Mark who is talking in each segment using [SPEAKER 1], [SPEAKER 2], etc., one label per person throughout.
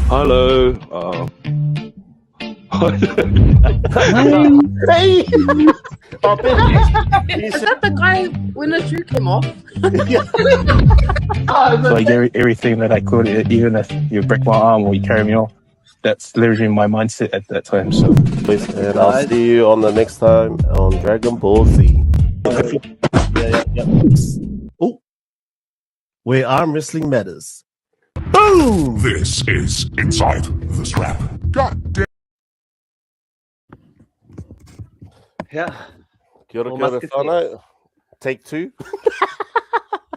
[SPEAKER 1] Hello.
[SPEAKER 2] Hey! Oh, Ben,
[SPEAKER 3] Is that the guy when the shoe came off?
[SPEAKER 4] Like everything that I could, even if you break my arm or you carry me off, that's literally my mindset at that time. So,
[SPEAKER 2] and I'll see you on the next time on Dragon Ball Z. Yeah. Oh, where arm wrestling matters. Boom!
[SPEAKER 5] This is Inside the Strap. God damn.
[SPEAKER 6] Yeah.
[SPEAKER 2] Kia ora,
[SPEAKER 6] Or
[SPEAKER 2] kia ora,
[SPEAKER 6] musketeers.
[SPEAKER 2] whānau. Take two.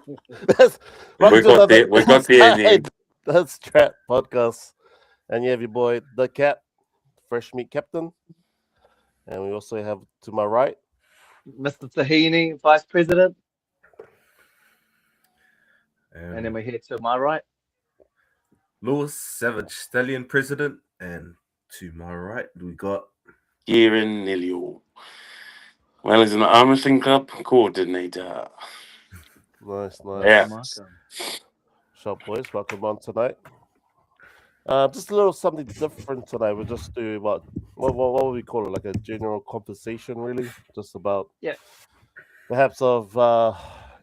[SPEAKER 7] We got there in the end.
[SPEAKER 2] That's Strap Podcast. And you have your boy, The Cap, Fresh Meat Captain. And we also have to my right,
[SPEAKER 6] Mr. Tahini, Vice President. And then we're here to my right.
[SPEAKER 8] Lewis Savage Stallion President, and to my right we got
[SPEAKER 7] Kieran Nilio. Well, he's an arm wrestling club coordinator.
[SPEAKER 2] Nice.
[SPEAKER 7] Yeah.
[SPEAKER 2] Shop boys, welcome on tonight. Just a little something different tonight. We'll just do what would we call it? Like a general conversation, really, just about perhaps of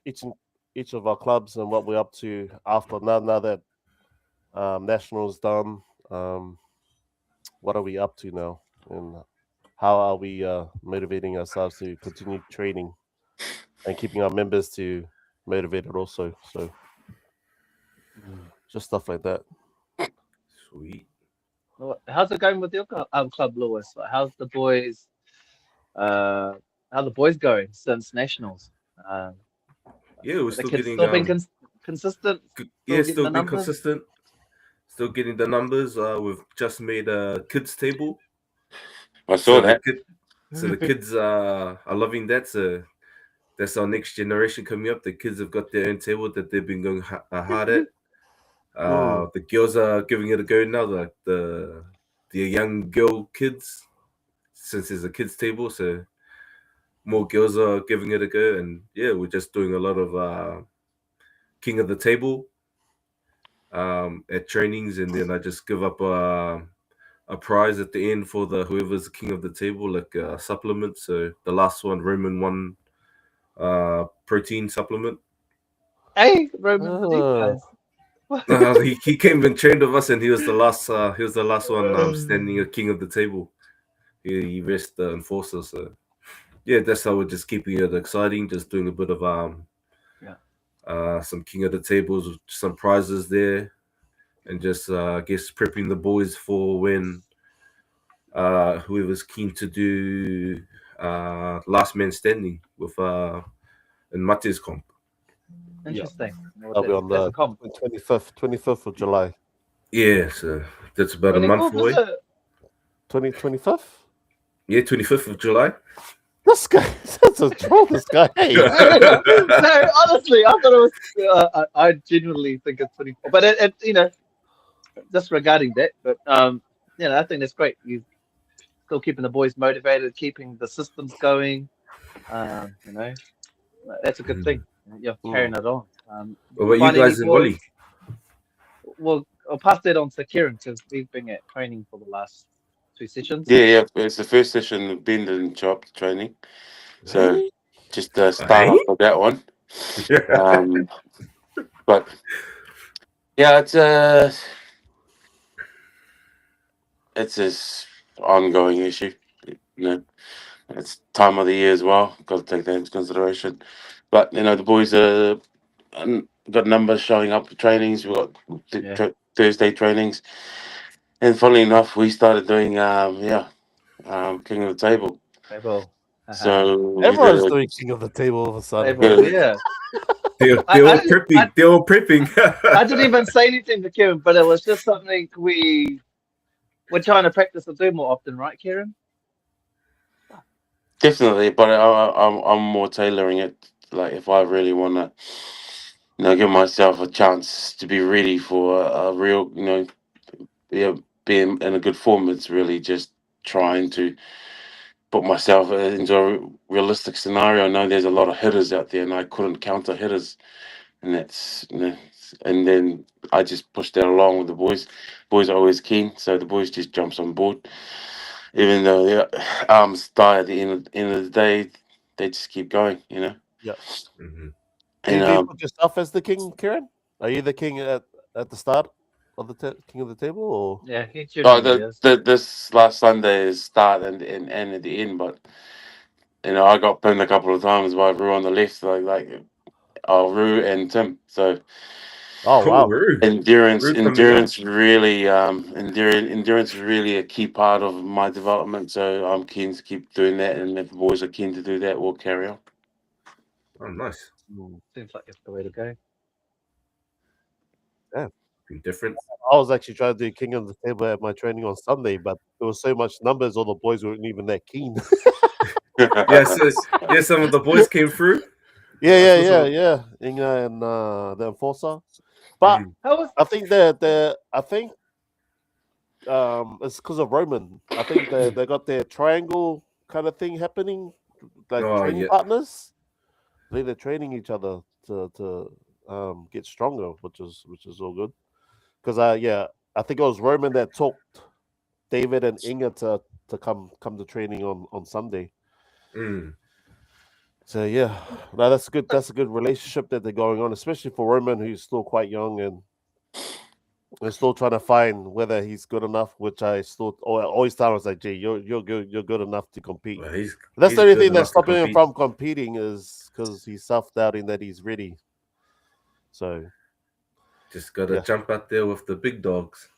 [SPEAKER 2] each of our clubs and what we're up to after now that nationals done. What are we up to now, and how are we motivating ourselves to continue training and keeping our members to motivated also? So just stuff like that.
[SPEAKER 8] Sweet.
[SPEAKER 6] How's it going with your club, Lewis? How's the boys? How the boys going since nationals?
[SPEAKER 8] We're still getting
[SPEAKER 6] consistent.
[SPEAKER 8] Still being consistent. Still getting the numbers. We've just made a kids table.
[SPEAKER 7] I saw that.
[SPEAKER 8] So the kids are loving that. So that's our next generation coming up. The kids have got their own table that they've been going hard at. The girls are giving it a go now. Like the young girl kids, since there's a kids table, so more girls are giving it a go. And we're just doing a lot of king of the table at trainings, and then I just give up a prize at the end for whoever's the king of the table, like a supplement. So the last one, Roman won protein supplement.
[SPEAKER 6] Hey, Roman,
[SPEAKER 8] he came and trained with us, and he was the last. He was the last one standing a king of the table. He rest the enforcer. So that's how we're just keeping it exciting. Just doing a bit of some king of the tables with some prizes there, and just I guess prepping the boys for when whoever's keen to do last man standing with in Mate's comp.
[SPEAKER 6] Interesting.
[SPEAKER 2] I'll be on the 25th of July.
[SPEAKER 8] Yeah, so that's about a month away.
[SPEAKER 2] 25th?
[SPEAKER 8] Yeah, 25th of July.
[SPEAKER 2] This guy, that's a troll, this guy. Hey.
[SPEAKER 6] No, honestly, I thought it was. I genuinely think it's 24. But it just regarding that. But I think that's great. You still keeping the boys motivated, keeping the systems going. That's a good thing. You're carrying it on.
[SPEAKER 8] What about you guys in Wally?
[SPEAKER 6] Well, I'll pass that on to Kieran because we've been at training for the last 2 sessions.
[SPEAKER 7] Yeah. It's the first session of Bend and Chop training. So just start off with that one. But it's this ongoing issue. It's time of the year as well. Got to take that into consideration. But the boys got numbers showing up for trainings. We've got Thursday trainings, and funnily enough, we started doing King of the Table. So
[SPEAKER 2] everyone's doing King of the Table all of a sudden.
[SPEAKER 8] They're all prepping.
[SPEAKER 6] I didn't even say anything to Kieran, but it was just something we're trying to practice to do more often, right, Kieran?
[SPEAKER 7] Definitely, but I'm more tailoring it. Like if I really want to, give myself a chance to be ready for a real, being in a good form. It's really just trying to put myself into a realistic scenario. I know there's a lot of hitters out there, and I couldn't counter hitters, and that's and then I just pushed that along with the boys. Boys are always keen, so the boys just jumps on board. Even though their arms die at the end of the day, they just keep going, you know.
[SPEAKER 2] Yeah.
[SPEAKER 8] Mhm.
[SPEAKER 7] And
[SPEAKER 2] Do you put yourself as the king, Kieran? Are you the king at the start of the king of the table, or
[SPEAKER 6] Yeah, he generally is.
[SPEAKER 7] this last Sunday is start and at the end, but I got pinned a couple of times by Rue on the left, Rue and Tim. So
[SPEAKER 2] oh wow,
[SPEAKER 8] Roo.
[SPEAKER 7] endurance,
[SPEAKER 8] Roo coming up.
[SPEAKER 7] endurance endurance is really a key part of my development. So I'm keen to keep doing that, and if the boys are keen to do that, we'll carry on.
[SPEAKER 8] Oh, nice.
[SPEAKER 6] Seems like it's the way to go.
[SPEAKER 8] Be different.
[SPEAKER 2] I was actually trying to do king of the table at my training on Sunday, but there was so much numbers, all the boys weren't even that keen.
[SPEAKER 8] Yeah, so some of the boys came through.
[SPEAKER 2] yeah. Inga and the enforcer, but
[SPEAKER 6] How was
[SPEAKER 2] I think it's because of Roman. I think they got their triangle kind of thing happening, like
[SPEAKER 8] Oh,
[SPEAKER 2] training
[SPEAKER 8] yeah.
[SPEAKER 2] partners. I think they're training each other to get stronger, which is all good. Because I think it was Roman that talked David and Inga to come to training on Sunday. So yeah, no, that's good. That's a good relationship that they're going on, especially for Roman, who's still quite young and still trying to find whether he's good enough. Which I still always thought I was like, "Gee, you're good enough to compete."
[SPEAKER 8] Well,
[SPEAKER 2] That's
[SPEAKER 8] he's
[SPEAKER 2] the only
[SPEAKER 8] good
[SPEAKER 2] thing that's
[SPEAKER 8] enough to
[SPEAKER 2] stopping him
[SPEAKER 8] compete.
[SPEAKER 2] from competing is because he's self-doubting that he's ready. So
[SPEAKER 8] Just gotta jump out there with the big dogs.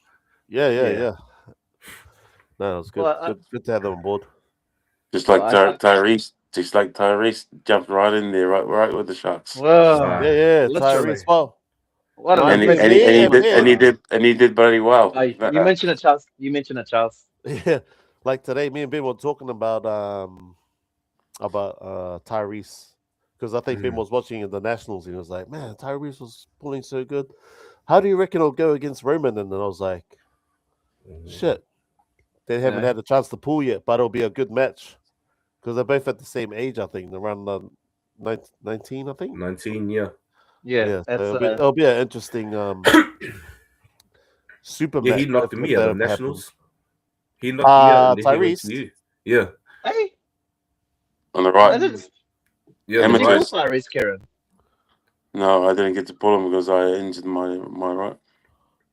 [SPEAKER 2] yeah. No, it's good.
[SPEAKER 6] Well,
[SPEAKER 2] Good to have them on board.
[SPEAKER 7] Just
[SPEAKER 6] well,
[SPEAKER 7] like Tyrese jumped right in there, right with the Sharks.
[SPEAKER 6] whoa,
[SPEAKER 2] Yeah,
[SPEAKER 6] literally.
[SPEAKER 2] Tyrese. Well,
[SPEAKER 6] What
[SPEAKER 2] no,
[SPEAKER 6] an
[SPEAKER 7] And he,
[SPEAKER 2] me,
[SPEAKER 7] and he,
[SPEAKER 6] impressive
[SPEAKER 7] and he
[SPEAKER 2] me,
[SPEAKER 7] did
[SPEAKER 6] performance.
[SPEAKER 7] and
[SPEAKER 2] me,
[SPEAKER 7] he did and he did very well.
[SPEAKER 6] You mentioned it, Charles. You mentioned it, Charles.
[SPEAKER 2] yeah. Like today, me and Ben were talking about Tyrese because I think Ben was watching in the Nationals and he was like, "Man, Tyrese was pulling so good. How do you reckon it'll go against Roman?" And then I was like, "Shit, they haven't had a chance to pull yet, but it'll be a good match because they're both at the same age. I think around 19, I think.
[SPEAKER 8] 19, yeah.
[SPEAKER 6] Yeah,
[SPEAKER 2] So
[SPEAKER 6] that's
[SPEAKER 2] it'll be an interesting super
[SPEAKER 8] Yeah,
[SPEAKER 2] match
[SPEAKER 8] he knocked
[SPEAKER 2] if
[SPEAKER 8] me at
[SPEAKER 2] that
[SPEAKER 8] the
[SPEAKER 2] ever happens.
[SPEAKER 8] Nationals. He knocked me out and then he went to
[SPEAKER 2] Tyrese.
[SPEAKER 8] you. Yeah.
[SPEAKER 6] Hey,
[SPEAKER 7] On the
[SPEAKER 6] I
[SPEAKER 7] right,
[SPEAKER 6] didn't.
[SPEAKER 8] Yeah,
[SPEAKER 6] Did
[SPEAKER 8] the
[SPEAKER 6] you pull
[SPEAKER 7] amateurs.
[SPEAKER 8] right.
[SPEAKER 6] Tyrese, Kieran?
[SPEAKER 7] No, I didn't get to pull him because I injured my right.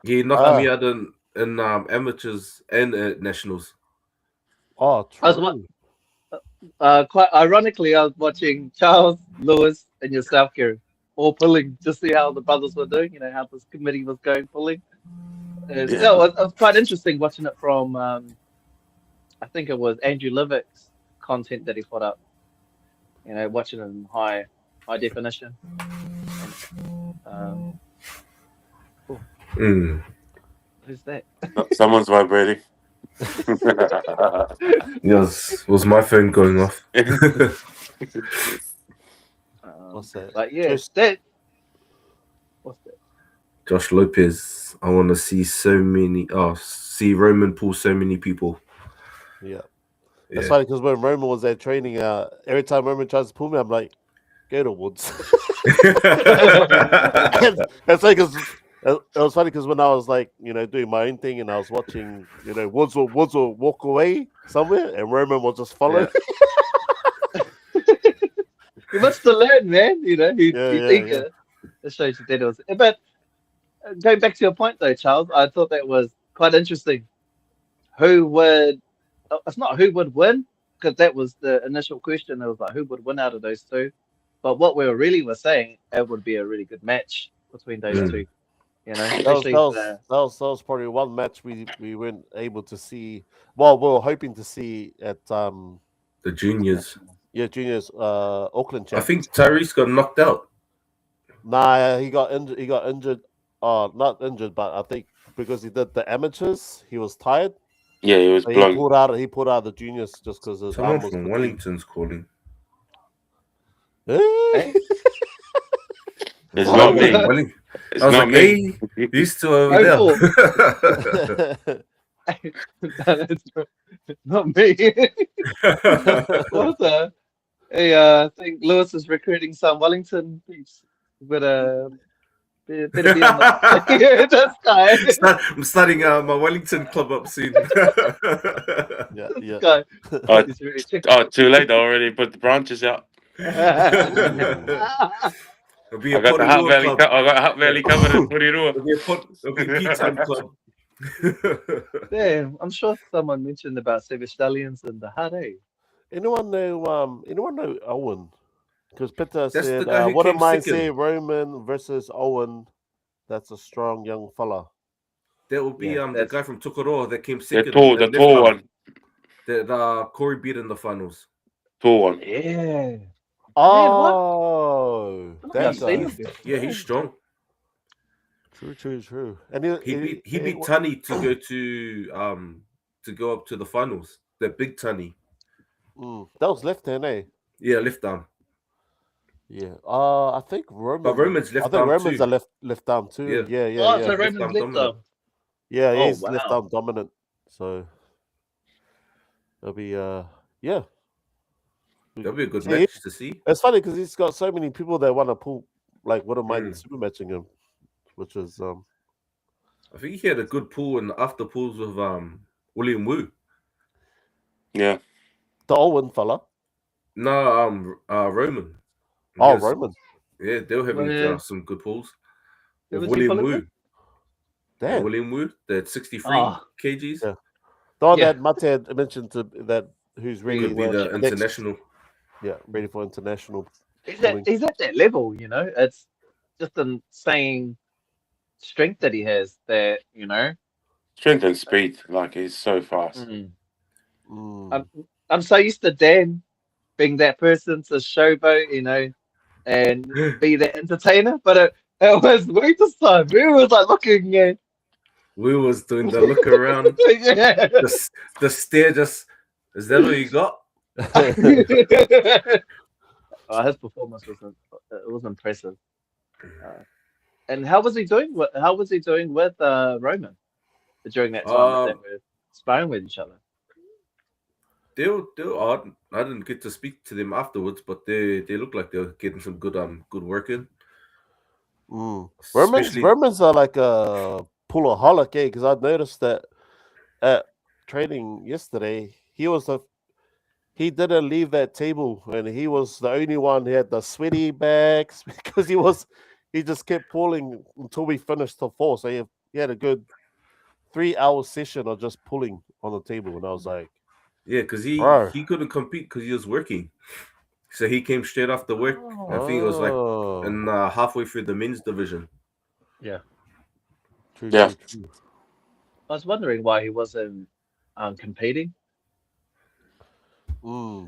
[SPEAKER 8] He knocked me out in amateurs and nationals.
[SPEAKER 2] Oh,
[SPEAKER 6] I was
[SPEAKER 2] true.
[SPEAKER 6] quite ironically, I was watching Charles, Lewis, and yourself, Kieran, all pulling to see how the brothers were doing. You know how this committee was going pulling.
[SPEAKER 7] Yeah.
[SPEAKER 6] So it was quite interesting watching it from. I think it was Andrew Livick's content that he put up. You know, watching it in high definition. And, who's that?
[SPEAKER 7] Someone's vibrating.
[SPEAKER 8] Yes, was my phone going off?
[SPEAKER 2] What's that?
[SPEAKER 6] But yeah,
[SPEAKER 2] What's
[SPEAKER 6] that.
[SPEAKER 8] Josh Lopez. I want to see see Roman pull so many people.
[SPEAKER 2] Yeah. It's funny because when Roman was there training, every time Roman tries to pull me, I'm like, go to Woods. It's like, it was funny because when I was like, doing my own thing and I was watching, Woods will walk away somewhere and Roman will just follow.
[SPEAKER 6] Yeah. He wants to learn, man. He's eager. It shows you that it was. But going back to your point, though, Charles, I thought that was quite interesting. It's not who would win, because that was the initial question. It was like, who would win out of those two? But what we were saying, it would be a really good match between those two. Especially
[SPEAKER 2] that was probably one match we weren't able to see. Well, we were hoping to see at
[SPEAKER 8] the juniors.
[SPEAKER 2] Yeah, juniors. Auckland champ.
[SPEAKER 8] I think Tyrese got knocked out.
[SPEAKER 2] Nah, he got injured. He got injured. Not injured, but I think because he did the amateurs, he was tired.
[SPEAKER 7] Yeah, he was
[SPEAKER 2] so
[SPEAKER 7] blown.
[SPEAKER 2] He pulled out the juniors just because his
[SPEAKER 8] Someone
[SPEAKER 2] arm was
[SPEAKER 8] from Wellington's calling.
[SPEAKER 2] It's
[SPEAKER 7] not me.
[SPEAKER 8] It's I was not like, me. Hey, he's still over there.
[SPEAKER 6] Not me. Hey, I think Lewis is recruiting some Wellington piece. But Better be on the this guy.
[SPEAKER 8] I'm starting my Wellington club up soon.
[SPEAKER 2] Yeah,
[SPEAKER 6] This
[SPEAKER 2] yeah.
[SPEAKER 6] guy.
[SPEAKER 7] Oh,
[SPEAKER 6] He's really chicken.
[SPEAKER 7] oh, too late. I already put the branches out.
[SPEAKER 8] It'll be
[SPEAKER 7] I
[SPEAKER 8] a
[SPEAKER 7] got the Hutt
[SPEAKER 8] Porirua
[SPEAKER 7] Valley.
[SPEAKER 8] club.
[SPEAKER 7] I got Hutt Valley covered in Porirua.
[SPEAKER 8] It'll be Pea Time club.
[SPEAKER 6] Damn, I'm sure someone mentioned about Savage Stallions and the Hare.
[SPEAKER 2] Anyone know Owen? Because Peter
[SPEAKER 8] That's the
[SPEAKER 2] said,
[SPEAKER 8] guy who
[SPEAKER 2] "What
[SPEAKER 8] came
[SPEAKER 2] am I
[SPEAKER 8] second.
[SPEAKER 2] say? Roman versus Owen. That's a strong young fella."
[SPEAKER 8] That will be
[SPEAKER 6] Yeah,
[SPEAKER 8] the
[SPEAKER 6] that's
[SPEAKER 8] guy from Tokoroa that came
[SPEAKER 7] The
[SPEAKER 8] second.
[SPEAKER 7] tall, the
[SPEAKER 8] and
[SPEAKER 7] tall one,
[SPEAKER 8] That Corey beat in the finals.
[SPEAKER 7] tall one.
[SPEAKER 6] yeah. Man, what?
[SPEAKER 2] Oh,
[SPEAKER 6] I don't think
[SPEAKER 2] that
[SPEAKER 6] I've seen
[SPEAKER 2] guy.
[SPEAKER 6] him before.
[SPEAKER 8] Yeah, he's strong.
[SPEAKER 2] True. And
[SPEAKER 8] He beat Tani to go up to the finals. That big Tani.
[SPEAKER 2] that was left hand, eh?
[SPEAKER 8] Yeah, left arm.
[SPEAKER 2] Yeah. I think Roman.
[SPEAKER 8] But Roman's
[SPEAKER 2] I
[SPEAKER 8] left
[SPEAKER 2] think
[SPEAKER 8] arm
[SPEAKER 2] Romans
[SPEAKER 8] too.
[SPEAKER 2] are left arm too.
[SPEAKER 8] Yeah.
[SPEAKER 6] Oh, so
[SPEAKER 2] Yeah.
[SPEAKER 8] Left
[SPEAKER 6] Roman's
[SPEAKER 8] arm
[SPEAKER 6] left
[SPEAKER 8] dominant.
[SPEAKER 6] arm.
[SPEAKER 2] Yeah,
[SPEAKER 6] Oh,
[SPEAKER 2] he's left
[SPEAKER 6] wow.
[SPEAKER 2] arm dominant. So it'll be yeah.
[SPEAKER 8] That'll be a good
[SPEAKER 2] See,
[SPEAKER 8] match to see.
[SPEAKER 2] It's funny because he's got so many people that want to pull, like, wouldn't mind super matching him, which is
[SPEAKER 8] I think he had a good pool and after pools with William Wu.
[SPEAKER 7] Yeah.
[SPEAKER 2] the Owen fella.
[SPEAKER 8] No, Roman.
[SPEAKER 2] Oh,
[SPEAKER 8] Yes.
[SPEAKER 2] Roman.
[SPEAKER 8] Yeah, they were having
[SPEAKER 6] Yeah.
[SPEAKER 8] some good pools.
[SPEAKER 6] Who
[SPEAKER 8] With
[SPEAKER 6] was he
[SPEAKER 8] William
[SPEAKER 6] followed
[SPEAKER 8] Wu.
[SPEAKER 6] with?
[SPEAKER 2] Damn.
[SPEAKER 8] William Wu, that 63
[SPEAKER 6] Oh.
[SPEAKER 8] kgs.
[SPEAKER 2] Yeah. The one
[SPEAKER 6] Yeah.
[SPEAKER 2] that Mate had mentioned that who's ready
[SPEAKER 8] Could be the
[SPEAKER 2] next-
[SPEAKER 8] international.
[SPEAKER 2] Yeah, ready for international.
[SPEAKER 6] He's
[SPEAKER 2] pulling.
[SPEAKER 6] at that level, you know. It's just insane strength that he has. That you know.
[SPEAKER 7] Strength and speed. Like, he's so fast.
[SPEAKER 6] I'm so used to Dan being that person to showboat, you know, and be the entertainer, but it was way this time. We was like looking at.
[SPEAKER 8] We was doing the look around,
[SPEAKER 6] Yeah.
[SPEAKER 8] the stare. Just is that all you got?
[SPEAKER 6] His performance was impressive. And how was he doing? How was he doing with Roman during that time that they were sparring with each other?
[SPEAKER 8] They were odd. I didn't get to speak to them afterwards, but they looked like they were getting some good work in.
[SPEAKER 2] Romans are like a pullaholic, eh? Because I noticed that at training yesterday, he didn't leave that table, and he was the only one who had the sweaty bags because he just kept pulling until we finished top 4. So he had a good 3-hour session of just pulling on the table, and I was like,
[SPEAKER 8] yeah, because he couldn't compete because he was working. So he came straight after work. I think it was like halfway through the men's division.
[SPEAKER 6] Yeah.
[SPEAKER 2] True.
[SPEAKER 6] I was wondering why he wasn't competing.
[SPEAKER 2] So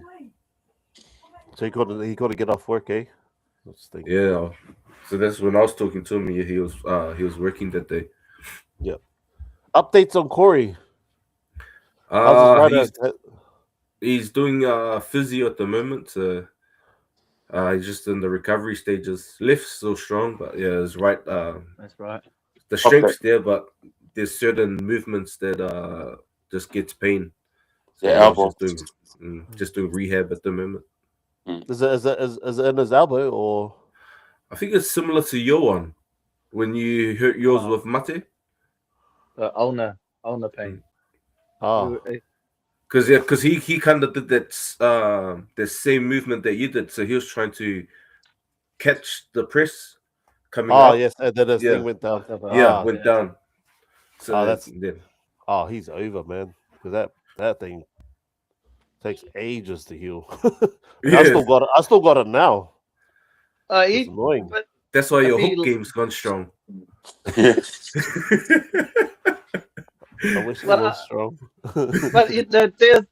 [SPEAKER 2] he got to get off work, eh?
[SPEAKER 8] Yeah. So that's when I was talking to him. He was working that day.
[SPEAKER 2] Yeah. Updates on Corey.
[SPEAKER 8] He's doing physio at the moment. He's just in the recovery stages. Lift's still strong, but yeah, it's right.
[SPEAKER 6] That's right.
[SPEAKER 8] The strength's there, but there's certain movements that just gets pain. So
[SPEAKER 7] Yeah, elbow.
[SPEAKER 8] Just doing rehab at the moment.
[SPEAKER 2] Is it in his elbow or?
[SPEAKER 8] I think it's similar to your one when you hurt yours with mate.
[SPEAKER 6] Ulnar pain.
[SPEAKER 8] Because he kind of did that the same movement that you did. So he was trying to catch the press coming out.
[SPEAKER 2] Oh yes, and then his thing went down.
[SPEAKER 8] Went down. So
[SPEAKER 2] he's over, man. Because that thing takes ages to heal. I still got it now. It's annoying.
[SPEAKER 8] That's why your hook game's gone strong.
[SPEAKER 2] I wish it was strong.
[SPEAKER 6] But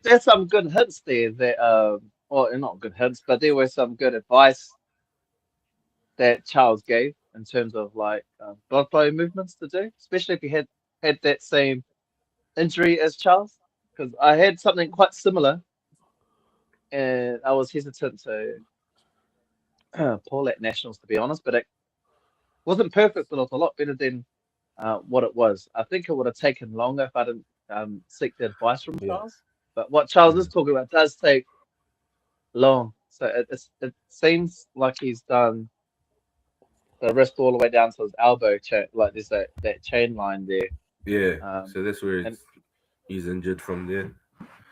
[SPEAKER 6] there's some good hints there that or not good hints, but there were some good advice that Charles gave in terms of like blood flow movements to do, especially if you had that same injury as Charles. Because I had something quite similar, and I was hesitant to pull at nationals, to be honest, but it wasn't perfect, but it was a lot better than what it was. I think it would have taken longer if I didn't seek the advice from Charles. But what Charles is talking about does take long. So it seems like he's done the wrist all the way down to his elbow. Like there's that chain line there.
[SPEAKER 8] Yeah. So that's where
[SPEAKER 6] And
[SPEAKER 8] he's injured from there.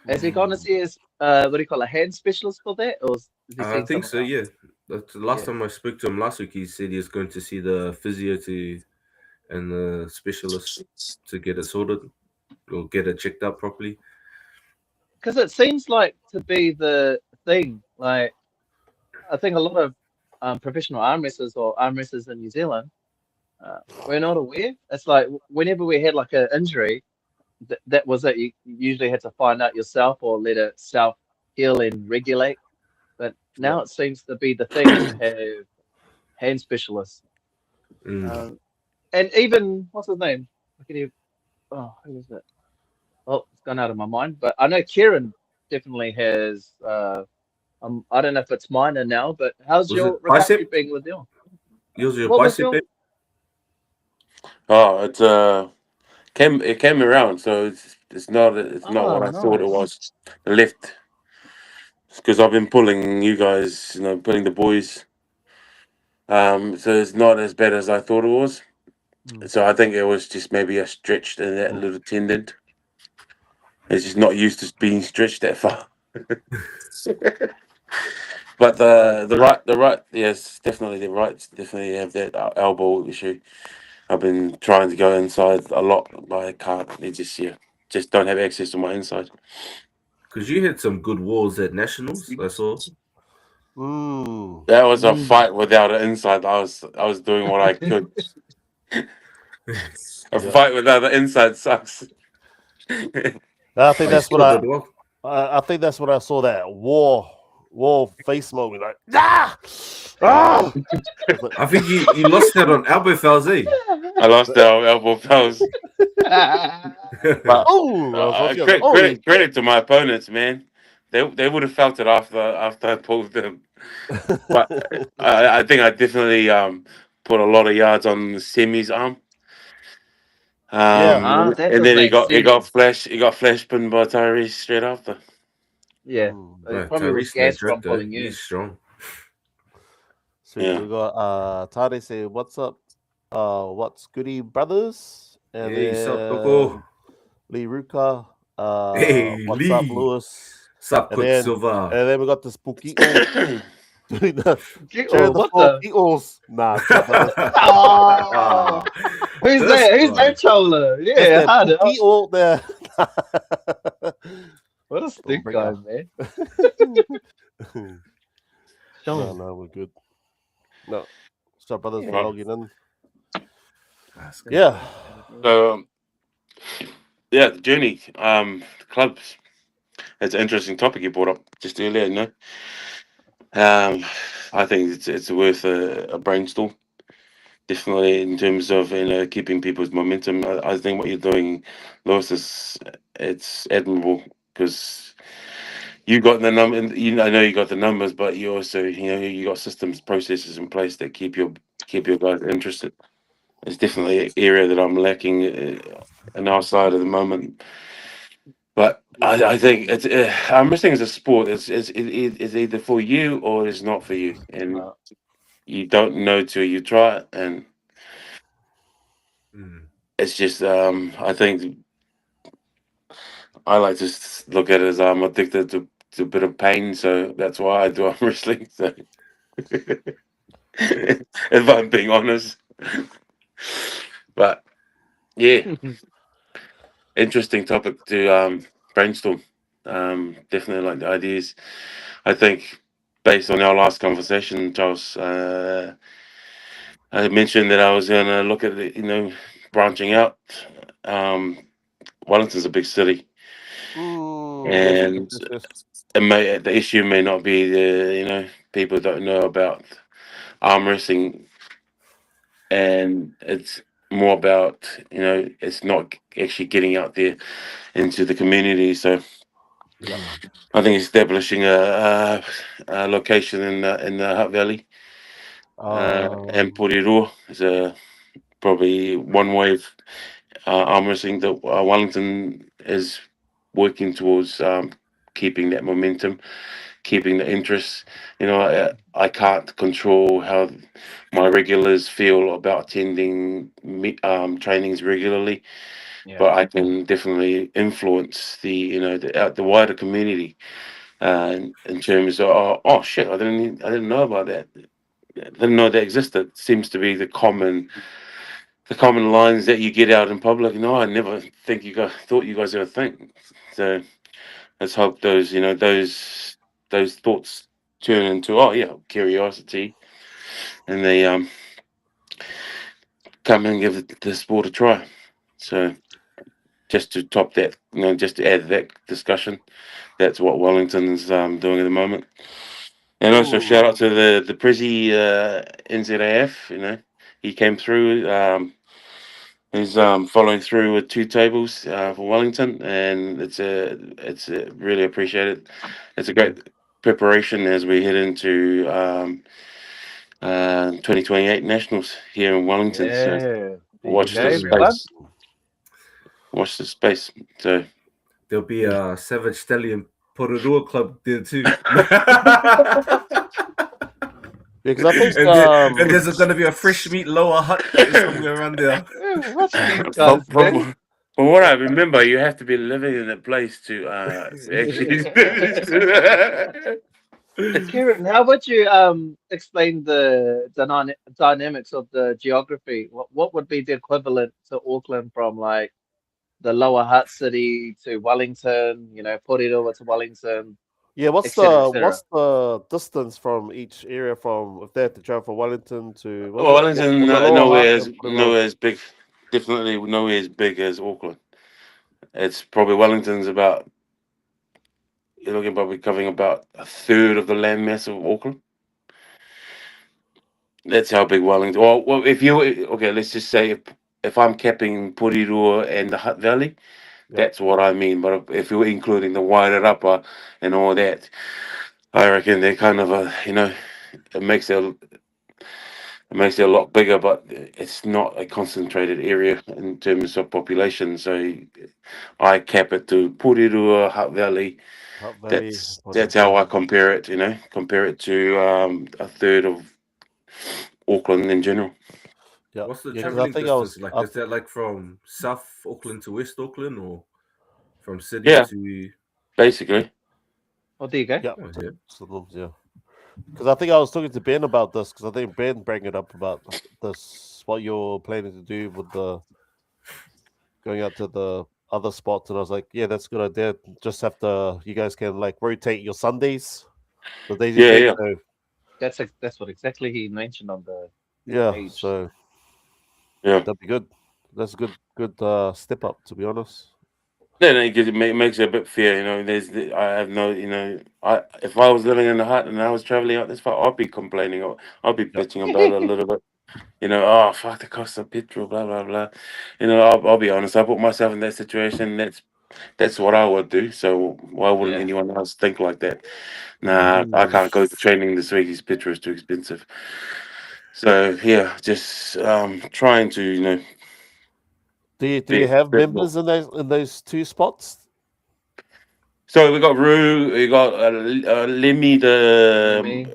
[SPEAKER 6] has he gone to see his what do you call a hand specialist for that, or is he
[SPEAKER 8] I
[SPEAKER 6] seeing
[SPEAKER 8] think
[SPEAKER 6] someone
[SPEAKER 8] so.
[SPEAKER 6] else?
[SPEAKER 8] Yeah. That's the last
[SPEAKER 6] Yeah,
[SPEAKER 8] time I spoke to him last week. He said he was going to see the physio and the specialist to get it sorted or get it checked out properly.
[SPEAKER 6] because it seems like to be the thing. Like I think a lot of professional arm wrestlers or arm wrestlers in New Zealand, we're not aware. It's like whenever we had like an injury, that was it. You usually had to find out yourself or let it self heal and regulate. But now
[SPEAKER 2] Yep.
[SPEAKER 6] it seems to be the thing to have hand specialists.
[SPEAKER 8] Mm.
[SPEAKER 6] Um, and even what's his name? I can even, oh, who is it? Oh, it's gone out of my mind. But I know Kieran definitely has. I don't know if it's minor now, but how's
[SPEAKER 8] Was
[SPEAKER 6] your
[SPEAKER 8] it
[SPEAKER 6] recovery
[SPEAKER 8] bicep?
[SPEAKER 6] being with you?
[SPEAKER 8] Yours your
[SPEAKER 6] What was
[SPEAKER 8] bicep?
[SPEAKER 6] your?
[SPEAKER 7] Oh, it came around, so it's not
[SPEAKER 6] Oh,
[SPEAKER 7] what I thought it
[SPEAKER 6] nice.
[SPEAKER 7] was. The lift, because I've been pulling you guys, pulling the boys. So it's not as bad as I thought it was.
[SPEAKER 2] Mm.
[SPEAKER 7] So I think it was just maybe a stretch in that little tendon. It's just not used to being stretched that far. But the right, yes, definitely the right, definitely have that elbow issue. I've been trying to go inside a lot, but I can't. It just don't have access to my inside.
[SPEAKER 8] Because you had some good wars at nationals. I saw.
[SPEAKER 2] Mm.
[SPEAKER 7] That was a
[SPEAKER 6] Mm.
[SPEAKER 7] fight without an inside. I was doing what I could. A
[SPEAKER 2] Yeah.
[SPEAKER 7] fight without an inside sucks.
[SPEAKER 2] I think
[SPEAKER 8] You
[SPEAKER 2] that's what
[SPEAKER 8] still did well.
[SPEAKER 2] I think that's when I saw that war face moment. Like ah. It's like,
[SPEAKER 8] I think you lost that on elbow fouls, eh?
[SPEAKER 7] I lost the elbow fouls. But
[SPEAKER 2] oh, I was watching. I was like,
[SPEAKER 7] credit,
[SPEAKER 2] oh
[SPEAKER 7] credit credit to my opponents, man. They would have felt it after I pulled them. But I think I definitely put a lot of yards on the semi's arm.
[SPEAKER 2] yeah.
[SPEAKER 6] Ah, that
[SPEAKER 7] And
[SPEAKER 6] does
[SPEAKER 7] then
[SPEAKER 6] make sense.
[SPEAKER 7] he got flash pinned by Tyrese straight after.
[SPEAKER 6] Yeah,
[SPEAKER 2] Mm.
[SPEAKER 6] it probably was
[SPEAKER 8] Tyrese, no
[SPEAKER 6] gas
[SPEAKER 8] joke
[SPEAKER 6] from
[SPEAKER 8] though.
[SPEAKER 6] pulling you.
[SPEAKER 8] He's strong.
[SPEAKER 2] Sweet.
[SPEAKER 7] Yeah.
[SPEAKER 2] We got Tade say, "What's up? What's goody brothers?" And
[SPEAKER 8] Hey, sup,
[SPEAKER 2] then
[SPEAKER 8] Coco?
[SPEAKER 2] Lee Ruka,
[SPEAKER 8] Hey,
[SPEAKER 2] "What's up,
[SPEAKER 8] Lee.
[SPEAKER 2] Lewis?"
[SPEAKER 8] Sup,
[SPEAKER 2] And then
[SPEAKER 8] Quicksilver?
[SPEAKER 2] we got the Spookito doing the
[SPEAKER 6] Oh,
[SPEAKER 2] cheering the
[SPEAKER 6] what the?
[SPEAKER 2] Spookitos. Nah, Chop Brothers.
[SPEAKER 6] Oh, who's
[SPEAKER 8] This
[SPEAKER 6] that? Who's
[SPEAKER 8] guy.
[SPEAKER 6] that chola?
[SPEAKER 2] That's
[SPEAKER 6] Yeah,
[SPEAKER 2] that
[SPEAKER 6] hard.
[SPEAKER 2] Spookito there.
[SPEAKER 6] What a
[SPEAKER 2] Don't
[SPEAKER 6] stink
[SPEAKER 2] bring
[SPEAKER 6] guy,
[SPEAKER 2] her.
[SPEAKER 6] man.
[SPEAKER 2] No,
[SPEAKER 6] Sean.
[SPEAKER 2] no, we're good. No, Chop Brothers for
[SPEAKER 6] Yeah.
[SPEAKER 7] Right.
[SPEAKER 2] logging in.
[SPEAKER 8] That's good.
[SPEAKER 2] Yeah.
[SPEAKER 7] So yeah, the journey, the clubs. It's an interesting topic you brought up just earlier. I think it's worth a brainstorm. Definitely in terms of keeping people's momentum. I think what you're doing, Lewis, is it's admirable because you got the number. I know you got the numbers, but you also you got systems, processes in place that keep your guys interested. It's definitely an area that I'm lacking in our side at the moment. But I think I'm wrestling as a sport. It's either for you or it's not for you, and
[SPEAKER 6] Uh,
[SPEAKER 7] you don't know till you try it. And
[SPEAKER 8] Mm.
[SPEAKER 7] it's just I think I like to look at it as I'm addicted to a bit of pain, so that's why I do arm wrestling. So if I'm being honest, but yeah, interesting topic to brainstorm. Definitely like the ideas. I think based on our last conversation, Charles, I mentioned that I was going to look at branching out. Um, Wellington's a big city,
[SPEAKER 2] Yes, yes,
[SPEAKER 7] and
[SPEAKER 2] yes, yes.
[SPEAKER 7] the issue may not be people don't know about arm wrestling, and it's more about it's not actually getting out there into the community. So
[SPEAKER 2] Yep.
[SPEAKER 7] I think establishing a location in the Hutt Valley and
[SPEAKER 2] Um,
[SPEAKER 7] Porirua is probably one way of arm wrestling that Wellington is working towards keeping that momentum keeping the interest. I can't control how my regulars feel about attending trainings regularly,
[SPEAKER 6] Yeah.
[SPEAKER 7] but I can definitely influence the wider community in terms of oh shit, I didn't know about that. I didn't know that existed. Seems to be the common lines that you get out in public. No, I never think you guys thought you guys ever think. So let's hope those thoughts turn into curiosity, and they come and give the sport a try. So just to top that, just to add to that discussion, that's what Wellington's doing at the moment. And also shout out to the Prezi NZAF. He came through. He's following through with 2 tables for Wellington, and it's really appreciated. It's a great preparation as we head into 2028 nationals here in Wellington. So
[SPEAKER 6] Yeah. There you
[SPEAKER 7] watch
[SPEAKER 6] go,
[SPEAKER 7] this
[SPEAKER 6] everyone.
[SPEAKER 7] space. Watch this space. So
[SPEAKER 8] There'll be a Savage Stallion Pororoa Club there too.
[SPEAKER 2] Because I think
[SPEAKER 8] and there's going to be a fresh meat lower hut somewhere around there.
[SPEAKER 6] Watch these
[SPEAKER 7] from,
[SPEAKER 6] guys,
[SPEAKER 7] from
[SPEAKER 6] man.
[SPEAKER 7] from what I remember, you have to be living in a place to actually.
[SPEAKER 6] Kieran, how would you explain the dynamics of the geography? What would be the equivalent to Auckland from like the lower Hutt city to Wellington, Porirua to Wellington,
[SPEAKER 2] yeah,
[SPEAKER 6] et
[SPEAKER 2] what's
[SPEAKER 6] cetera, et
[SPEAKER 2] the
[SPEAKER 6] cetera?
[SPEAKER 2] what's the distance from each area from if they have to travel from Wellington to what's
[SPEAKER 7] Well,
[SPEAKER 2] it?
[SPEAKER 7] Wellington,
[SPEAKER 2] The lower
[SPEAKER 7] nowhere
[SPEAKER 2] Hutt
[SPEAKER 7] as
[SPEAKER 2] and Porirua.
[SPEAKER 7] nowhere as big. Definitely nowhere as big as Auckland. It's probably Wellington's about. You're looking probably covering about a third of the landmass of Auckland. That's how big Wellington. Well, if you okay, let's just say if I'm capping Porirua and the Hutt Valley,
[SPEAKER 2] Yep.
[SPEAKER 7] that's what I mean. But if you're including the Wairarapa and all that, I reckon they're kind of it makes it a lot bigger, but it's not a concentrated area in terms of population. So I cap it to Porirua, Hutt Valley.
[SPEAKER 2] Hutt Valley,
[SPEAKER 7] That's how I compare it. Compare it to a third of Auckland in general.
[SPEAKER 2] Yeah,
[SPEAKER 8] What's the
[SPEAKER 2] yeah. Because I
[SPEAKER 8] traveling
[SPEAKER 2] think I was.
[SPEAKER 8] distance like? Is that like from South Auckland to West Auckland, or from city
[SPEAKER 7] Yeah,
[SPEAKER 8] to?
[SPEAKER 7] basically.
[SPEAKER 6] Oh, there you go.
[SPEAKER 2] Yeah,
[SPEAKER 8] Oh, yeah.
[SPEAKER 2] yeah. Because I think I was talking to Ben about this. Because I think Ben brought it up about this, what you're planning to do with the going out to the other spots, and I was like, yeah, that's a good idea. Just have to, you guys can like rotate your Sundays, the days you
[SPEAKER 7] Yeah,
[SPEAKER 2] take.
[SPEAKER 7] yeah.
[SPEAKER 2] So
[SPEAKER 6] That's what exactly he mentioned on the
[SPEAKER 2] yeah,
[SPEAKER 6] page.
[SPEAKER 2] so
[SPEAKER 7] Yeah.
[SPEAKER 2] that'd be good. That's a good step up, to be honest.
[SPEAKER 7] Then it makes it a bit fair, I have no, if I was living in the hut and I was traveling out this far, I'd be complaining, or I'd be
[SPEAKER 2] Yep.
[SPEAKER 7] bitching about it a little bit. Oh fuck the cost of petrol, blah blah blah. I'll be honest. I put myself in that situation. That's what I would do. So why wouldn't
[SPEAKER 6] Yeah.
[SPEAKER 7] anyone else think like that? Nah, I can't go to training this week. His petrol is too expensive. So yeah, just trying to
[SPEAKER 2] Do you
[SPEAKER 7] be a
[SPEAKER 2] have
[SPEAKER 7] bit more.
[SPEAKER 2] members in those 2 spots?
[SPEAKER 7] So we got Rue, we got Lemmy,
[SPEAKER 6] Lemmy.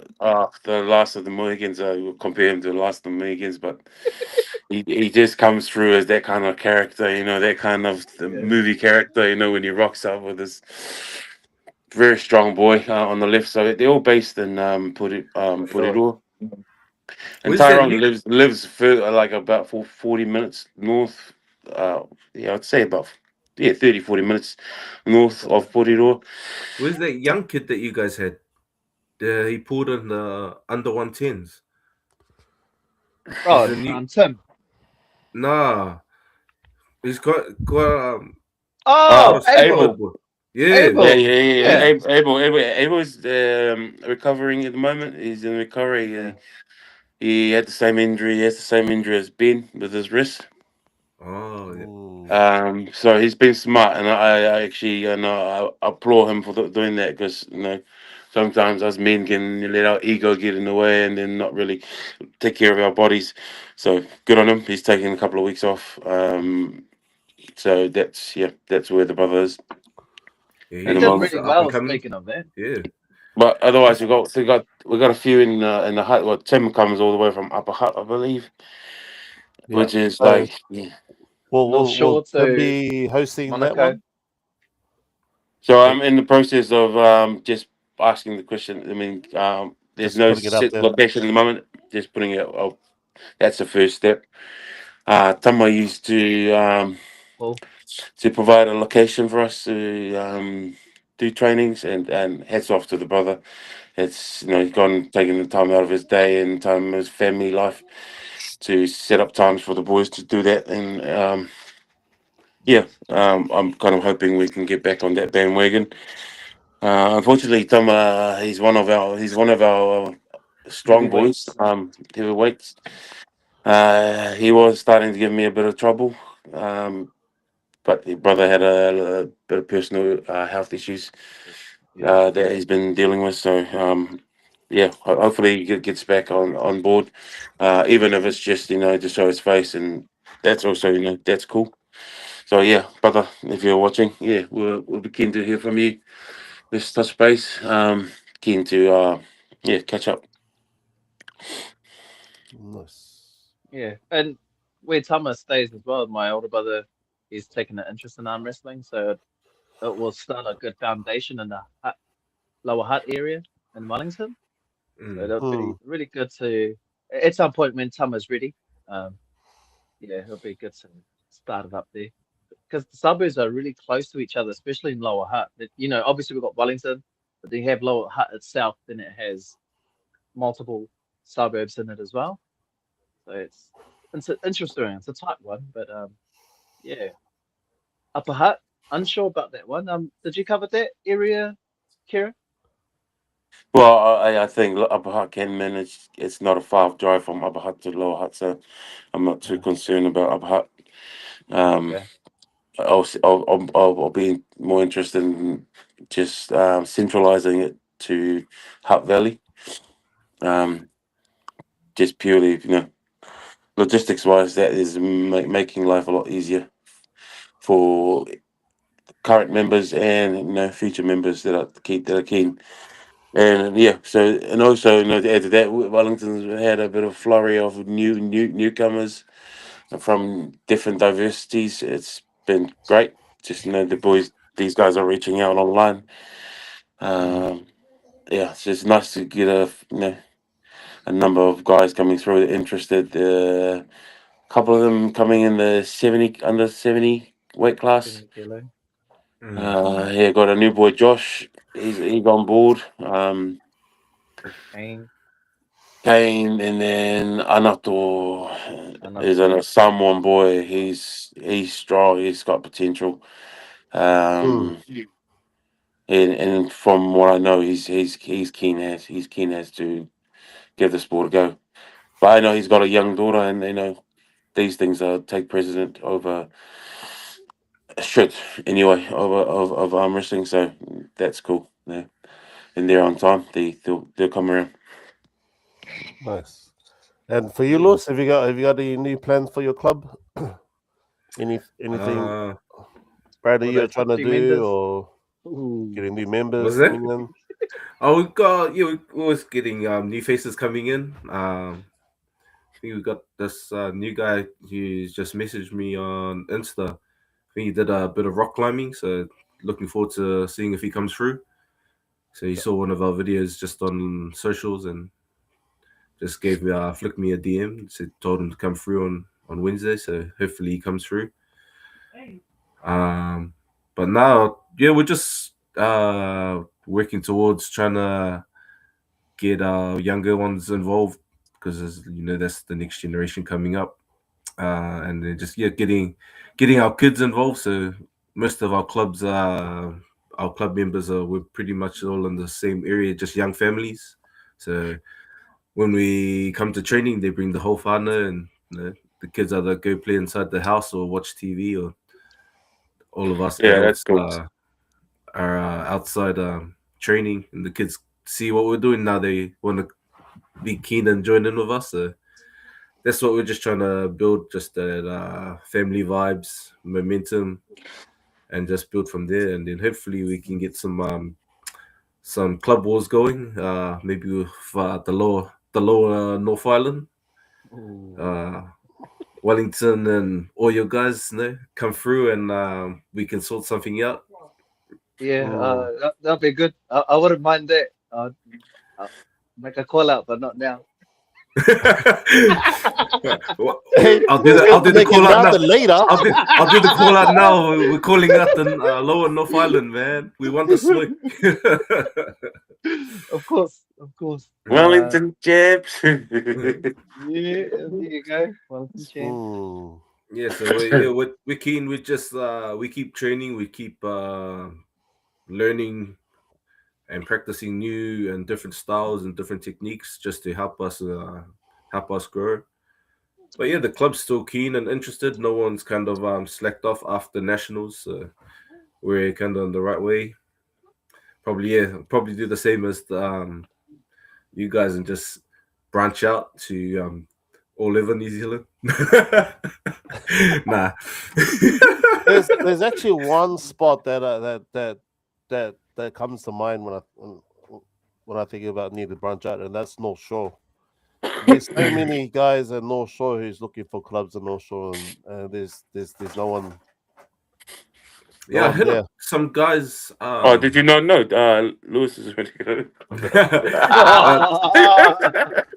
[SPEAKER 7] the last of the Mohicans. We'll compare him to the last of the Mohicans, but he just comes through as that kind of character, that kind of the
[SPEAKER 6] Yeah.
[SPEAKER 7] movie character, when he rocks up with this very strong boy on the left. So they're all based in
[SPEAKER 6] For sure.
[SPEAKER 7] Porirua. And
[SPEAKER 8] Where's that
[SPEAKER 7] Tyrone
[SPEAKER 8] new?
[SPEAKER 7] lives like about 40 minutes north. Yeah, I'd say about 30, 40 minutes north of Porirua.
[SPEAKER 8] Where's that young kid that you guys had? He pulled in the under 110s. He's
[SPEAKER 6] Oh,
[SPEAKER 8] a new.
[SPEAKER 6] Tim.
[SPEAKER 8] Nah, he's got
[SPEAKER 6] Oh,
[SPEAKER 8] Squad
[SPEAKER 6] Abel.
[SPEAKER 8] boy. Yeah.
[SPEAKER 7] Yeah,
[SPEAKER 6] Abel.
[SPEAKER 7] yeah, yeah.
[SPEAKER 6] Yeah.
[SPEAKER 7] Abel's recovering at the moment. He's in recovery.
[SPEAKER 6] Yeah.
[SPEAKER 7] He had the same injury. He has the same injury as Ben with his wrist.
[SPEAKER 8] Oh, yeah.
[SPEAKER 7] So he's been smart, and I actually, I applaud him for doing that because sometimes us men can let our ego get in the way and then not really take care of our bodies. So good on him. He's taking a couple of weeks off. So that's where the brother is.
[SPEAKER 8] Yeah,
[SPEAKER 6] He
[SPEAKER 7] at the
[SPEAKER 6] did
[SPEAKER 8] he's
[SPEAKER 7] moment.
[SPEAKER 6] really
[SPEAKER 8] up and
[SPEAKER 6] well,
[SPEAKER 8] coming.
[SPEAKER 6] speaking of that.
[SPEAKER 8] Yeah.
[SPEAKER 7] But otherwise, we got a few in the hut. Well, Tim comes all the way from Upper Hut, I believe,
[SPEAKER 2] Yeah.
[SPEAKER 7] which is
[SPEAKER 2] So
[SPEAKER 7] like, yeah.
[SPEAKER 2] will
[SPEAKER 6] North Shore
[SPEAKER 2] Tim
[SPEAKER 6] to
[SPEAKER 2] be hosting that
[SPEAKER 6] Monaco.
[SPEAKER 2] one?
[SPEAKER 7] So I'm in the process of just asking the question. I mean, there's
[SPEAKER 2] Just
[SPEAKER 7] no
[SPEAKER 2] putting it out
[SPEAKER 7] set
[SPEAKER 2] there.
[SPEAKER 7] location at the moment. Just putting it. Oh, that's the first step. Tama used
[SPEAKER 6] Paul.
[SPEAKER 7] to provide a location for us to do trainings, and hats off to the brother. It's he's gone taking the time out of his day and time of his family life to set up times for the boys to do that, and I'm kind of hoping we can get back on that bandwagon. Unfortunately, Tom, he's one of our strong boys,
[SPEAKER 6] Heavyweights.
[SPEAKER 7] heavyweights. He was starting to give me a bit of trouble, but his brother had a bit of personal health issues
[SPEAKER 6] Yeah.
[SPEAKER 7] that he's been dealing with. So, hopefully he gets back on board, even if it's just to show his face, and that's also that's cool. So yeah, brother, if you're watching, yeah, we'll be keen to hear from you. Let's touch base. Keen to catch up.
[SPEAKER 2] Nice.
[SPEAKER 6] Yeah. And where Tama stays as well, my older brother is taking an interest in arm wrestling, so it will start a good foundation in the lower hut area in Wellington. So
[SPEAKER 8] Mm.
[SPEAKER 6] that'll
[SPEAKER 2] Hmm.
[SPEAKER 6] be really good to at some point when Tama's ready. Um, yeah, it'll be good to start it up there because the suburbs are really close to each other, especially in Lower Hutt. Obviously we've got Wellington, but then you have Lower Hutt itself, then it has multiple suburbs in it as well. So it's interesting. It's a tight one, but yeah, Upper Hutt. Unsure about that one. Did you cover that area, Kira?
[SPEAKER 7] Well, I think Upper Hutt can manage. It's not a far drive from Upper Hutt to Lower Hutt, so I'm not too
[SPEAKER 2] Yeah.
[SPEAKER 7] concerned about Upper Hutt. Um,
[SPEAKER 6] Okay.
[SPEAKER 7] I'll be more interested in just centralizing it to Hutt Valley. Um, just purely, logistics wise, that is making life a lot easier for current members and future members that are keen. And yeah, and also to add to that, Wellington's had a bit of flurry of newcomers from different diversities. It's been great. Just these guys are reaching out online.
[SPEAKER 6] Mm.
[SPEAKER 7] Um, yeah, it's just nice to get a number of guys coming through that are interested. A couple of them coming in the under 70 weight class.
[SPEAKER 6] 70 kilo.
[SPEAKER 8] Mm.
[SPEAKER 7] Yeah, got a new boy Josh. He's on board.
[SPEAKER 6] Kane,
[SPEAKER 7] Kane, and then Anato is
[SPEAKER 6] Anato.
[SPEAKER 7] a Samoan boy. He's strong. He's got potential.
[SPEAKER 2] Hmm.
[SPEAKER 7] Um, and from what I know, he's keen as to give the sport a go. But I know he's got a young daughter, and these things take precedent over should anyway of arm wrestling. So that's cool. Yeah, and they're on time. They'll come around.
[SPEAKER 2] Nice. And for you,
[SPEAKER 6] Yeah.
[SPEAKER 2] Lewis, have you got any new plans for your club? Anything
[SPEAKER 8] Uh,
[SPEAKER 2] Brad
[SPEAKER 6] For
[SPEAKER 2] you're
[SPEAKER 6] the
[SPEAKER 2] trying to
[SPEAKER 6] 50
[SPEAKER 2] do,
[SPEAKER 6] members.
[SPEAKER 2] or
[SPEAKER 6] Ooh.
[SPEAKER 2] getting new
[SPEAKER 8] was
[SPEAKER 2] members
[SPEAKER 8] that?
[SPEAKER 2] coming in?
[SPEAKER 8] Oh, we got we're always getting new faces coming in. I think we got this new guy who's just messaged me on Insta. I think he did a bit of rock climbing, so looking forward to seeing if he comes through. So he saw one of our videos just on socials and just flicked me a DM. Told him to come through on Wednesday. So hopefully he comes through. Um, but now, yeah, we're just working towards trying to get our younger ones involved because that's the next generation coming up, and then just getting our kids involved. So most of our club members we're pretty much all in the same area, just young families. So when we come to training, they bring the whole whānau, and the kids either go play inside the house or watch TV, or all of us
[SPEAKER 7] Yeah, that's
[SPEAKER 8] adults
[SPEAKER 7] cool.
[SPEAKER 8] are outside training, and the kids see what we're doing now. They want to be keen and join in with us. So that's what we're just trying to build, just that family vibes, momentum, and just build from there. And then hopefully we can get some club wars going. Maybe with the lower North Island. Wellington and all your guys, come through and we can sort something out.
[SPEAKER 6] Yeah, that'll be good. I wouldn't mind that. I'll make a call out, but not now.
[SPEAKER 8] I'll do the call out now.
[SPEAKER 2] Later.
[SPEAKER 8] I'll do the call out now. We're calling out the lower North Island, man. We want the smoke.
[SPEAKER 6] Of course.
[SPEAKER 7] Wellington chips.
[SPEAKER 6] Yeah, there you go. Wellington champ.
[SPEAKER 8] Yeah, so we're keen. We just we keep training. We keep learning and practicing new and different styles and different techniques just to help us grow. But yeah, the club's still keen and interested. No one's kind of slacked off after nationals. So we're kind of on the right way. Probably do the same as you guys and just branch out to all over New Zealand. Nah.
[SPEAKER 2] There's actually one spot that comes to mind when I think about need to branch out, and that's North Shore. There's so many guys at North Shore who's looking for clubs in North Shore, and there's no one.
[SPEAKER 8] Yeah, I hit up some guys.
[SPEAKER 7] Did you not know? Lewis is ready to go.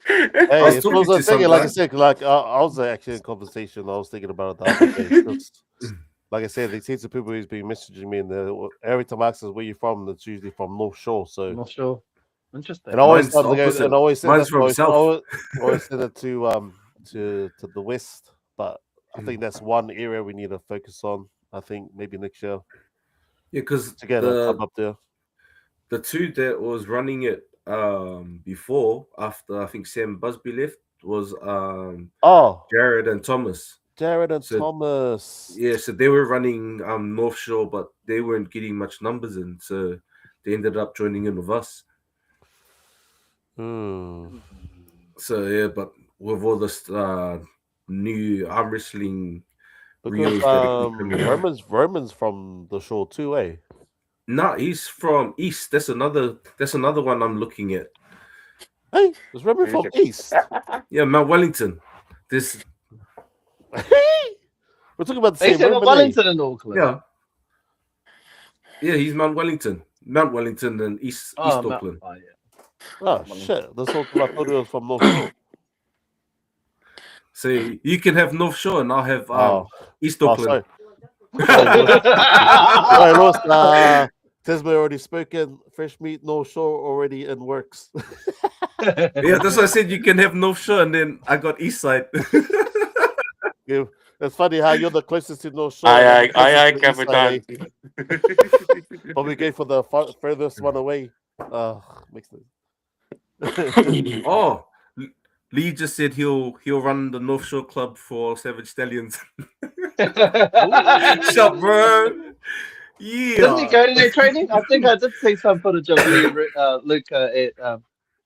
[SPEAKER 2] Hey, it was a thing, like I said, like I was actually in conversation. I was thinking about it the other day. Like I said, these heaps of people who's been messaging me, and every time I ask us where you're from, it's usually from North Shore. So
[SPEAKER 6] North Shore, interesting.
[SPEAKER 2] And I always
[SPEAKER 8] Mine's opposite.
[SPEAKER 2] and I always
[SPEAKER 8] Mine's
[SPEAKER 2] send
[SPEAKER 8] from
[SPEAKER 2] it,
[SPEAKER 8] South.
[SPEAKER 2] always send it to the west. But I think that's one area we need to focus on. I think maybe next year.
[SPEAKER 8] Yeah, because
[SPEAKER 2] to get a club up there.
[SPEAKER 8] The two that was running it before, after I think Sam Busby left, was Jared and Thomas.
[SPEAKER 2] Thomas.
[SPEAKER 8] Yeah, so they were running North Shore, but they weren't getting much numbers in, so they ended up joining in with us. So yeah, but with all this new arm wrestling,
[SPEAKER 2] because Roman's from the Shore too, eh?
[SPEAKER 8] Nah, he's from East. That's another one I'm looking at.
[SPEAKER 2] Hey, is Roman from East?
[SPEAKER 8] Yeah, Mount Wellington. This.
[SPEAKER 2] We're talking about the same Roman.
[SPEAKER 6] Wellington and Auckland.
[SPEAKER 8] Yeah, he's Mount Wellington and East Auckland.
[SPEAKER 2] Oh shit! That's all I thought he was from North Shore.
[SPEAKER 8] So you can have North Shore and I'll have East Auckland.
[SPEAKER 2] Sorry, lost. Tesma already spoken. Fresh meat, North Shore already in works.
[SPEAKER 8] Yeah, that's why I said you can have North Shore, and then I got East Side.
[SPEAKER 2] Yeah, it's funny how you're the closest to North Shore.
[SPEAKER 7] Aye, Capitan.
[SPEAKER 2] But we go for the furthest one away. Makes sense.
[SPEAKER 8] Oh, Lee just said he'll run the North Shore Club for Savage Stallions. Shut, bro. Yeah.
[SPEAKER 6] Didn't he go to their training? I think I did see some footage of Luke at.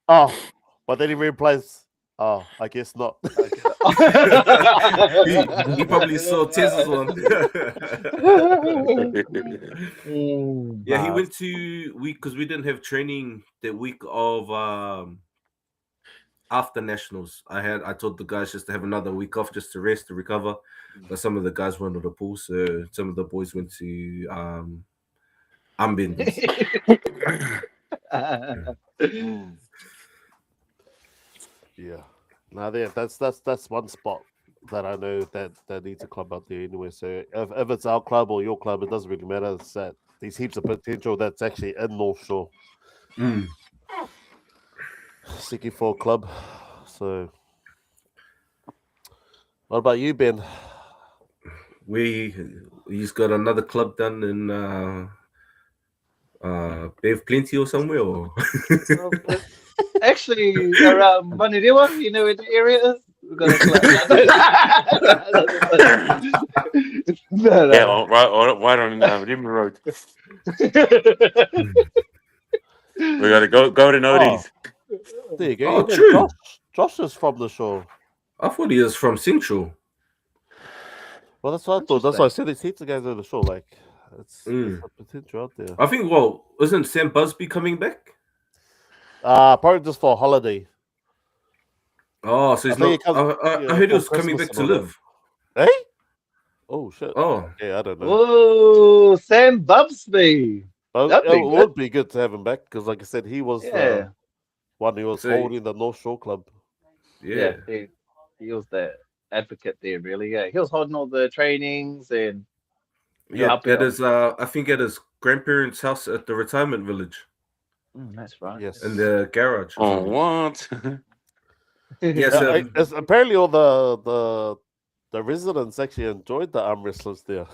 [SPEAKER 2] But then he replies, I guess not.
[SPEAKER 8] he probably saw Tez's one. Yeah, he went to because we didn't have training the week of after nationals. I told the guys just to have another week off just to rest, to recover. But some of the guys went to the pool, so some of the boys went to Ambinders.
[SPEAKER 2] Yeah. Now that's one spot that I know that needs a club out there anyway. So if it's our club or your club, it doesn't really matter. It's that these heaps of potential that's actually in North Shore. Seeking for a club. So what about you, Ben?
[SPEAKER 8] He's got another club done in Bev Plenty or somewhere, or
[SPEAKER 6] actually around Manirewa, you know where the area is? We've got a club. No.
[SPEAKER 7] Yeah, right on Rim Road. We got to go to Nodies.
[SPEAKER 2] There you go.
[SPEAKER 8] Oh, true.
[SPEAKER 2] Josh is from the Shore.
[SPEAKER 8] I thought he was from Central.
[SPEAKER 2] Well, that's what I thought. That's why I said these heaps of guys on the Shore. Like, it's a potential out there.
[SPEAKER 8] I think. Isn't Sam Busby coming back?
[SPEAKER 2] Probably just for a holiday.
[SPEAKER 8] Oh, so
[SPEAKER 2] I
[SPEAKER 8] he's
[SPEAKER 2] think
[SPEAKER 8] not.
[SPEAKER 2] it comes
[SPEAKER 8] I heard he
[SPEAKER 2] for
[SPEAKER 8] was coming
[SPEAKER 2] Christmas
[SPEAKER 8] back
[SPEAKER 2] and
[SPEAKER 8] to
[SPEAKER 2] all that.
[SPEAKER 8] live.
[SPEAKER 2] Eh? Oh shit.
[SPEAKER 8] Oh,
[SPEAKER 2] Okay, I don't know.
[SPEAKER 6] Whoa, Sam Bubsby.
[SPEAKER 2] But
[SPEAKER 6] That'd
[SPEAKER 2] it
[SPEAKER 6] be good.
[SPEAKER 2] would be good to have him back because, like I said, he was the
[SPEAKER 6] Yeah.
[SPEAKER 2] one who was
[SPEAKER 8] so
[SPEAKER 2] holding the North Shore Club.
[SPEAKER 6] Yeah,
[SPEAKER 8] yeah,
[SPEAKER 6] he was the advocate there, really. Yeah, he was holding all the trainings and
[SPEAKER 8] yeah.
[SPEAKER 2] Yep.
[SPEAKER 6] helping
[SPEAKER 8] At
[SPEAKER 6] out.
[SPEAKER 8] his, I think at his grandparents' house at the retirement village
[SPEAKER 6] That's right.
[SPEAKER 8] in
[SPEAKER 2] Yes.
[SPEAKER 8] the garage or
[SPEAKER 7] Oh,
[SPEAKER 8] something.
[SPEAKER 7] what?
[SPEAKER 8] Yes,
[SPEAKER 2] It's apparently all the residents actually enjoyed the arm wrestlers there.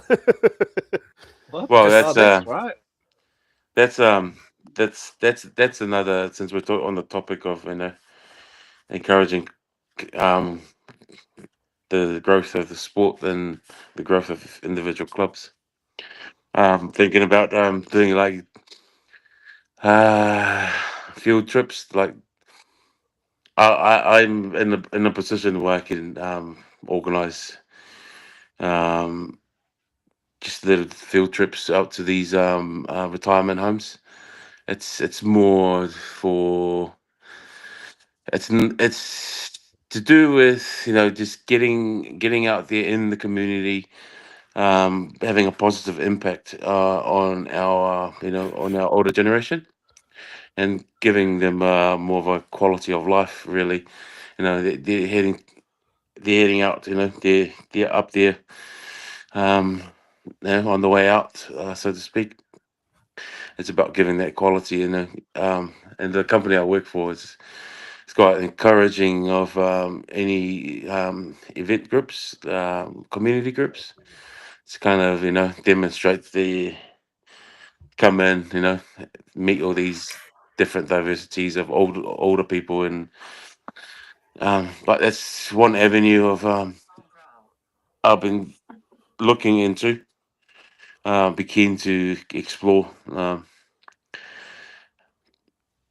[SPEAKER 6] What?
[SPEAKER 7] Well,
[SPEAKER 6] Oh, that's right.
[SPEAKER 7] that's that's another. Since we're on the topic of encouraging um the growth of the sport and the growth of individual clubs. Thinking about doing like field trips. Like I'm in a position where I can organize um just little field trips out to these retirement homes. It's more for it's to do with just getting out there in the community, having a positive impact on our on our older generation, and giving them more of a quality of life. Really, they're heading out. They're up there, um, on the way out, so to speak. It's about giving that quality, and the company I work for is it's quite encouraging of any event groups, community groups. It's kind of demonstrate the come in, meet all these different diversities of older people, and but that's one avenue of I've been looking into. Be keen to explore.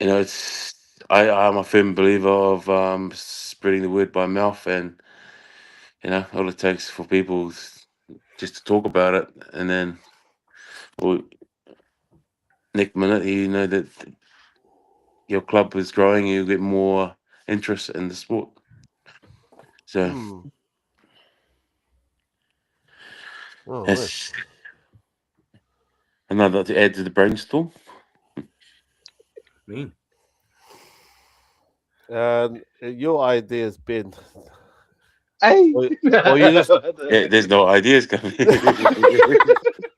[SPEAKER 7] It's I'm a firm believer of spreading the word by mouth, and all it takes for people is just to talk about it, and then well, next minute you know that your club is growing, you get more interest in the sport. So
[SPEAKER 2] Hmm. Oh, nice.
[SPEAKER 7] that's another to add to the brainstorm.
[SPEAKER 8] Me.
[SPEAKER 2] And your ideas, Ben.
[SPEAKER 6] Hey.
[SPEAKER 2] Or you just
[SPEAKER 7] Yeah, there's no ideas coming.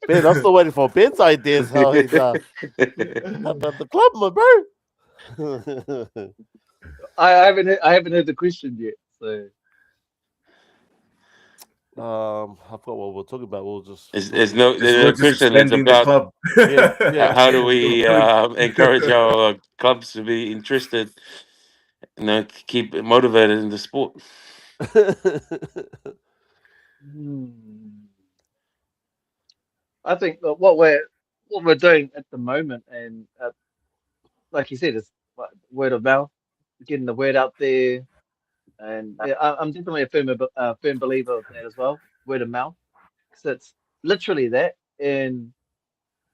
[SPEAKER 2] Ben. I'm still waiting for Ben's ideas. How he's about the club, my bro.
[SPEAKER 6] I haven't heard the question yet. So
[SPEAKER 2] I forgot what we're talking about. We'll just
[SPEAKER 7] There's no
[SPEAKER 8] It's we're
[SPEAKER 7] the
[SPEAKER 8] just
[SPEAKER 7] question is
[SPEAKER 8] expanding the
[SPEAKER 7] about
[SPEAKER 8] club.
[SPEAKER 2] yeah.
[SPEAKER 7] how do we encourage our clubs to be interested, keep motivated in the sport.
[SPEAKER 6] hmm, I think that what we're doing at the moment, and like you said, is word of mouth, getting the word out there, and yeah, I'm definitely a firm believer of that as well. Word of mouth, because it's literally that. And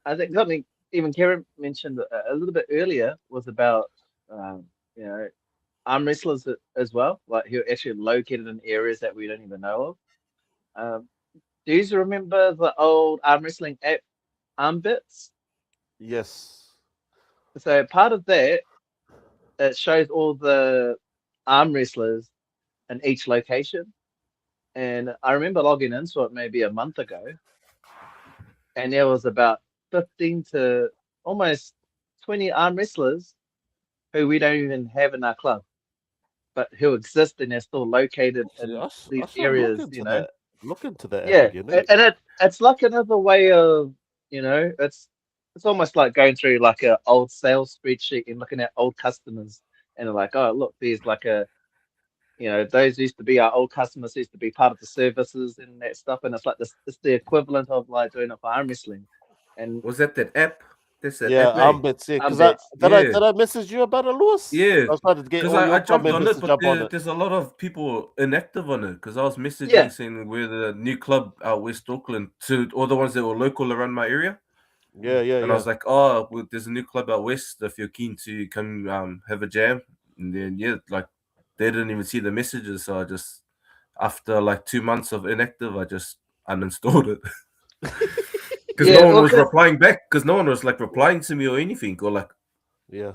[SPEAKER 6] I think something even Karen mentioned a little bit earlier was about um, you know arm wrestlers as well, like who are actually located in areas that we don't even know of. Do you remember the old arm wrestling app, Arm Bits?
[SPEAKER 2] Yes.
[SPEAKER 6] So part of that, it shows all the arm wrestlers in each location. And I remember logging into it maybe a month ago, and there was about 15 to almost 20 arm wrestlers who we don't even have in our club, but who exist and they're still located
[SPEAKER 2] See,
[SPEAKER 6] in
[SPEAKER 2] I
[SPEAKER 6] these
[SPEAKER 2] should look
[SPEAKER 6] areas,
[SPEAKER 2] into that. Look into that app
[SPEAKER 6] Yeah,
[SPEAKER 2] again, eh?
[SPEAKER 6] and it's like another way of, it's almost like going through like a old sales spreadsheet and looking at old customers and like, oh look, there's like those used to be our old customers, used to be part of the services and that stuff, and it's like this, it's the equivalent of like doing it for arm wrestling, and
[SPEAKER 8] Was that app? That's that
[SPEAKER 2] Yeah,
[SPEAKER 8] app, eh?
[SPEAKER 2] Ambits. Yeah,
[SPEAKER 6] arm
[SPEAKER 2] because I
[SPEAKER 6] bits.
[SPEAKER 2] did I
[SPEAKER 8] Yeah,
[SPEAKER 2] did I message you about it, Lewis?
[SPEAKER 8] yeah.
[SPEAKER 2] I was trying to get
[SPEAKER 8] Because
[SPEAKER 2] all
[SPEAKER 8] I
[SPEAKER 2] your club
[SPEAKER 8] jumped on
[SPEAKER 2] members
[SPEAKER 8] it,
[SPEAKER 2] to
[SPEAKER 8] but
[SPEAKER 2] jump on it.
[SPEAKER 8] there's a lot of people inactive on it. Because I was messaging
[SPEAKER 6] Yeah,
[SPEAKER 8] saying we're the new club out West Auckland to all the ones that were local around my area.
[SPEAKER 2] Yeah, yeah,
[SPEAKER 8] And I
[SPEAKER 2] yeah.
[SPEAKER 8] was like, oh, well, there's a new club out west. If you're keen to come have a jam, and then yeah, like they didn't even see the messages, so I just after like 2 months of inactive, I just uninstalled it because no
[SPEAKER 6] Yeah,
[SPEAKER 8] one
[SPEAKER 6] well,
[SPEAKER 8] was
[SPEAKER 6] because
[SPEAKER 8] replying back. Because no one was like replying to me or anything, or like
[SPEAKER 2] Yeah.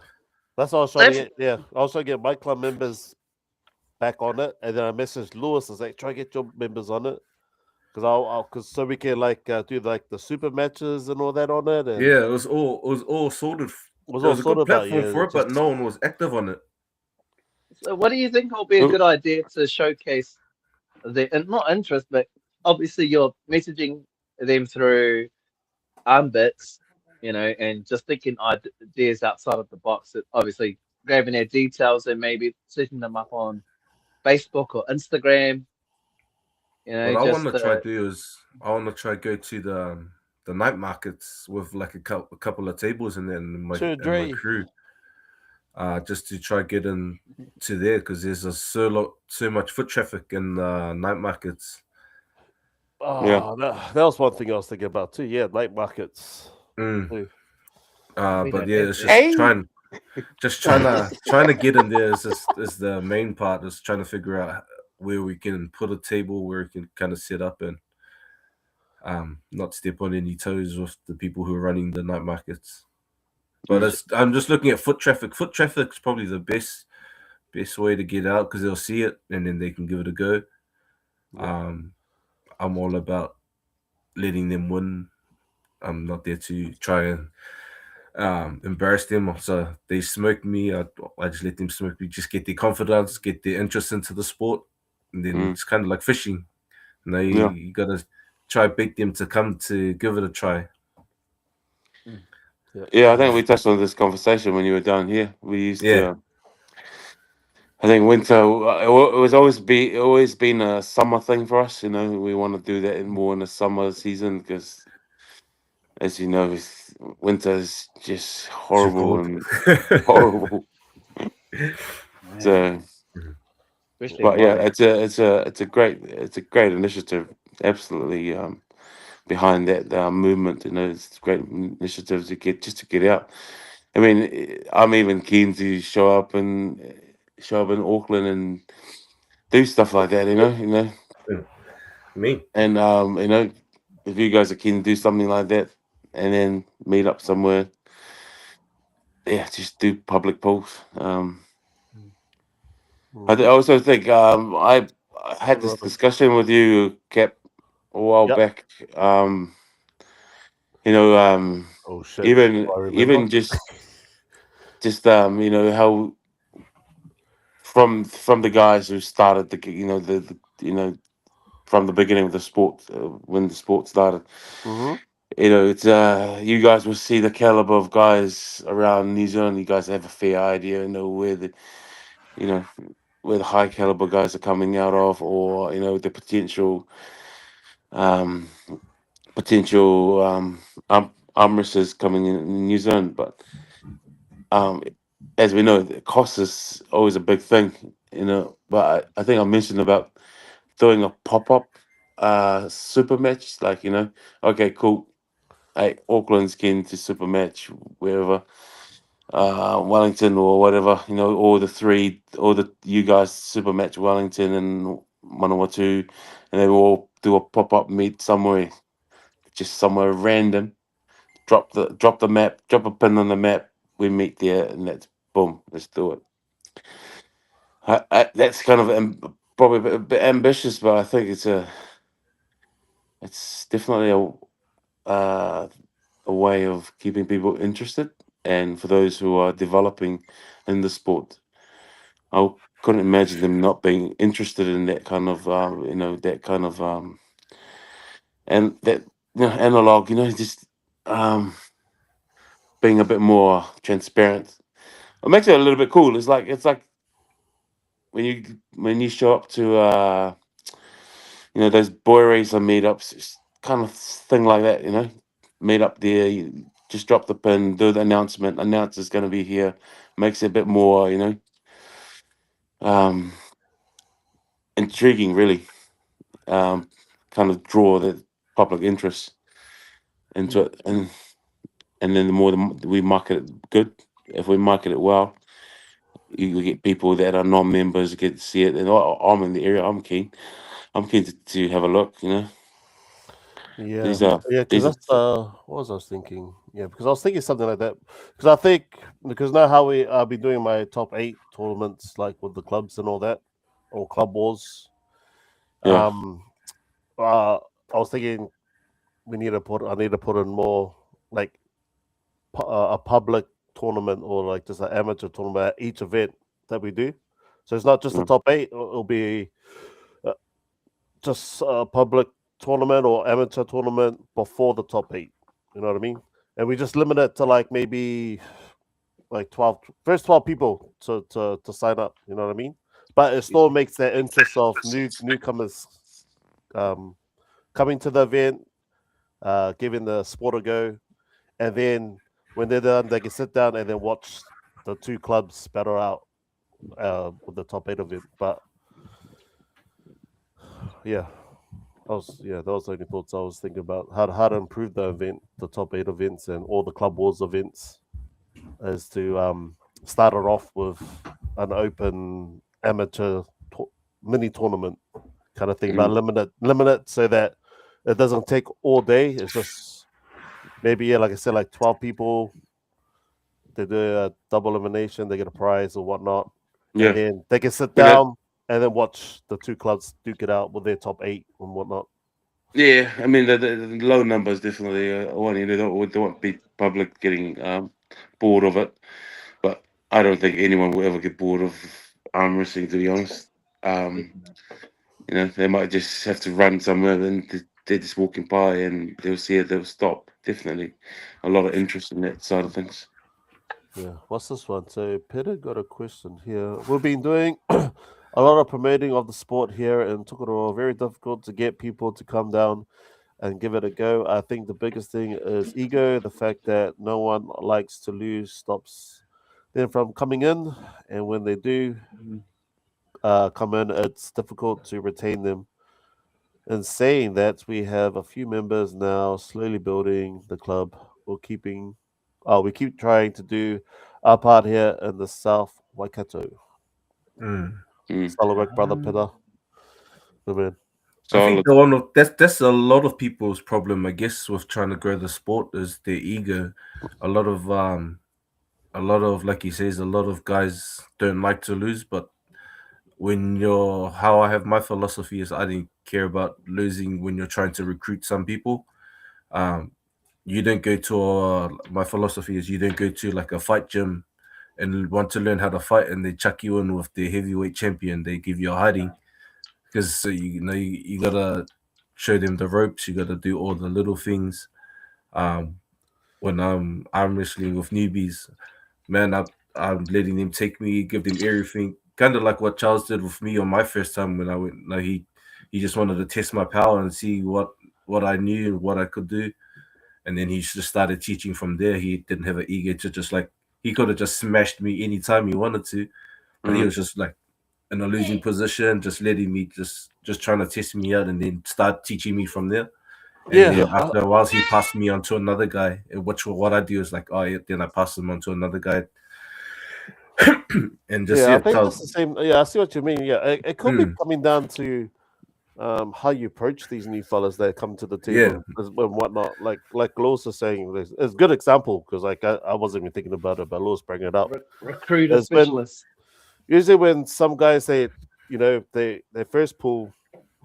[SPEAKER 2] That's what I was trying to
[SPEAKER 6] that's
[SPEAKER 2] get. Yeah, I was trying to get my club members back on it, and then I messaged Lewis. I was like, try to get your members on it, because because so we can like do like the super matches and all that on it, and
[SPEAKER 8] yeah, it was all sorted.
[SPEAKER 2] it was
[SPEAKER 8] It
[SPEAKER 2] all
[SPEAKER 8] was a good
[SPEAKER 2] sorted out.
[SPEAKER 8] platform
[SPEAKER 2] Yeah,
[SPEAKER 8] for
[SPEAKER 2] it
[SPEAKER 8] it, but
[SPEAKER 2] just
[SPEAKER 8] no one was active on it.
[SPEAKER 6] so what do you think will be a
[SPEAKER 7] Oh,
[SPEAKER 6] good idea to showcase the and not interest, but obviously you're messaging them through bits, and just thinking ideas outside of the box. That obviously grabbing their details and maybe setting them up on Facebook or Instagram.
[SPEAKER 8] What I want
[SPEAKER 6] Just
[SPEAKER 8] to try do is I want to try go to the night markets with like a couple of tables and then
[SPEAKER 2] to
[SPEAKER 8] my
[SPEAKER 2] Dre.
[SPEAKER 8] crew, just to try get in to there because there's so much foot traffic in night markets.
[SPEAKER 7] yeah.
[SPEAKER 2] Oh, that was one thing I was thinking about too. Yeah, night markets.
[SPEAKER 8] Mm.
[SPEAKER 2] Too.
[SPEAKER 6] we
[SPEAKER 8] But
[SPEAKER 6] don't
[SPEAKER 8] yeah,
[SPEAKER 6] have
[SPEAKER 8] it's
[SPEAKER 6] that.
[SPEAKER 8] just
[SPEAKER 7] Hey.
[SPEAKER 8] trying to get in there is the main part. Is trying to figure out where we can put a table where we can kind of set up and not step on any toes with the people who are running the night markets. But I'm just looking at foot traffic. Foot traffic's probably the best way to get out because they'll see it and then they can give it a go.
[SPEAKER 2] Yeah.
[SPEAKER 8] Um, I'm all about letting them win. I'm not there to try and embarrass them. So they smoke me. I just let them smoke me. Just get their confidence, get their interest into the sport, and then
[SPEAKER 7] Mm,
[SPEAKER 8] it's kind of like fishing.
[SPEAKER 7] yeah.
[SPEAKER 8] You gotta try bait them to come to give it a try.
[SPEAKER 2] Yeah.
[SPEAKER 7] Yeah, I think we touched on this conversation when you were down here. We used
[SPEAKER 8] Yeah,
[SPEAKER 7] to. I think winter. It was always been a summer thing for us. You know, we want to do that more in the summer season because, as you know, winter is just
[SPEAKER 8] too
[SPEAKER 7] horrible
[SPEAKER 8] cold.
[SPEAKER 7] and horrible.
[SPEAKER 6] Man,
[SPEAKER 7] So,
[SPEAKER 6] especially
[SPEAKER 7] but yeah,
[SPEAKER 6] Wally.
[SPEAKER 7] it's a great initiative. Absolutely behind that movement. You know, it's a great initiative to get out. I mean, I'm even keen to show up in Auckland and do stuff like that.
[SPEAKER 8] Me.
[SPEAKER 7] And if you guys are keen to do something like that, and then meet up somewhere, yeah, just do public polls. I
[SPEAKER 2] Mhm.
[SPEAKER 7] also think I had this
[SPEAKER 2] Robin.
[SPEAKER 7] discussion with you, Cap, a while
[SPEAKER 2] Yep.
[SPEAKER 7] back. You know,
[SPEAKER 2] Oh shit!
[SPEAKER 7] even
[SPEAKER 2] I remember.
[SPEAKER 7] even just how from the guys who started from the beginning of the sport, when the sport started.
[SPEAKER 2] Mm-hmm.
[SPEAKER 7] It's you guys will see the caliber of guys around New Zealand. You guys have a fair idea, you know where the high caliber guys are coming out of, or the um, potential arm wrestlers coming in New Zealand. But um, as we know, the cost is always a big thing. But I think I mentioned about doing a pop up super match, like okay, cool. Hey, Auckland's keen to super match wherever, Wellington or whatever, all the three, all the you guys super match Wellington and Manawatu, and then we'll all do a pop up meet somewhere, just somewhere random. Drop the map, drop a pin on the map. We meet there, and that's boom. Let's do it. That's kind of probably a bit ambitious, but I think it's definitely uh, a way of keeping people interested, and for those who are developing in the sport, I couldn't imagine them not being interested in that kind of and that analog, just um, being a bit more transparent. It makes it a little bit cool. It's like when you show up to those boy racer meetups, it's kind of thing like that. Meet up there, you just drop the pin, do the announcement. Announcer's going to be here. Makes it a bit more, um, intriguing, really. Um, kind of draw the public interest into it, and and then the more we market it good, if we market it well, you get people that are non-members get to see it. And I'm in the area. I'm keen. I'm keen to have a look.
[SPEAKER 2] Yeah,
[SPEAKER 7] These are
[SPEAKER 2] yeah, because
[SPEAKER 7] these are
[SPEAKER 2] that's what was I was thinking? Yeah, because I was thinking something like that. Because I think now how I'll be doing my top 8 tournaments like with the clubs and all that, or club wars.
[SPEAKER 7] yeah.
[SPEAKER 2] I was thinking I need to put in more like a public tournament or like just an amateur tournament at each event that we do. So it's not just the
[SPEAKER 7] Mm.
[SPEAKER 2] top 8; it'll be just a public tournament or amateur tournament before the top 8. You know what I mean? And we just limit it to like maybe like 12 people to sign up. You know what I mean? But it still makes the interest of newcomers coming to the event, giving the sport a go, and then when they're done, they can sit down and then watch the 2 clubs battle out with the top 8 event. But yeah, that was the only thoughts I was thinking about how to improve the event, the top 8 events, and all the club wars events, is to start it off with an open amateur mini tournament kind of thing, but limit it so that it doesn't take all day. It's just maybe like I said, like 12 people. They do a double elimination, they get a prize or whatnot,
[SPEAKER 7] Yeah.
[SPEAKER 2] and then they can sit down and then watch the 2 clubs duke it out with their top 8 and whatnot.
[SPEAKER 7] Yeah, I mean the low numbers definitely one. They don't want public getting bored of it, but I don't think anyone will ever get bored of arm wrestling. To be honest, they might just have to run somewhere and they're just walking by and they'll see it. They'll stop. Definitely, a lot of interest in that side of things.
[SPEAKER 2] Yeah, what's this one? So Peter got a question here. We've been doing a lot of promoting of the sport here in Tokoroa. Very difficult to get people to come down and give it a go. I think the biggest thing is ego. The fact that no one likes to lose stops them from coming in, and when they do come in, it's difficult to retain them. In saying that, we have a few members now slowly building the club. We keep trying to do our part here in the South Waikato. Solid work, brother Peter. Good man.
[SPEAKER 8] I think
[SPEAKER 7] Solid.
[SPEAKER 8] that's a lot of people's problem, I guess, with trying to grow the sport is their ego. A lot of like he says, a lot of guys don't like to lose, but how I have my philosophy is I didn't care about losing when you're trying to recruit some people. You don't go to my philosophy is you don't go to like a fight gym and want to learn how to fight and they chuck you in with the heavyweight champion. They give you a hiding because you gotta show them the ropes. You gotta do all the little things. When I'm wrestling with newbies, man, I'm letting them take me, give them everything. Kind of like what Charles did with me on my first time when I went. He just wanted to test my power and see what I knew and what I could do, and then he just started teaching from there. He didn't have an ego to just like he could have just smashed me anytime he wanted to, but he was just like in a losing position, just letting me just trying to test me out, and then start teaching me from there. And then after a while, he passed me on to another guy. What I do is like, then I pass him on to another guy. And just
[SPEAKER 2] I think that's the same. Yeah, I see what you mean. Yeah, it could be coming down to how you approach these new fellas that come to the table and whatnot. Like Lewis is saying, it's a good example because like I wasn't even thinking about it, but Lewis bringing it up.
[SPEAKER 6] Recruiter specialist.
[SPEAKER 2] Usually when some guys they first pull,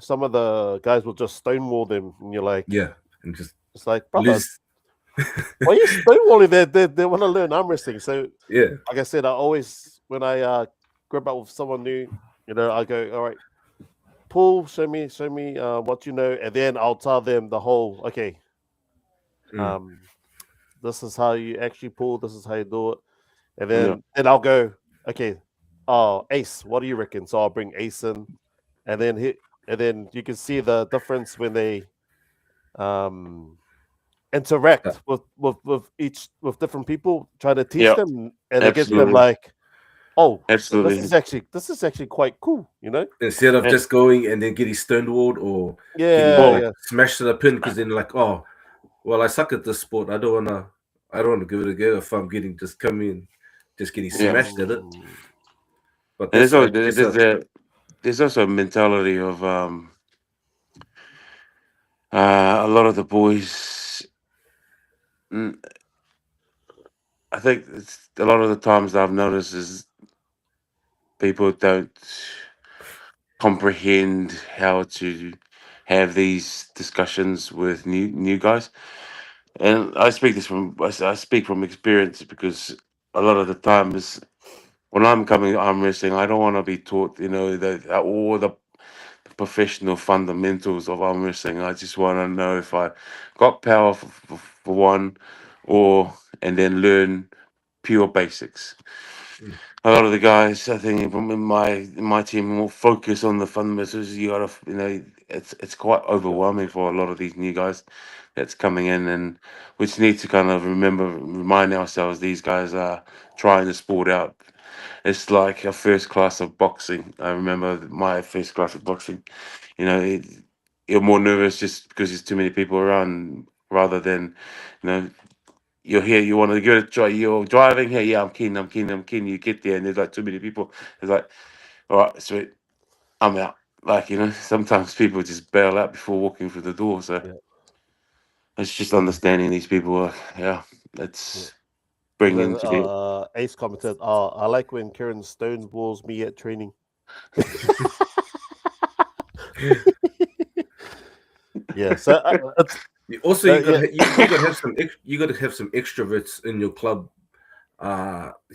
[SPEAKER 2] some of the guys will just stonewall them, and you're like,
[SPEAKER 8] and just
[SPEAKER 2] it's like, brother, why are you stonewalling? They want to learn arm wrestling. So like I said, I always when I grab up with someone new, I go, all right, pull, show me what you know, and then I'll tell them the whole okay. This is how you actually pull. This is how you do it, and then I'll go, okay. Oh, Ace, what do you reckon? So I'll bring Ace in, and then you can see the difference when they interact with different people, trying to teach them, and it gets them like, oh,
[SPEAKER 7] absolutely,
[SPEAKER 2] this is actually quite cool,
[SPEAKER 8] Instead of just going and then getting stonewalled or
[SPEAKER 2] getting
[SPEAKER 8] smashed to the pin because then like, oh, well, I suck at this sport. I don't wanna. I don't want to give it a go if I'm getting just getting
[SPEAKER 7] Yeah.
[SPEAKER 8] smashed at it. But
[SPEAKER 7] And
[SPEAKER 8] that's, I guess,
[SPEAKER 7] there's also a mentality of a lot of the boys. mm, I think a lot of the times that I've noticed is people don't comprehend how to have these discussions with new guys. And I speak from experience because a lot of the times when I'm coming arm wrestling, I don't want to be taught, all the professional fundamentals of arm wrestling. I just want to know if I got power for one, or and then learn pure basics.
[SPEAKER 8] Mm.
[SPEAKER 7] A lot of the guys, I think, from in my team, will focus on the fundamentals. You gotta, it's quite overwhelming for a lot of these new guys that's coming in, and which need to kind of remind ourselves these guys are trying the sport out. It's like a first class of boxing. I remember my first class of boxing. You know, you're more nervous just because there's too many people around, rather than, you know, you're here, you want to go try, you're driving here, yeah, I'm keen. You get there and there's like too many people. It's like, all right, sweet, I'm out. Like, sometimes people just bail out before walking through the door. So
[SPEAKER 2] Yeah.
[SPEAKER 7] it's just understanding these people. Yeah,
[SPEAKER 2] Yeah.
[SPEAKER 7] it's
[SPEAKER 2] And
[SPEAKER 7] bringing
[SPEAKER 2] then
[SPEAKER 7] to the.
[SPEAKER 2] Ace commented, I like when Karen stonewalls me at training. Yeah, so it's
[SPEAKER 8] Also, you
[SPEAKER 2] yeah,
[SPEAKER 8] gotta you gotta have some extroverts in your club,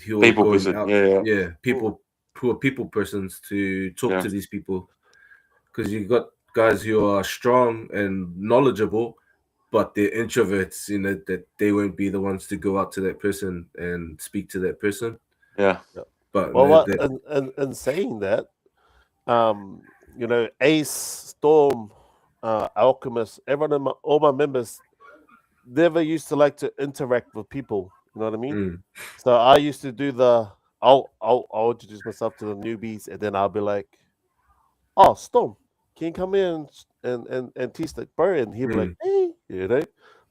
[SPEAKER 8] who are
[SPEAKER 7] People
[SPEAKER 8] going
[SPEAKER 7] person.
[SPEAKER 8] out.
[SPEAKER 7] Yeah,
[SPEAKER 8] Yeah,
[SPEAKER 2] mm,
[SPEAKER 8] people who are people persons to talk
[SPEAKER 7] yeah,
[SPEAKER 8] to these people, because you got guys who are strong and knowledgeable, but they're introverts. That they won't be the ones to go out to that person and speak to that person.
[SPEAKER 7] yeah,
[SPEAKER 2] yeah.
[SPEAKER 8] But
[SPEAKER 2] Well,
[SPEAKER 8] no,
[SPEAKER 2] what
[SPEAKER 8] that
[SPEAKER 2] and saying that, Ace, Storm, Alchemist, everyone, all my members never used to like to interact with people. You know what I mean?
[SPEAKER 8] mm,
[SPEAKER 2] So I used to do the I'll introduce myself to the newbies, and then I'll be like, "Oh, Storm, can you come in and teach the bird?" And he'll be like,
[SPEAKER 8] mm,
[SPEAKER 2] "Hey," you know.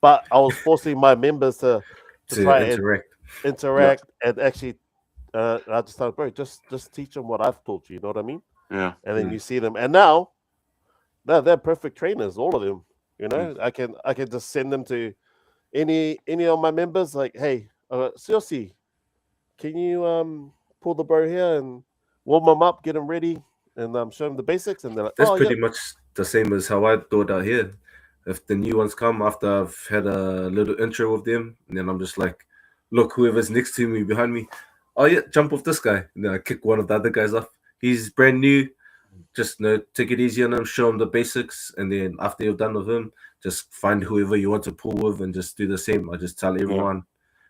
[SPEAKER 2] But I was forcing my members to
[SPEAKER 8] to
[SPEAKER 2] try and
[SPEAKER 8] interact.
[SPEAKER 7] yeah,
[SPEAKER 2] interact and actually. I just thought, bro, just teach them what I've taught you. You know what I mean?
[SPEAKER 7] yeah,
[SPEAKER 2] And then
[SPEAKER 8] Mm,
[SPEAKER 2] you see them, and now they're perfect trainers, all of them. You
[SPEAKER 7] mm,
[SPEAKER 2] know, I can just send them to any of my members. Like, hey, Siosi, can you pull the bow here and warm them up, get them ready, and show them the basics, and they're like,
[SPEAKER 8] that's
[SPEAKER 2] oh,
[SPEAKER 8] pretty
[SPEAKER 2] yep,
[SPEAKER 8] much the same as how I thought out here. If the new ones come after I've had a little intro with them, and then I'm just like, look, whoever's next to me, behind me, oh yeah, jump off this guy. And then I kick one of the other guys off. He's brand new. Just take it easy on him, show him the basics, and then after you're done with him, just find whoever you want to pull with and just do the same. I just tell
[SPEAKER 7] yeah,
[SPEAKER 8] everyone,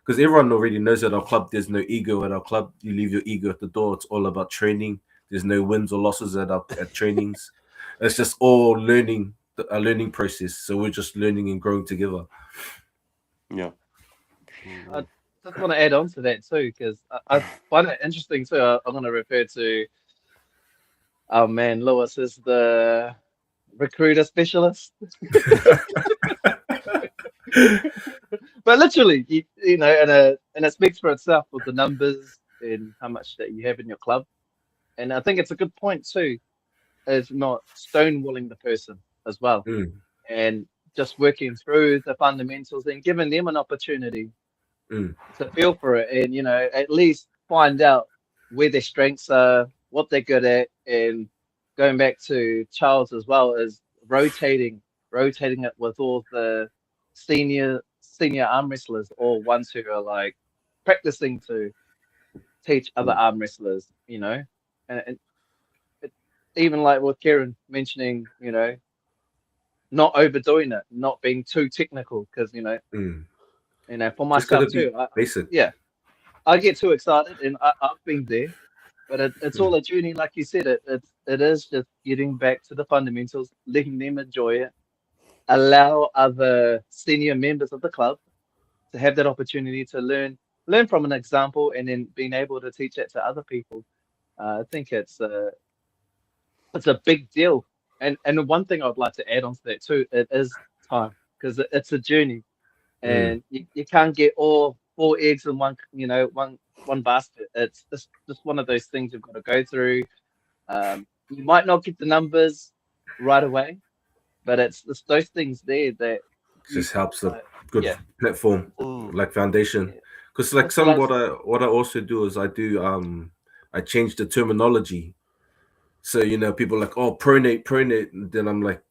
[SPEAKER 8] because everyone already knows at our club there's no ego at our club. You leave your ego at the door. It's all about training. There's no wins or losses at trainings. It's just all a learning process. So we're just learning and growing together.
[SPEAKER 7] yeah.
[SPEAKER 6] I
[SPEAKER 2] mm,
[SPEAKER 6] just want to add on to that too, because I find it interesting too. I'm going to refer to our man Lewis as the recruiter specialist. But literally, and it speaks for itself with the numbers and how much that you have in your club. And I think it's a good point too, is not stonewalling the person as well,
[SPEAKER 8] Mm,
[SPEAKER 6] and just working through the fundamentals and giving them an opportunity
[SPEAKER 8] mm.
[SPEAKER 6] to feel for it, and at least find out where their strengths are, what they're good at, and going back to Charles as well as rotating it with all the senior arm wrestlers or ones who are like practicing to teach other
[SPEAKER 7] Mm.
[SPEAKER 6] arm wrestlers, and it, even like with Kieran mentioning, not overdoing it, not being too technical, because
[SPEAKER 8] Mm.
[SPEAKER 6] for
[SPEAKER 8] Just gotta
[SPEAKER 6] myself
[SPEAKER 8] be
[SPEAKER 6] too,
[SPEAKER 8] basic.
[SPEAKER 6] yeah, I get too excited, and I've been there, but it's all
[SPEAKER 8] Mm.
[SPEAKER 6] a journey, like you said. It is just getting back to the fundamentals, letting them enjoy it, allow other senior members of the club to have that opportunity to learn from an example, and then being able to teach that to other people. I think it's a big deal, and one thing I'd like to add on to that too, it is time, because it's a journey. and you can't get all 4 eggs in one, one basket. It's just one of those things you've got to go through. You might not get the numbers right away, but it's those things there that you
[SPEAKER 8] Just helps a
[SPEAKER 6] like.
[SPEAKER 8] good
[SPEAKER 6] Yeah,
[SPEAKER 8] platform,
[SPEAKER 2] Mm.
[SPEAKER 8] like foundation.
[SPEAKER 6] yeah.
[SPEAKER 8] Because like
[SPEAKER 6] Just like
[SPEAKER 8] what I also do is I change the terminology. So people are like, oh, pronate, and then I'm like,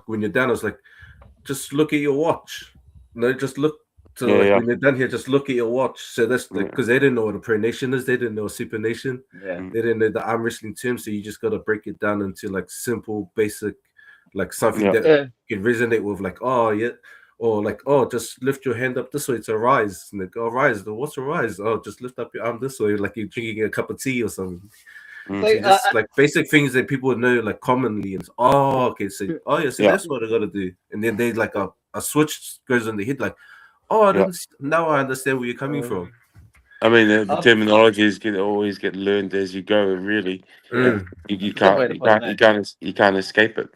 [SPEAKER 8] when you're down, I was like, just look at your watch. No, just look. So like
[SPEAKER 7] Yeah,
[SPEAKER 8] when you're done here, just look at your watch. So that's like
[SPEAKER 7] yeah,
[SPEAKER 8] because they didn't know what a pronation is, they didn't know a supination,
[SPEAKER 6] yeah.
[SPEAKER 7] mm,
[SPEAKER 8] they didn't know the arm wrestling terms. So you just got to break it down into like simple, basic, like something
[SPEAKER 7] yeah,
[SPEAKER 8] that
[SPEAKER 6] Yeah.
[SPEAKER 8] can resonate with, like, oh yeah, or like, oh, just lift your hand up this way to rise. And like, oh, rise. What's a rise? Oh, just lift up your arm this way, like you're drinking a cup of tea or something.
[SPEAKER 7] mm,
[SPEAKER 8] So
[SPEAKER 6] So,
[SPEAKER 8] just like basic things that people would know like commonly, and oh, okay, so oh yeah, so
[SPEAKER 7] yeah,
[SPEAKER 8] that's what I gotta do, and then they like a switch goes in the head, like, oh, I
[SPEAKER 7] yeah.
[SPEAKER 8] didn't. Now I understand where you're coming
[SPEAKER 6] uh,
[SPEAKER 8] from.
[SPEAKER 7] I mean, the
[SPEAKER 6] I've,
[SPEAKER 7] terminologies get always get learned as you go. Really,
[SPEAKER 6] yeah,
[SPEAKER 8] Mm.
[SPEAKER 7] you
[SPEAKER 6] that's a good way
[SPEAKER 7] can't,
[SPEAKER 6] to
[SPEAKER 7] you
[SPEAKER 6] put it,
[SPEAKER 7] can't,
[SPEAKER 6] eh?
[SPEAKER 7] you can't escape it.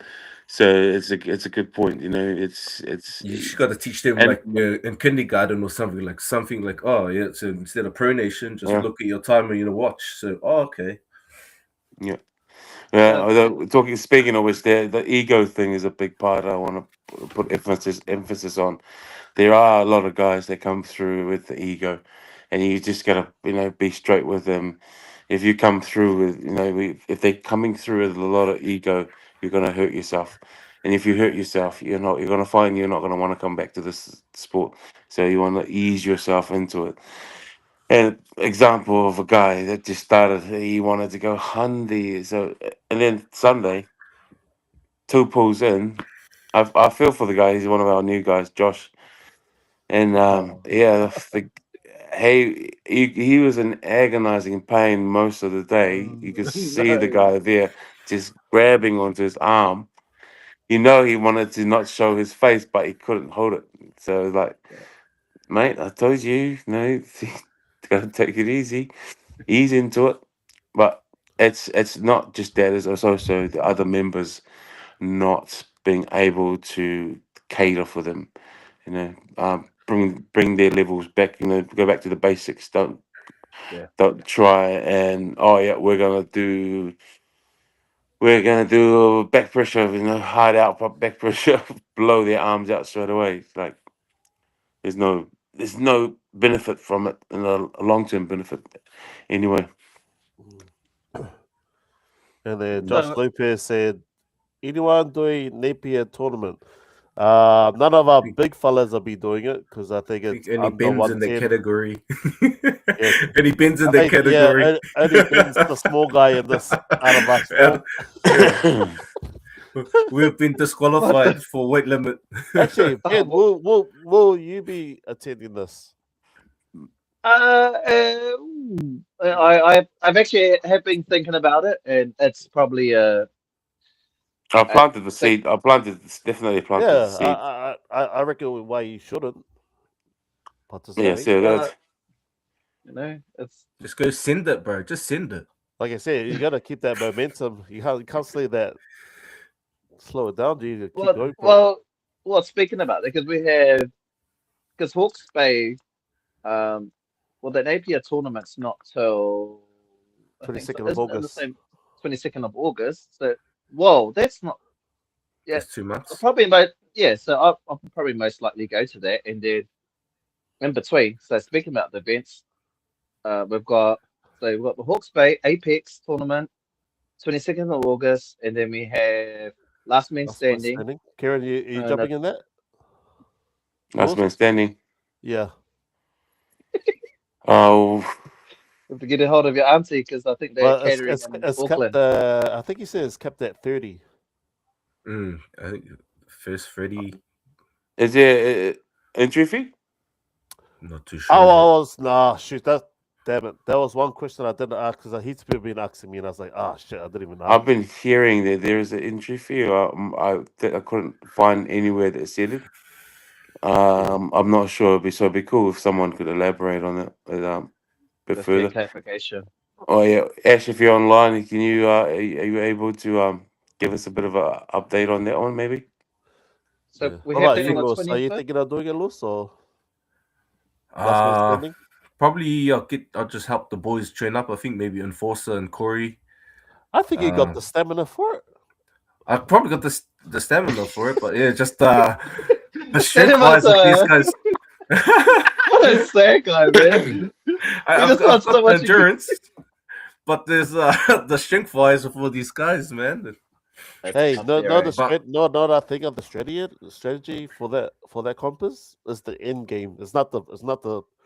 [SPEAKER 7] So it's a good point. It's
[SPEAKER 8] You just got to teach them
[SPEAKER 7] and
[SPEAKER 8] like in kindergarten or something like oh yeah. So instead of pronation, just
[SPEAKER 7] yeah,
[SPEAKER 8] look at your time on your watch. So oh okay,
[SPEAKER 7] yeah. Yeah,
[SPEAKER 6] Uh,
[SPEAKER 7] although speaking of which, the ego thing is a big part. I want to put emphasis on. There are a lot of guys that come through with the ego, and you just gotta be straight with them. If you come through with if they're coming through with a lot of ego, you're gonna hurt yourself, and if you hurt yourself, you're gonna find you're not gonna want to come back to this sport. So you want to ease yourself into it. An example of a guy that just started, he wanted to go handy. So, and then Sunday, two pulls in. I feel for the guy. He's one of our new guys, Josh. And
[SPEAKER 6] oh,
[SPEAKER 7] yeah, he was in agonizing pain most of the day. You could see the
[SPEAKER 6] no.
[SPEAKER 7] guy there just grabbing onto his arm. He wanted to not show his face, but he couldn't hold it. So it was like, mate, I told you, no, gotta take it easy. Ease into it. But it's not just that. It's also the other members not being able to cater for them. Bring their levels back. Go back to the basics.
[SPEAKER 6] Yeah,
[SPEAKER 7] Don't try and oh yeah, we're gonna do back pressure. Hard out back pressure. Blow their arms out straight away. It's like there's no benefit from it, and a long term benefit anyway.
[SPEAKER 2] And then
[SPEAKER 7] Mm.
[SPEAKER 2] Josh
[SPEAKER 6] so
[SPEAKER 2] Lopez said, anyone doing Napier tournament? None of our big fellas will be doing it because I think
[SPEAKER 8] I think
[SPEAKER 2] it's
[SPEAKER 8] any
[SPEAKER 2] under
[SPEAKER 8] bins in the
[SPEAKER 2] 110.
[SPEAKER 8] category.
[SPEAKER 2] Yeah,
[SPEAKER 8] Any bins in
[SPEAKER 2] I
[SPEAKER 8] the
[SPEAKER 2] think
[SPEAKER 8] category.
[SPEAKER 2] only Ben's the small guy in this out of us
[SPEAKER 8] Yeah,
[SPEAKER 2] four.
[SPEAKER 8] yeah. We've been
[SPEAKER 6] what
[SPEAKER 8] disqualified
[SPEAKER 6] the?
[SPEAKER 8] for weight limit.
[SPEAKER 2] Actually,
[SPEAKER 6] Oh,
[SPEAKER 2] Ben, will you be attending this?
[SPEAKER 6] I've actually have been thinking about it, and it's probably
[SPEAKER 7] I
[SPEAKER 6] I
[SPEAKER 7] planted the
[SPEAKER 6] think
[SPEAKER 7] seed. Definitely planted the
[SPEAKER 2] Yeah,
[SPEAKER 7] seed.
[SPEAKER 2] I reckon why you shouldn't
[SPEAKER 7] Yeah,
[SPEAKER 2] participate.
[SPEAKER 7] so
[SPEAKER 6] uh,
[SPEAKER 7] that
[SPEAKER 6] it's
[SPEAKER 8] Just go send it, bro. Just send it.
[SPEAKER 2] Like I said, you got to keep that momentum. You can't slow it down. You keep
[SPEAKER 6] well,
[SPEAKER 2] going for it.
[SPEAKER 6] well, well. Speaking about that, because Hawke's Bay, um, well, the Napier tournament's not till I think so.
[SPEAKER 2] 22nd of
[SPEAKER 6] Isn't it the
[SPEAKER 2] August.
[SPEAKER 6] same 22nd of August? So, whoa, that's not. Yeah,
[SPEAKER 8] That's 2 months.
[SPEAKER 6] probably most. Yeah, so I'll probably most likely go to that, and then in between. So speaking about the events, we've got the Hawke's Bay Apex tournament, 22nd of August, and then we have Last Man
[SPEAKER 2] Last man
[SPEAKER 6] Standing.
[SPEAKER 2] standing. Karen, you
[SPEAKER 6] And
[SPEAKER 2] jumping in that?
[SPEAKER 7] last
[SPEAKER 2] Yours?
[SPEAKER 7] man standing.
[SPEAKER 2] Yeah.
[SPEAKER 7] Oh,
[SPEAKER 6] have to get a hold of your auntie because I think they're
[SPEAKER 2] Well,
[SPEAKER 6] catering in
[SPEAKER 2] it's kept.
[SPEAKER 6] Auckland.
[SPEAKER 2] I think he said it's kept at 30.
[SPEAKER 8] I think first Freddy,
[SPEAKER 7] is there entry fee?
[SPEAKER 8] not too
[SPEAKER 2] Oh,
[SPEAKER 8] sure.
[SPEAKER 2] I was shoot that. Damn it! That was one question I didn't ask because he's been asking me, and I was like, shit, I didn't even ask.
[SPEAKER 7] I've been hearing that there is an entry fee. I couldn't find anywhere that said it. I'm not sure. It'd be cool if someone could elaborate on it a bit
[SPEAKER 6] Just get
[SPEAKER 7] further.
[SPEAKER 6] clarification.
[SPEAKER 7] Oh yeah, Ash, if you're online, can you are you able to give us a bit of a update on that one, maybe?
[SPEAKER 6] So
[SPEAKER 2] Yeah.
[SPEAKER 6] we
[SPEAKER 2] What
[SPEAKER 6] have
[SPEAKER 2] about
[SPEAKER 6] that
[SPEAKER 2] you,
[SPEAKER 6] on the
[SPEAKER 2] Lewis? Are you
[SPEAKER 6] 25th.
[SPEAKER 2] thinking of doing it, Lewis, or Last man standing.
[SPEAKER 8] Probably I'll just help the boys train up. I think maybe Enforcer and Corey.
[SPEAKER 2] I think he got the stamina for it.
[SPEAKER 8] I probably got the stamina for it, but yeah, just the
[SPEAKER 6] Send
[SPEAKER 8] strength
[SPEAKER 6] him
[SPEAKER 8] wise
[SPEAKER 6] as
[SPEAKER 8] of these guys.
[SPEAKER 6] what a sad guy, man.
[SPEAKER 8] I've
[SPEAKER 6] just
[SPEAKER 8] got
[SPEAKER 6] wants
[SPEAKER 8] the
[SPEAKER 6] someone to-
[SPEAKER 8] endurance, but there's the strength wise for these guys, man.
[SPEAKER 2] Hey,
[SPEAKER 6] up
[SPEAKER 2] no,
[SPEAKER 6] there,
[SPEAKER 2] no,
[SPEAKER 6] eh?
[SPEAKER 2] no. I think of the strategy for that compass is the end game. It's not the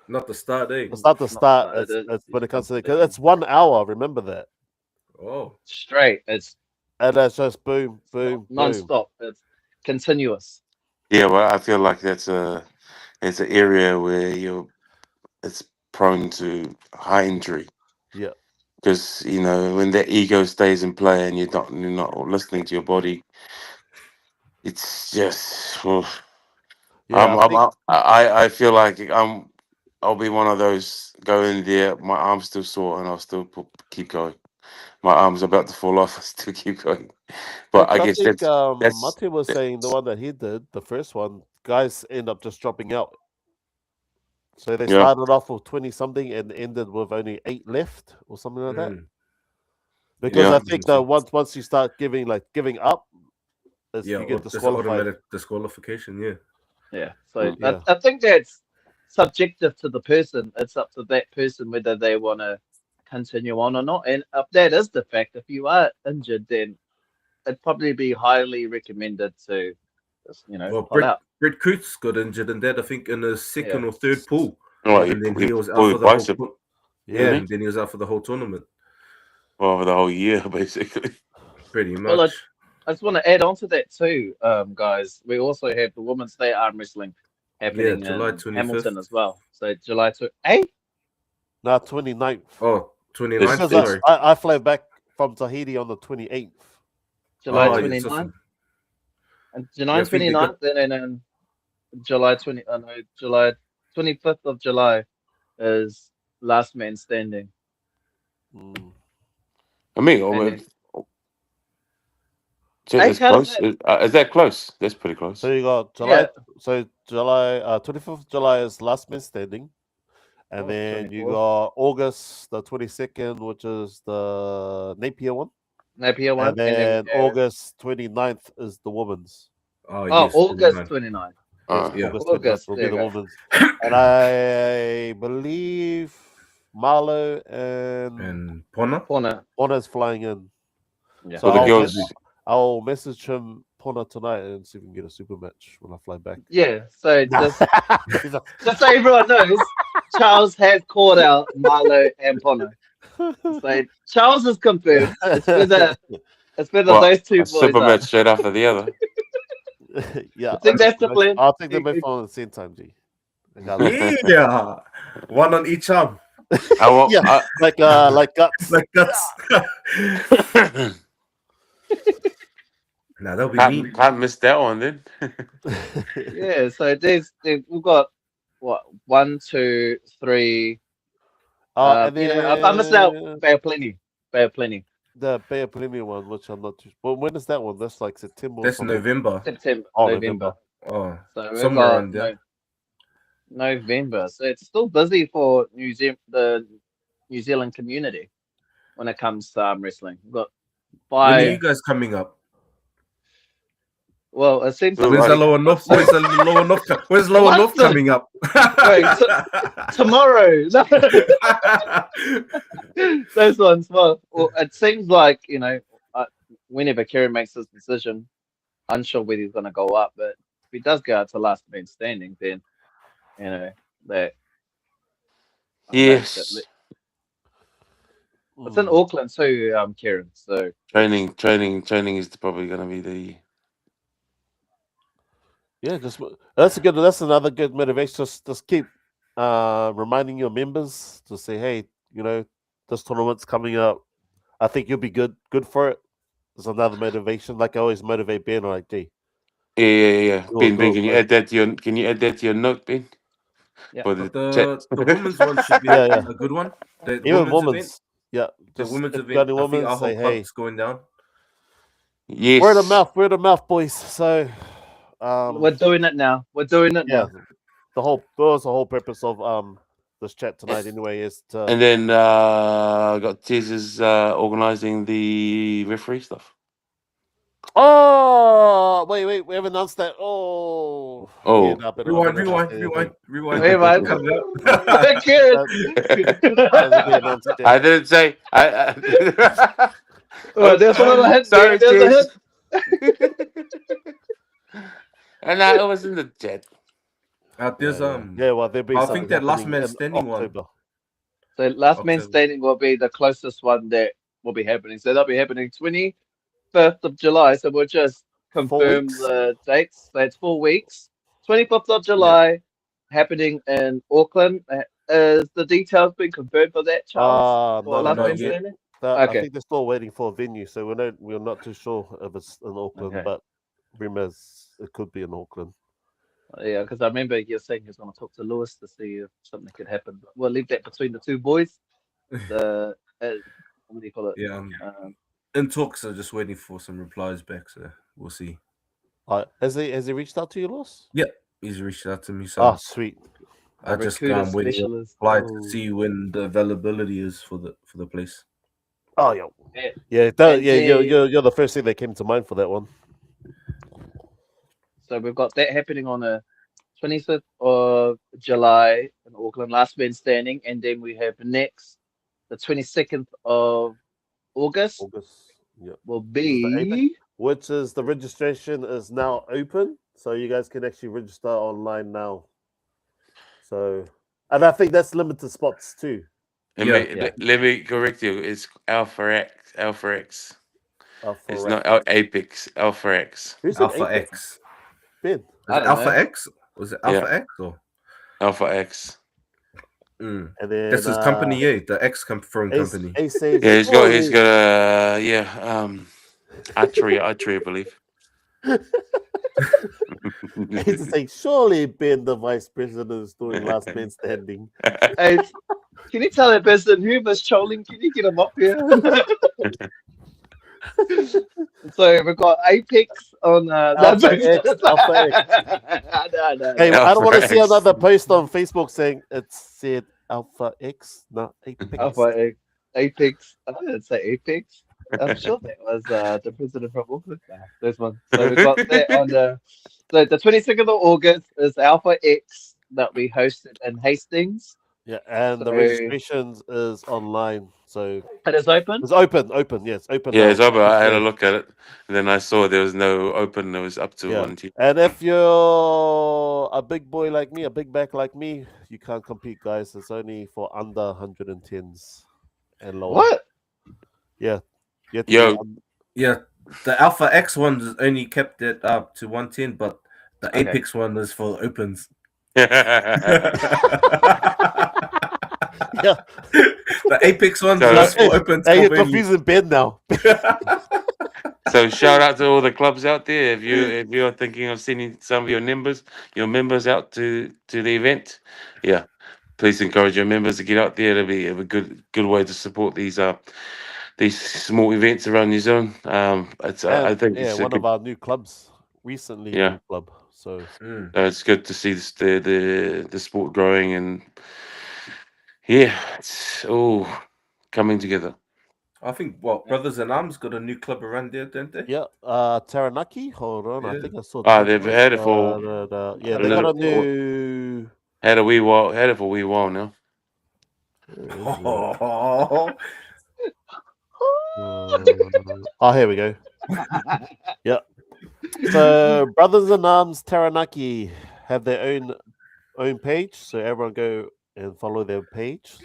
[SPEAKER 8] Not the start, eh?
[SPEAKER 2] it's not the
[SPEAKER 6] It's not
[SPEAKER 2] start.
[SPEAKER 6] start,
[SPEAKER 2] It's when it comes to
[SPEAKER 6] it's
[SPEAKER 2] it's 1 hour. Remember that,
[SPEAKER 8] Oh,
[SPEAKER 6] straight. It's
[SPEAKER 2] and that's just boom, boom, boom.
[SPEAKER 6] non-stop. It's continuous.
[SPEAKER 7] Yeah, well, I feel like it's an area where it's prone to high injury
[SPEAKER 2] Yeah,
[SPEAKER 7] because when that ego stays in play and you're not listening to your body, it's just.
[SPEAKER 2] yeah. I think
[SPEAKER 7] I feel like I'll be one of those go in there, my arm's still sore and I'll still keep going. My arm's about to fall off, I still keep going. But I guess that's
[SPEAKER 2] Mate was saying the one that he did, the first one, guys end up just dropping out. So they
[SPEAKER 7] yeah.
[SPEAKER 2] started off with 20 something and ended with only 8 left or something like that. Because
[SPEAKER 7] Yeah.
[SPEAKER 2] I think that once you start giving up, you get
[SPEAKER 8] there's
[SPEAKER 2] disqualified.
[SPEAKER 8] automatic disqualification. Yeah.
[SPEAKER 6] Yeah. So
[SPEAKER 2] Yeah.
[SPEAKER 6] I think that's subjective to the person. It's up to that person whether they want to continue on or not. And if that is the fact, if you are injured, then it'd probably be highly recommended to just,
[SPEAKER 8] Well,
[SPEAKER 6] pull out.
[SPEAKER 8] Brett Coots got injured in that, I think, in the second or third pool.
[SPEAKER 7] Oh,
[SPEAKER 8] And then he was out
[SPEAKER 7] pulled
[SPEAKER 8] for the
[SPEAKER 7] bicep.
[SPEAKER 8] whole
[SPEAKER 2] Yeah.
[SPEAKER 8] and then he was out for the whole tournament.
[SPEAKER 7] Well, for the whole year, basically.
[SPEAKER 8] Pretty much.
[SPEAKER 6] Well, I just want to add on to that too, guys. We also have the Women's Day Arm Wrestling happening
[SPEAKER 8] July
[SPEAKER 6] in
[SPEAKER 8] 25th.
[SPEAKER 6] Hamilton as well. So July 2. Eh?
[SPEAKER 2] No, 29th.
[SPEAKER 8] Oh, 29th.
[SPEAKER 2] Because
[SPEAKER 8] Sorry.
[SPEAKER 2] I fly back from Tahiti on the 28th.
[SPEAKER 6] July
[SPEAKER 8] Oh,
[SPEAKER 6] 29th.
[SPEAKER 8] yes,
[SPEAKER 6] And July
[SPEAKER 8] I think they
[SPEAKER 6] 29th, and then July 25th of July is Last Man Standing.
[SPEAKER 2] Mm.
[SPEAKER 7] I mean,
[SPEAKER 6] And
[SPEAKER 7] that's
[SPEAKER 6] how does
[SPEAKER 7] close. Is that close? That's pretty close.
[SPEAKER 2] So you got July. So July 25th of July is Last Man Standing, and then you
[SPEAKER 6] 24th.
[SPEAKER 2] got August the 22nd, which is the Napier one.
[SPEAKER 6] Napier one.
[SPEAKER 2] And then August 29th is the women's.
[SPEAKER 8] Oh, yes,
[SPEAKER 6] August
[SPEAKER 8] 29.
[SPEAKER 6] 29th.
[SPEAKER 7] Yeah.
[SPEAKER 2] August 29th
[SPEAKER 6] August,
[SPEAKER 2] will
[SPEAKER 6] there
[SPEAKER 2] be the
[SPEAKER 6] you go.
[SPEAKER 2] women's. And I believe Marlo
[SPEAKER 8] And Pona.
[SPEAKER 2] Pona's flying in.
[SPEAKER 6] Yeah.
[SPEAKER 2] So
[SPEAKER 7] For the girls,
[SPEAKER 2] I'll message him Pona tonight and see if we can get a super match when I fly back.
[SPEAKER 6] Yeah. So just so everyone knows, Charles has called out Marlo and Pono. So Charles is confirmed. It's whether those two
[SPEAKER 7] a
[SPEAKER 6] boys
[SPEAKER 7] super
[SPEAKER 6] are.
[SPEAKER 7] match straight after the other.
[SPEAKER 2] Yeah,
[SPEAKER 6] I think that's the plan.
[SPEAKER 2] I'll take them both on at the same time, G.
[SPEAKER 8] Yeah. One on each arm.
[SPEAKER 2] Yeah, like guts.
[SPEAKER 8] Like guts. Now that'll be me.
[SPEAKER 7] Can't miss that one then.
[SPEAKER 6] Yeah. So we've got what 1, 2, 3.
[SPEAKER 2] And
[SPEAKER 6] I missed out Bay of Plenty.
[SPEAKER 2] The Bay of Plenty one, which I'm not too. Well, when is that one? That's like September.
[SPEAKER 8] That's November.
[SPEAKER 6] September.
[SPEAKER 2] Oh,
[SPEAKER 6] November.
[SPEAKER 8] Oh,
[SPEAKER 6] So we've
[SPEAKER 8] somewhere
[SPEAKER 6] got
[SPEAKER 8] around there.
[SPEAKER 6] November. So it's still busy for the New Zealand community when it comes to arm wrestling. We've got
[SPEAKER 8] When are
[SPEAKER 6] 5.
[SPEAKER 8] you guys coming up?
[SPEAKER 6] Well, it seems
[SPEAKER 7] Well,
[SPEAKER 6] like
[SPEAKER 8] Where's the lower north? Where's lower north coming up?
[SPEAKER 6] Wait, tomorrow. Those ones. Well, it seems like whenever Kerry makes his decision, unsure whether he's going to go up, but if he does go out to Last Man Standing, then that.
[SPEAKER 7] Yes.
[SPEAKER 6] It's in Auckland too, Kieran. So
[SPEAKER 7] Training is probably going to be the.
[SPEAKER 2] Yeah, that's another good motivation. Just keep reminding your members to say, hey, this tournament's coming up. I think you'll be good for it. There's another motivation. Like I always motivate Ben, like, gee.
[SPEAKER 7] Yeah. Ben, can you add that to your note, Ben?
[SPEAKER 6] Yeah.
[SPEAKER 7] For
[SPEAKER 8] But
[SPEAKER 7] the
[SPEAKER 8] the women's one should be a good one. The
[SPEAKER 2] Even
[SPEAKER 8] women's event.
[SPEAKER 2] Yeah.
[SPEAKER 8] The women's
[SPEAKER 2] if
[SPEAKER 8] event.
[SPEAKER 2] got any
[SPEAKER 8] I think
[SPEAKER 2] women,
[SPEAKER 8] our
[SPEAKER 2] say,
[SPEAKER 8] whole
[SPEAKER 2] hey.
[SPEAKER 8] club's going down.
[SPEAKER 7] Yes.
[SPEAKER 2] Word of mouth, boys. So
[SPEAKER 6] we're doing it now.
[SPEAKER 2] Yeah. the whole purpose of this chat tonight anyway is to.
[SPEAKER 7] And then got Tez's organising the referee stuff.
[SPEAKER 2] Oh wait, we haven't announced that. Oh,
[SPEAKER 7] Oh.
[SPEAKER 2] yeah, I better not say anything.
[SPEAKER 6] Rewind.
[SPEAKER 8] Cut it
[SPEAKER 2] Hasn't been announced yet.
[SPEAKER 7] I didn't say.
[SPEAKER 6] There's one of the hint.
[SPEAKER 7] Sorry,
[SPEAKER 6] There's a
[SPEAKER 7] Tez.
[SPEAKER 6] hint.
[SPEAKER 7] And it was in the chat.
[SPEAKER 8] There's
[SPEAKER 2] Yeah, well, there'll be.
[SPEAKER 8] I think that last
[SPEAKER 2] happening
[SPEAKER 8] man
[SPEAKER 2] in
[SPEAKER 8] standing one.
[SPEAKER 2] October.
[SPEAKER 6] So last man
[SPEAKER 8] October.
[SPEAKER 6] standing will be the closest one that will be happening. So that'll be happening 21st of July. So we'll just confirm
[SPEAKER 2] weeks?
[SPEAKER 6] the dates. So it's 4 weeks. 25th of July, happening in Auckland. Is the details been confirmed for that, Charles?
[SPEAKER 2] No,
[SPEAKER 6] last
[SPEAKER 8] not
[SPEAKER 6] man
[SPEAKER 8] yet.
[SPEAKER 6] standing?
[SPEAKER 2] I
[SPEAKER 6] Okay.
[SPEAKER 2] think they're still waiting for a venue, so we're not too sure if it's in Auckland,
[SPEAKER 6] Okay.
[SPEAKER 2] but rumors it could be in Auckland.
[SPEAKER 6] Yeah, because I remember you saying he was going to talk to Lewis to see if something could happen. But we'll leave that between the two boys. What do you call it?
[SPEAKER 8] Yeah. In talks, are just waiting for some replies back, so we'll see.
[SPEAKER 2] Has he reached out to you, Loss?
[SPEAKER 8] Yep, he's reached out to me. So
[SPEAKER 2] Sweet.
[SPEAKER 8] I just
[SPEAKER 6] recruiter
[SPEAKER 8] waiting to
[SPEAKER 6] specialist.
[SPEAKER 8] apply to see when the availability is for the place.
[SPEAKER 2] Oh yeah,
[SPEAKER 6] Yeah.
[SPEAKER 2] You're the first thing that came to mind for that one.
[SPEAKER 6] So we've got that happening on the 25th of July in Auckland, last man standing, and then we have next the 22nd of August.
[SPEAKER 2] Yeah.
[SPEAKER 6] Will be
[SPEAKER 2] which is the registration is now open, so you guys can actually register online now. So, and I think that's limited spots too.
[SPEAKER 7] Let me correct you. It's Alpha X. It's not Apex. Alpha X.
[SPEAKER 2] Who's
[SPEAKER 8] Alpha
[SPEAKER 2] Apex?
[SPEAKER 8] X.
[SPEAKER 2] Ben.
[SPEAKER 8] Is it Alpha X? Was it Alpha X or
[SPEAKER 7] Alpha X?
[SPEAKER 2] And then
[SPEAKER 8] this is company A, the X phone company.
[SPEAKER 2] Ace says,
[SPEAKER 7] yeah, he's got archery, I believe.
[SPEAKER 2] He's saying, surely Ben, the vice president, is doing last man standing.
[SPEAKER 6] Hey, can you tell that person who was trolling? Can you get him up here? So we've got Apex on
[SPEAKER 2] Alpha X.
[SPEAKER 6] No.
[SPEAKER 2] Hey, I don't want to see
[SPEAKER 7] X.
[SPEAKER 2] another post on Facebook saying it said Alpha X, not Apex.
[SPEAKER 6] Alpha X. Apex. I didn't say Apex. I'm sure that was the president from Auckland. Nah, there's one. So we've got that on the 22nd of August is Alpha X that we hosted in Hastings.
[SPEAKER 2] Yeah, and the registrations is online. So
[SPEAKER 6] it is open?
[SPEAKER 2] It's open. Yeah, it's open.
[SPEAKER 7] Yeah,
[SPEAKER 2] now.
[SPEAKER 7] it's open. I had a look at it, and then I saw there was no open. It was up to 1 team.
[SPEAKER 2] And if you're a big boy like me, a big back like me, you can't compete, guys. It's only for under 110s and lower.
[SPEAKER 6] What?
[SPEAKER 2] Yeah.
[SPEAKER 8] Yeah, the Alpha X one is only kept it up to 110, but the Apex one is for opens.
[SPEAKER 2] Yeah.
[SPEAKER 8] The Apex one is for opens.
[SPEAKER 2] Hey, you're confusing Ben now.
[SPEAKER 7] So shout out to all the clubs out there. If you're thinking of sending some of your members out to the event, please encourage your members to get out there. It'll be a good way to support these small events around New Zealand. I think it's
[SPEAKER 2] one of our new clubs recently. New club, so
[SPEAKER 7] it's good to see the sport growing, and it's all coming together.
[SPEAKER 8] I think Brothers in Arms got a new club around there, don't they?
[SPEAKER 2] Yeah, Taranaki. Hold on, I think I saw.
[SPEAKER 7] They've had it for
[SPEAKER 2] they got a new.
[SPEAKER 7] Had it for a wee while now.
[SPEAKER 2] Here we go. Yeah. So Brothers in Arms Taranaki have their own page, so everyone go and follow their page.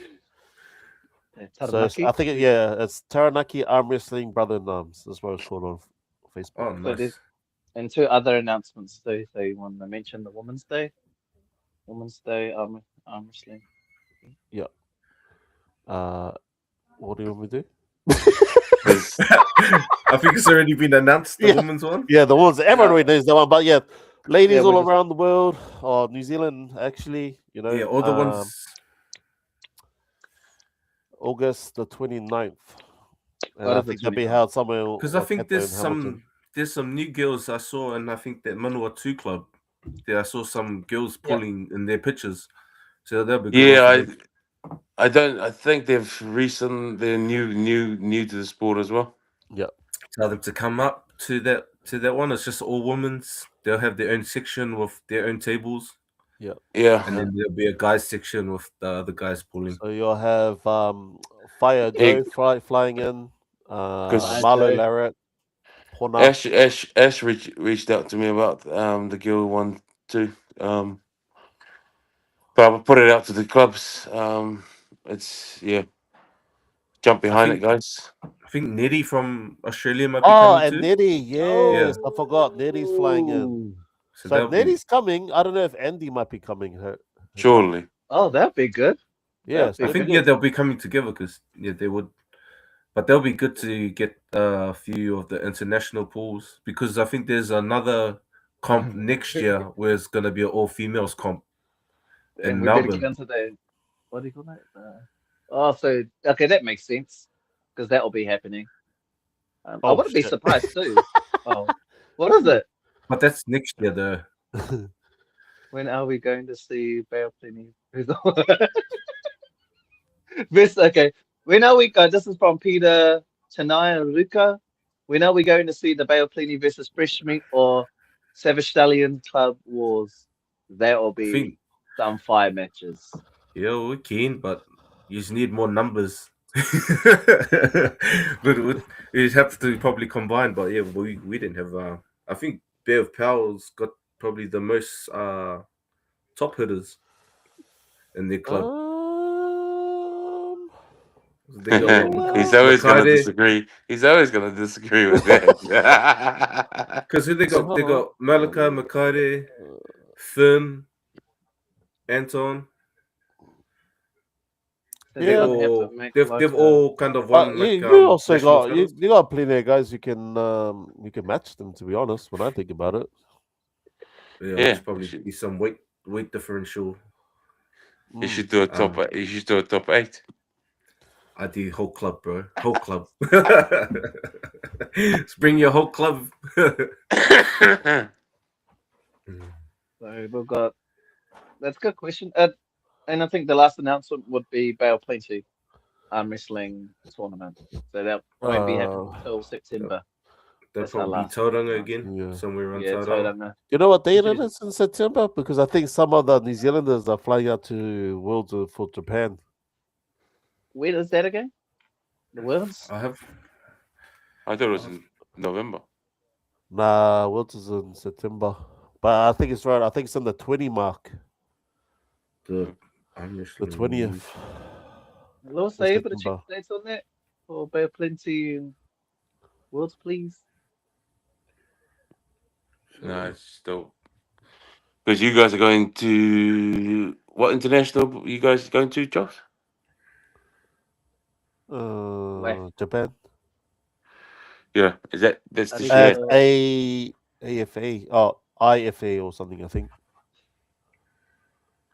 [SPEAKER 2] So I think it's Taranaki Arm Wrestling Brother in Arms. That's what it's called on Facebook.
[SPEAKER 8] Oh, nice.
[SPEAKER 6] And two other announcements. So you want to mention the Women's Day Arm Wrestling.
[SPEAKER 2] Yeah. What do you want me to do?
[SPEAKER 8] I think it's already been announced, the women's one.
[SPEAKER 2] Yeah, the ones everyone already knows the one, but ladies all around the world, or New Zealand, actually,
[SPEAKER 8] all the ones.
[SPEAKER 2] August the 29th. And I think they'll be held somewhere.
[SPEAKER 8] Because I think there's some new girls I saw, and I think that Manua 2 Club. I saw some girls pulling in their pictures, so that'll be good.
[SPEAKER 7] Yeah,
[SPEAKER 8] one for them.
[SPEAKER 7] I don't. I think they're new to the sport as well.
[SPEAKER 2] Yeah.
[SPEAKER 8] Tell them to come up to that one. It's just all women's. They'll have their own section with their own tables,
[SPEAKER 2] Yeah.
[SPEAKER 7] Yeah,
[SPEAKER 8] and then there'll be a guys section with the other guys pulling.
[SPEAKER 2] So you'll have Fire
[SPEAKER 7] Yeah,
[SPEAKER 2] Joe flying in,
[SPEAKER 7] because
[SPEAKER 2] Marlo
[SPEAKER 6] Joe.
[SPEAKER 2] Larrett, Pona.
[SPEAKER 7] Ash reached out to me about the Guild one too. But I'll put it out to the clubs. It's jump
[SPEAKER 8] I
[SPEAKER 7] behind it,
[SPEAKER 8] think
[SPEAKER 7] guys.
[SPEAKER 8] Nettie from Australia might be
[SPEAKER 2] Oh,
[SPEAKER 8] coming
[SPEAKER 2] and
[SPEAKER 8] too.
[SPEAKER 2] Nettie, yes, I forgot. Nettie's flying in.
[SPEAKER 6] Oh,
[SPEAKER 8] So
[SPEAKER 2] So if
[SPEAKER 8] that'll be
[SPEAKER 2] Nettie's coming, I don't know if Andy might be coming. Her guy.
[SPEAKER 7] Surely.
[SPEAKER 6] oh, that'd be good.
[SPEAKER 2] Yeah,
[SPEAKER 6] That'd
[SPEAKER 2] so
[SPEAKER 6] be
[SPEAKER 8] I
[SPEAKER 2] it'd be
[SPEAKER 8] think
[SPEAKER 6] good.
[SPEAKER 2] good.
[SPEAKER 8] they'll be coming together because they would. But they'll be good to get a few of the international pools because I think there's another comp next year where it's gonna be an all females comp
[SPEAKER 6] And
[SPEAKER 8] in
[SPEAKER 6] we're gonna get
[SPEAKER 8] Melbourne.
[SPEAKER 6] into the what do you call that? So okay, that makes sense because that'll be happening. I
[SPEAKER 2] Oh
[SPEAKER 6] wouldn't be
[SPEAKER 2] shit.
[SPEAKER 6] surprised too. Oh, what is it?
[SPEAKER 8] But that's next year though.
[SPEAKER 6] When are we going to see Bale Plenty? This okay. When are we? This is from Peter Tanaya. When are we going to see the Bale Plenty versus Fresh Meat or Savage Stallion Club Wars? That will
[SPEAKER 8] I
[SPEAKER 6] be
[SPEAKER 8] think
[SPEAKER 6] some fire matches.
[SPEAKER 8] we're keen, but you just need more numbers. But we have to probably combine. But yeah, we didn't have. I think Bear of Power's got probably the most top hitters in their club. They got what
[SPEAKER 7] He's
[SPEAKER 2] well,
[SPEAKER 7] always gonna
[SPEAKER 8] Makade.
[SPEAKER 7] disagree. He's always gonna disagree with that.
[SPEAKER 8] Because who they got? They got Malachi, Makade, Finn, Anton.
[SPEAKER 6] So
[SPEAKER 8] They
[SPEAKER 6] they're
[SPEAKER 2] yeah.
[SPEAKER 6] gonna have to
[SPEAKER 8] all
[SPEAKER 6] make
[SPEAKER 8] they've
[SPEAKER 6] like
[SPEAKER 8] all kind of
[SPEAKER 2] But
[SPEAKER 8] won
[SPEAKER 2] you,
[SPEAKER 8] like
[SPEAKER 2] you also
[SPEAKER 8] national
[SPEAKER 2] got
[SPEAKER 8] titles.
[SPEAKER 2] you got plenty of guys you can match them, to be honest, when I think about it.
[SPEAKER 8] Yeah,
[SPEAKER 7] Yeah,
[SPEAKER 8] just probably be some weight differential.
[SPEAKER 7] you
[SPEAKER 2] Mm.
[SPEAKER 7] should do a top.
[SPEAKER 8] Um,
[SPEAKER 7] You should do a top 8.
[SPEAKER 8] I do whole club, bro. Whole club. Just bring your whole club.
[SPEAKER 6] So we've got that's a good question. And I think the last announcement would be Bale Plenty arm wrestling tournament. So that won't be happening until September.
[SPEAKER 8] They'll
[SPEAKER 6] That's our
[SPEAKER 8] probably be
[SPEAKER 6] last
[SPEAKER 8] Tauranga
[SPEAKER 6] announcement.
[SPEAKER 8] again,
[SPEAKER 2] Yeah.
[SPEAKER 8] somewhere around
[SPEAKER 6] Yeah,
[SPEAKER 8] Tauranga.
[SPEAKER 6] Tauranga.
[SPEAKER 2] You know what date it
[SPEAKER 6] Usually-
[SPEAKER 2] is in September? Because I think some of the New Zealanders are flying out to Worlds for Japan.
[SPEAKER 6] When is that again? The Worlds?
[SPEAKER 8] I have.
[SPEAKER 7] I thought it was in November.
[SPEAKER 2] Nah, Worlds is in September. But I think it's right. I think it's in the 20 mark.
[SPEAKER 8] The arm
[SPEAKER 2] The
[SPEAKER 8] wrestling
[SPEAKER 2] 20th.
[SPEAKER 6] Lewis, are you able to check the dates on that? For Bale Plenty and Worlds, please?
[SPEAKER 7] No, it's still because you guys are going to what international? You guys going to, Josh?
[SPEAKER 2] Japan.
[SPEAKER 7] Yeah, that's
[SPEAKER 6] I
[SPEAKER 7] this
[SPEAKER 6] think
[SPEAKER 7] year?
[SPEAKER 2] AFA. Oh, IFA or something, I think.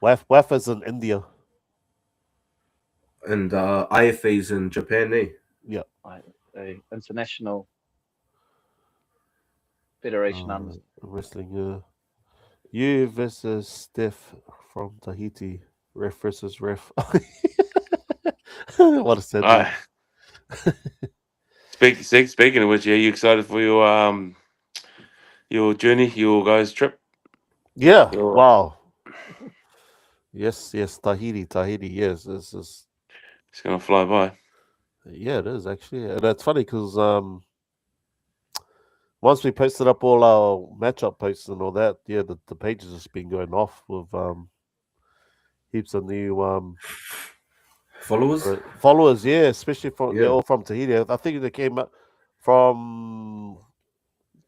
[SPEAKER 2] WAF is in India.
[SPEAKER 8] and IFA's in Japan, eh?
[SPEAKER 2] Yeah.
[SPEAKER 6] International Federation Arm
[SPEAKER 2] Wrestling. You versus Steph from Tahiti. Ref versus ref. What a sad
[SPEAKER 7] Ah. Speaking of which, are you excited for your journey, your guys' trip?
[SPEAKER 2] Yeah.
[SPEAKER 7] Your-
[SPEAKER 2] Wow. Yes. Tahiti. Yes. This is.
[SPEAKER 7] It's gonna fly by.
[SPEAKER 2] Yeah, it is actually, and it's funny because once we posted up all our matchup posts and all that, yeah, the page has just been going off with heaps of new
[SPEAKER 8] Followers?
[SPEAKER 2] followers. Yeah, especially from they're
[SPEAKER 8] Yeah.
[SPEAKER 2] all from Tahiti. I think they came up from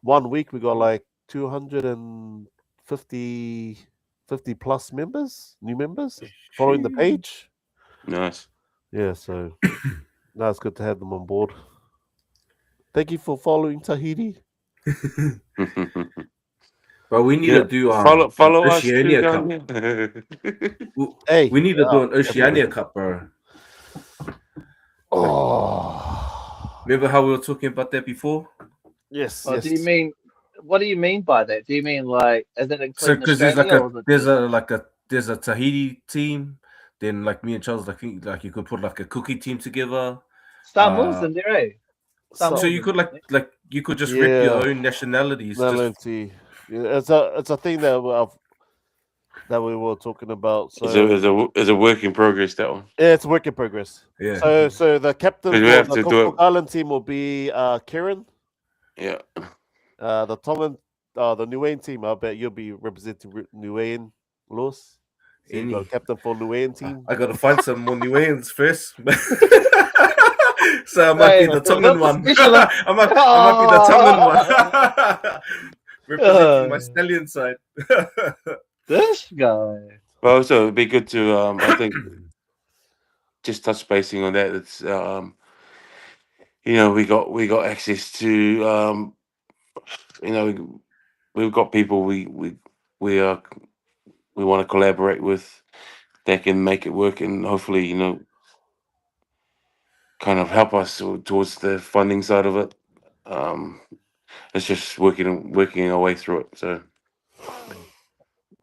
[SPEAKER 2] 1 week. We got like 250 plus members, new members following the page.
[SPEAKER 7] Nice.
[SPEAKER 2] Yeah, so now it's good to have them on board. Thank you for following Tahiti.
[SPEAKER 8] But we need
[SPEAKER 7] Yeah,
[SPEAKER 8] to do
[SPEAKER 7] follow
[SPEAKER 8] an
[SPEAKER 7] us too,
[SPEAKER 8] Oceania Cup.
[SPEAKER 7] down here.
[SPEAKER 2] Hey,
[SPEAKER 8] We need to do an Oceania Cup, bro.
[SPEAKER 2] Oh,
[SPEAKER 8] Remember how we were talking about that before?
[SPEAKER 2] yes.
[SPEAKER 6] Do you mean what do you mean by that? Do you mean like, is it
[SPEAKER 8] So
[SPEAKER 6] including
[SPEAKER 8] because there's
[SPEAKER 6] Australia, or is it just
[SPEAKER 8] there's a Tahiti team. Then like me and Charles, like you could put like a cookie team together.
[SPEAKER 6] Samoa's in there, eh?
[SPEAKER 8] So
[SPEAKER 2] So,
[SPEAKER 6] Samoa's
[SPEAKER 8] you
[SPEAKER 6] in
[SPEAKER 8] could
[SPEAKER 6] there, isn't it?
[SPEAKER 8] like you could just rip your
[SPEAKER 2] yeah,
[SPEAKER 8] own nationalities. Just
[SPEAKER 2] Melody. Yeah, it's a thing that we were talking about.
[SPEAKER 7] It's
[SPEAKER 2] So
[SPEAKER 7] it's a work in progress, that one.
[SPEAKER 2] yeah, it's a work in progress.
[SPEAKER 8] yeah.
[SPEAKER 2] So the captain
[SPEAKER 7] 'Cause we
[SPEAKER 2] for
[SPEAKER 7] have
[SPEAKER 2] the
[SPEAKER 7] to
[SPEAKER 2] Cook
[SPEAKER 7] do
[SPEAKER 2] Cook Island team will be Kieran.
[SPEAKER 7] Yeah.
[SPEAKER 2] The Tongan, the Niuean team. I bet you'll be representing Niuean, Lewis. So you got a
[SPEAKER 8] Any.
[SPEAKER 2] captain for Niuean team.
[SPEAKER 8] I gotta find some more Niueans first. So I might be
[SPEAKER 6] Hey,
[SPEAKER 8] the
[SPEAKER 6] not
[SPEAKER 8] Tongan
[SPEAKER 6] the
[SPEAKER 8] one.
[SPEAKER 6] special.
[SPEAKER 8] I might be the Tongan one. Representing my
[SPEAKER 6] Oh,
[SPEAKER 8] stallion side.
[SPEAKER 6] this guy.
[SPEAKER 7] Well, also it'd be good to I think just touch basing on that. It's we got access to we've got people we are we want to collaborate with that can make it work and hopefully kind of help us towards the funding side of it. It's just working our way through it. So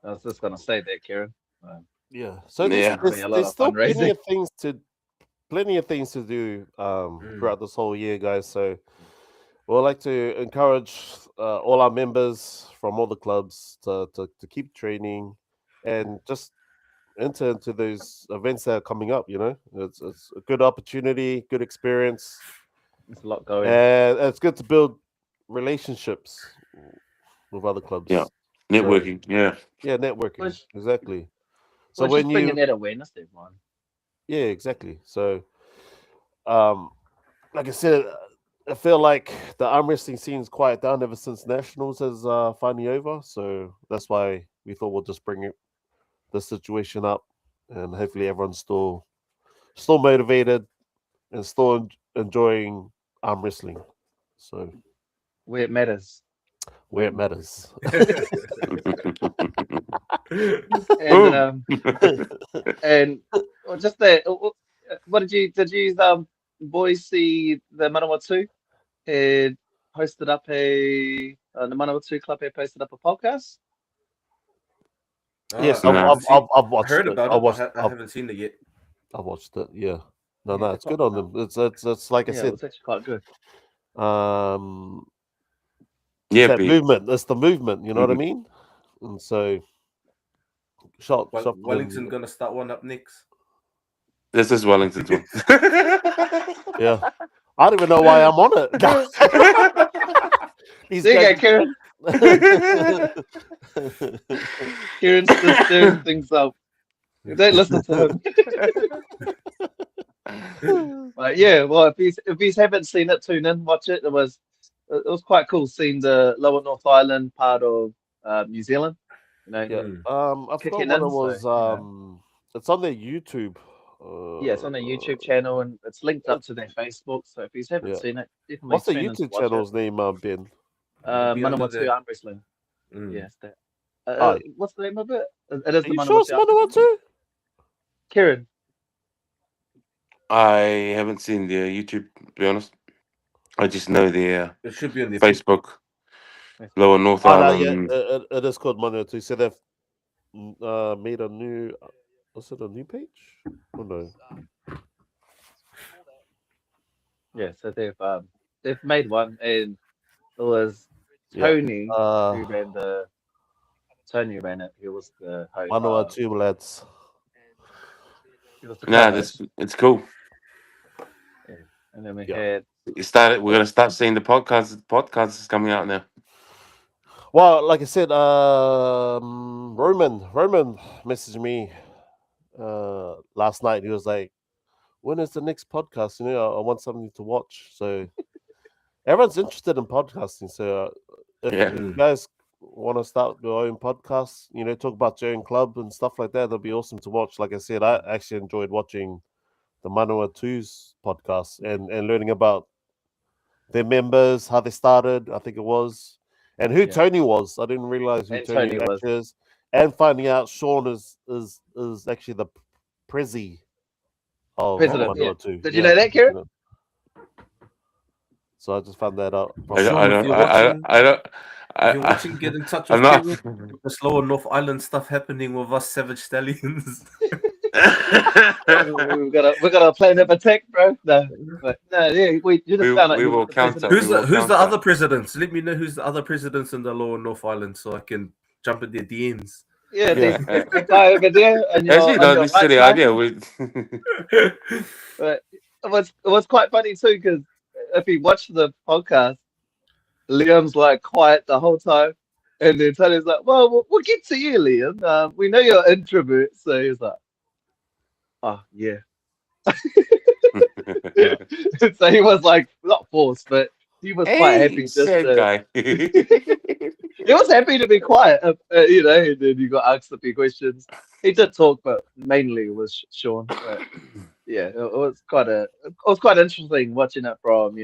[SPEAKER 6] I was just gonna say that, Kieran.
[SPEAKER 2] Yeah. So
[SPEAKER 7] yeah,
[SPEAKER 6] Be a lot
[SPEAKER 2] there's
[SPEAKER 6] of
[SPEAKER 2] still
[SPEAKER 6] fundraising.
[SPEAKER 2] plenty of things to do
[SPEAKER 8] Mm.
[SPEAKER 2] throughout this whole year, guys. So we'd like to encourage all our members from all the clubs to keep training and just enter into those events that are coming up. It's a good opportunity, good experience,
[SPEAKER 6] There's a lot going.
[SPEAKER 2] and it's good to build relationships with other clubs.
[SPEAKER 7] yeah, networking. Yeah,
[SPEAKER 2] Yeah, networking,
[SPEAKER 6] Which,
[SPEAKER 2] exactly. So
[SPEAKER 6] which is
[SPEAKER 2] when
[SPEAKER 6] bringing
[SPEAKER 2] you,
[SPEAKER 6] that awareness to everyone.
[SPEAKER 2] yeah, exactly. So, like I said, I feel like the arm wrestling scene's quiet down ever since nationals is finally over. So that's why we thought we'll just bring the situation up, and hopefully everyone's still motivated and still enjoying arm wrestling. So
[SPEAKER 6] Where it matters.
[SPEAKER 2] where it matters.
[SPEAKER 6] And
[SPEAKER 7] Boom.
[SPEAKER 6] and just that. What did you boys see the Manawatu had posted up the Manawatu Club had posted up a podcast?
[SPEAKER 2] Yes,
[SPEAKER 8] I haven't seen.
[SPEAKER 2] I've
[SPEAKER 8] I
[SPEAKER 2] watched
[SPEAKER 8] heard
[SPEAKER 2] it.
[SPEAKER 8] about
[SPEAKER 2] I
[SPEAKER 8] it,
[SPEAKER 2] watched.
[SPEAKER 8] but I haven't seen it yet.
[SPEAKER 2] I watched it. Yeah. No,
[SPEAKER 6] Yeah,
[SPEAKER 2] it's good on them. It's like I
[SPEAKER 6] yeah, it
[SPEAKER 2] said.
[SPEAKER 6] was actually quite good.
[SPEAKER 2] It's
[SPEAKER 7] Yeah,
[SPEAKER 2] that
[SPEAKER 7] Pete.
[SPEAKER 2] movement. It's the movement. You know what I
[SPEAKER 7] Mhm.
[SPEAKER 2] mean? And so, shot for
[SPEAKER 8] Wellington
[SPEAKER 2] them.
[SPEAKER 8] gonna start one up next.
[SPEAKER 7] This is Wellington's one.
[SPEAKER 2] Yeah, I don't even know why I'm on it. These
[SPEAKER 6] There you go,
[SPEAKER 2] guys.
[SPEAKER 6] Kieran. Kieran's just stirring things up. Don't listen to him. But yeah, well, if you haven't seen it, tune in, watch it. It was quite cool seeing the Lower North Island part of New Zealand.
[SPEAKER 2] Yeah.
[SPEAKER 8] Mm.
[SPEAKER 2] I forgot
[SPEAKER 6] Kicking
[SPEAKER 2] what it
[SPEAKER 6] in, so,
[SPEAKER 2] was. It's on their YouTube.
[SPEAKER 6] yeah, it's on their YouTube channel and it's linked up to their Facebook. So if you haven't
[SPEAKER 2] Yeah.
[SPEAKER 6] seen it, definitely
[SPEAKER 2] What's the
[SPEAKER 6] tune in to
[SPEAKER 2] YouTube
[SPEAKER 6] watch it.
[SPEAKER 2] channel's name, Ben?
[SPEAKER 8] It'll be under
[SPEAKER 6] Manawatu
[SPEAKER 8] the-
[SPEAKER 6] Arm Wrestling.
[SPEAKER 8] Mm.
[SPEAKER 6] Yes, that.
[SPEAKER 2] Oh.
[SPEAKER 6] What's the name of it? It is
[SPEAKER 2] Are
[SPEAKER 6] the
[SPEAKER 2] you sure it's
[SPEAKER 6] Manawatu Arm Wrestling.
[SPEAKER 2] Manawatu?
[SPEAKER 6] Kieran,
[SPEAKER 7] I haven't seen their YouTube, to be honest. I just know their
[SPEAKER 8] It should be on their
[SPEAKER 7] Facebook, Lower North
[SPEAKER 2] Oh no, yeah,
[SPEAKER 7] Island.
[SPEAKER 2] it is called Manawatu. So they've made a new. Was it a new page? Oh no.
[SPEAKER 6] yeah. So they've made one, and it was
[SPEAKER 2] Yeah.
[SPEAKER 6] Tony who
[SPEAKER 2] Uh,
[SPEAKER 6] ran the. Tony ran it. He was the host.
[SPEAKER 2] Manawatu lads.
[SPEAKER 6] He was the
[SPEAKER 7] Nah,
[SPEAKER 6] co-host.
[SPEAKER 7] it's cool.
[SPEAKER 6] And then we
[SPEAKER 2] Yeah.
[SPEAKER 6] had
[SPEAKER 7] We're gonna start seeing the podcast. The podcast is coming out now.
[SPEAKER 2] Well, like I said, Roman messaged me last night. He was like, "When is the next podcast? I want something to watch." So everyone's interested in podcasting. So if
[SPEAKER 7] Yeah.
[SPEAKER 2] you guys want to start your own podcast, talk about your own club and stuff like that, that'll be awesome to watch. Like I said, I actually enjoyed watching the Manawatu's podcast and learning about their members, how they started, I think it was, and who
[SPEAKER 6] Yeah.
[SPEAKER 2] Tony was. I didn't realize who
[SPEAKER 6] And
[SPEAKER 2] Tony
[SPEAKER 6] Tony was.
[SPEAKER 2] actually is, and finding out Sean is actually the Prezi of
[SPEAKER 6] President, yeah.
[SPEAKER 2] Manawatu.
[SPEAKER 6] Did you know that, Kieran?
[SPEAKER 2] So I just found that out.
[SPEAKER 7] I
[SPEAKER 8] Sean, if
[SPEAKER 7] don't.
[SPEAKER 8] you're
[SPEAKER 7] I
[SPEAKER 8] watching,
[SPEAKER 7] don't.
[SPEAKER 8] If you're watching, get in touch with
[SPEAKER 7] I'm not.
[SPEAKER 8] Kevin. This lower North Island stuff happening with us Savage Stallions.
[SPEAKER 6] We're gonna plan of attack, bro. No, but no, yeah, you just found out
[SPEAKER 7] we
[SPEAKER 6] who was
[SPEAKER 7] will
[SPEAKER 6] the
[SPEAKER 7] counter.
[SPEAKER 6] president.
[SPEAKER 8] Who's the other presidents? Let me know who's the other presidents in the lower North Island so I can jump in their DMs.
[SPEAKER 6] Yeah,
[SPEAKER 2] Yeah.
[SPEAKER 6] there's that guy over there
[SPEAKER 7] Actually,
[SPEAKER 6] on
[SPEAKER 7] no,
[SPEAKER 6] your
[SPEAKER 7] this
[SPEAKER 6] right
[SPEAKER 7] silly
[SPEAKER 6] side.
[SPEAKER 7] idea. We,
[SPEAKER 6] But it was quite funny too because if you watch the podcast, Liam's like quiet the whole time, and then Tony's like, "Well, we'll get to you, Liam. We know you're an introvert," so he's like, "Oh yeah." So he was like not forced, but he was quite
[SPEAKER 7] hey,
[SPEAKER 6] happy just
[SPEAKER 7] sad
[SPEAKER 6] to.
[SPEAKER 7] guy.
[SPEAKER 6] He was happy to be quiet, and then you got asked a few questions. He did talk, but mainly it was Sean. But yeah, it was quite interesting watching it from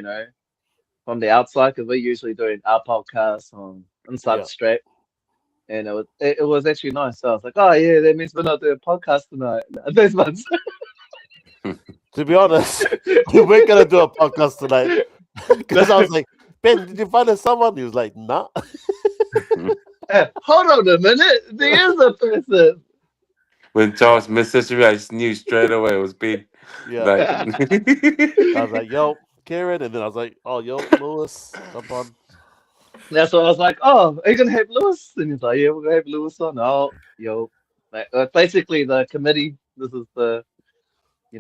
[SPEAKER 6] from the outside because we're usually doing our podcast on inside
[SPEAKER 2] Yeah.
[SPEAKER 6] the strap, and it was actually nice. So I was like, oh yeah, that means we're not doing a podcast tonight. This month.
[SPEAKER 2] To be honest, we we're gonna do a podcast tonight because I was like, Ben, did you find us someone? He was like, nah.
[SPEAKER 6] Hold on a minute, there is a person.
[SPEAKER 7] When Charles messaged me, I knew straight away it was big.
[SPEAKER 2] Yeah.
[SPEAKER 7] Like,
[SPEAKER 2] I was like, yo, Karen, and then I was like, oh, yo, Lewis, jump on.
[SPEAKER 6] That's what I was like. Oh, are you gonna have Lewis? And he's like, yeah, we're gonna have Lewis on. Oh, yo, basically the committee. This is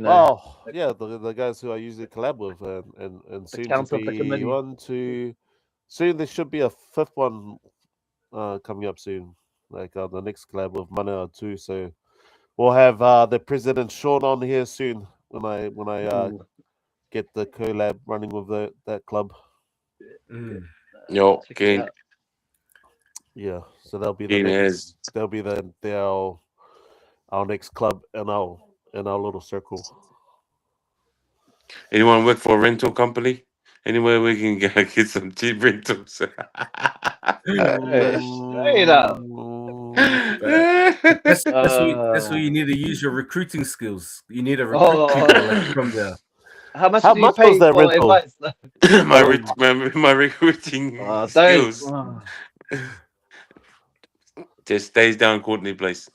[SPEAKER 2] Oh, yeah, the guys who I usually collab with, and
[SPEAKER 6] the
[SPEAKER 2] soon to
[SPEAKER 6] council of the
[SPEAKER 2] be
[SPEAKER 6] committee.
[SPEAKER 2] one, two, soon there should be a fifth one coming up soon, like the next collab with Mana too. So we'll have the president Sean on here soon when I
[SPEAKER 6] Ooh,
[SPEAKER 2] get the collab running with that club.
[SPEAKER 7] yo,
[SPEAKER 6] check it
[SPEAKER 7] King,
[SPEAKER 6] out.
[SPEAKER 2] Yeah, so they'll be the
[SPEAKER 7] King
[SPEAKER 2] next.
[SPEAKER 7] has.
[SPEAKER 2] They'll be our next club in our little circle.
[SPEAKER 7] Anyone work for a rental company? Anywhere we can get some cheap rentals.
[SPEAKER 6] Hey, straight up.
[SPEAKER 8] That's
[SPEAKER 6] Uh,
[SPEAKER 8] where you need to use your recruiting skills. You need to recruit
[SPEAKER 6] oh,
[SPEAKER 8] people like from there.
[SPEAKER 6] how much
[SPEAKER 2] How
[SPEAKER 6] do you
[SPEAKER 2] much was
[SPEAKER 6] pay
[SPEAKER 2] that
[SPEAKER 6] for
[SPEAKER 2] rental?
[SPEAKER 6] advice?
[SPEAKER 7] my recruiting
[SPEAKER 6] Don't.
[SPEAKER 7] skills just stays down Courtney Place.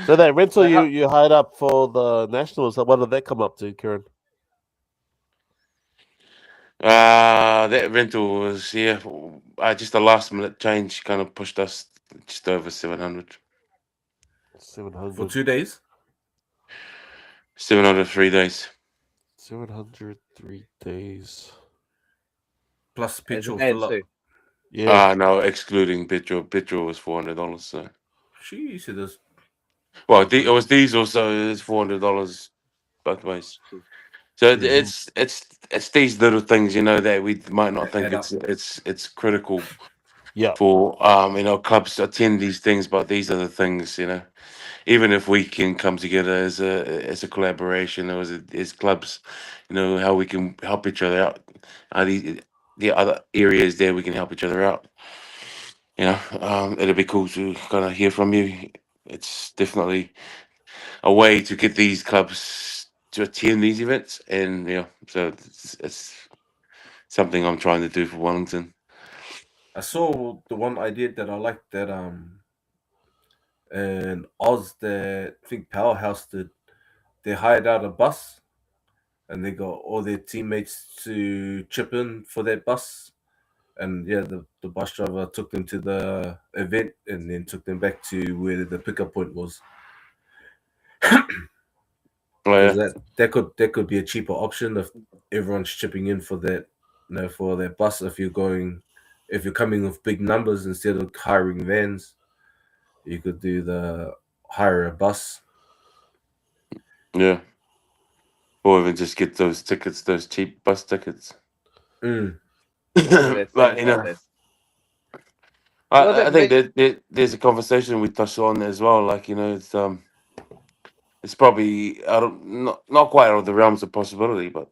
[SPEAKER 2] So that rental
[SPEAKER 6] So how,
[SPEAKER 2] you hired up for the Nationals, what did that come up to, Kieran?
[SPEAKER 7] That rental was just a last minute change kind of pushed us just over 700.
[SPEAKER 2] 700.
[SPEAKER 8] For 2 days?
[SPEAKER 7] 700 3 days.
[SPEAKER 2] 700 3 days.
[SPEAKER 8] Plus
[SPEAKER 6] as
[SPEAKER 8] petrol
[SPEAKER 6] an ad
[SPEAKER 8] fill up.
[SPEAKER 6] too?
[SPEAKER 2] Yeah.
[SPEAKER 7] No, excluding petrol. Petrol was $400. So,
[SPEAKER 8] Jeez, it is.
[SPEAKER 7] well, it was diesel, so it's $400 both ways. So it's these little things, that we might not think
[SPEAKER 8] Add up.
[SPEAKER 7] it's critical
[SPEAKER 2] Yeah.
[SPEAKER 7] for clubs to attend these things, but these are the things, even if we can come together as a collaboration or as clubs, how we can help each other out. The other areas there we can help each other out. It'll be cool to kind of hear from you. It's definitely a way to get these clubs to attend these events, and so it's something I'm trying to do for Wellington.
[SPEAKER 8] I saw the one idea that I liked that in Oz that I think Powerhouse did. They hired out a bus and they got all their teammates to chip in for that bus. And yeah, the bus driver took them to the event and then took them back to where the pickup point was. Because that could be a cheaper option if everyone's chipping in for that, for that bus. If you're coming with big numbers instead of hiring vans, you could do the hire a bus.
[SPEAKER 7] Yeah. Or even just get those tickets, those cheap bus tickets. But I think that there's a conversation we touched on as well. Like it's probably not quite out of the realms of possibility, but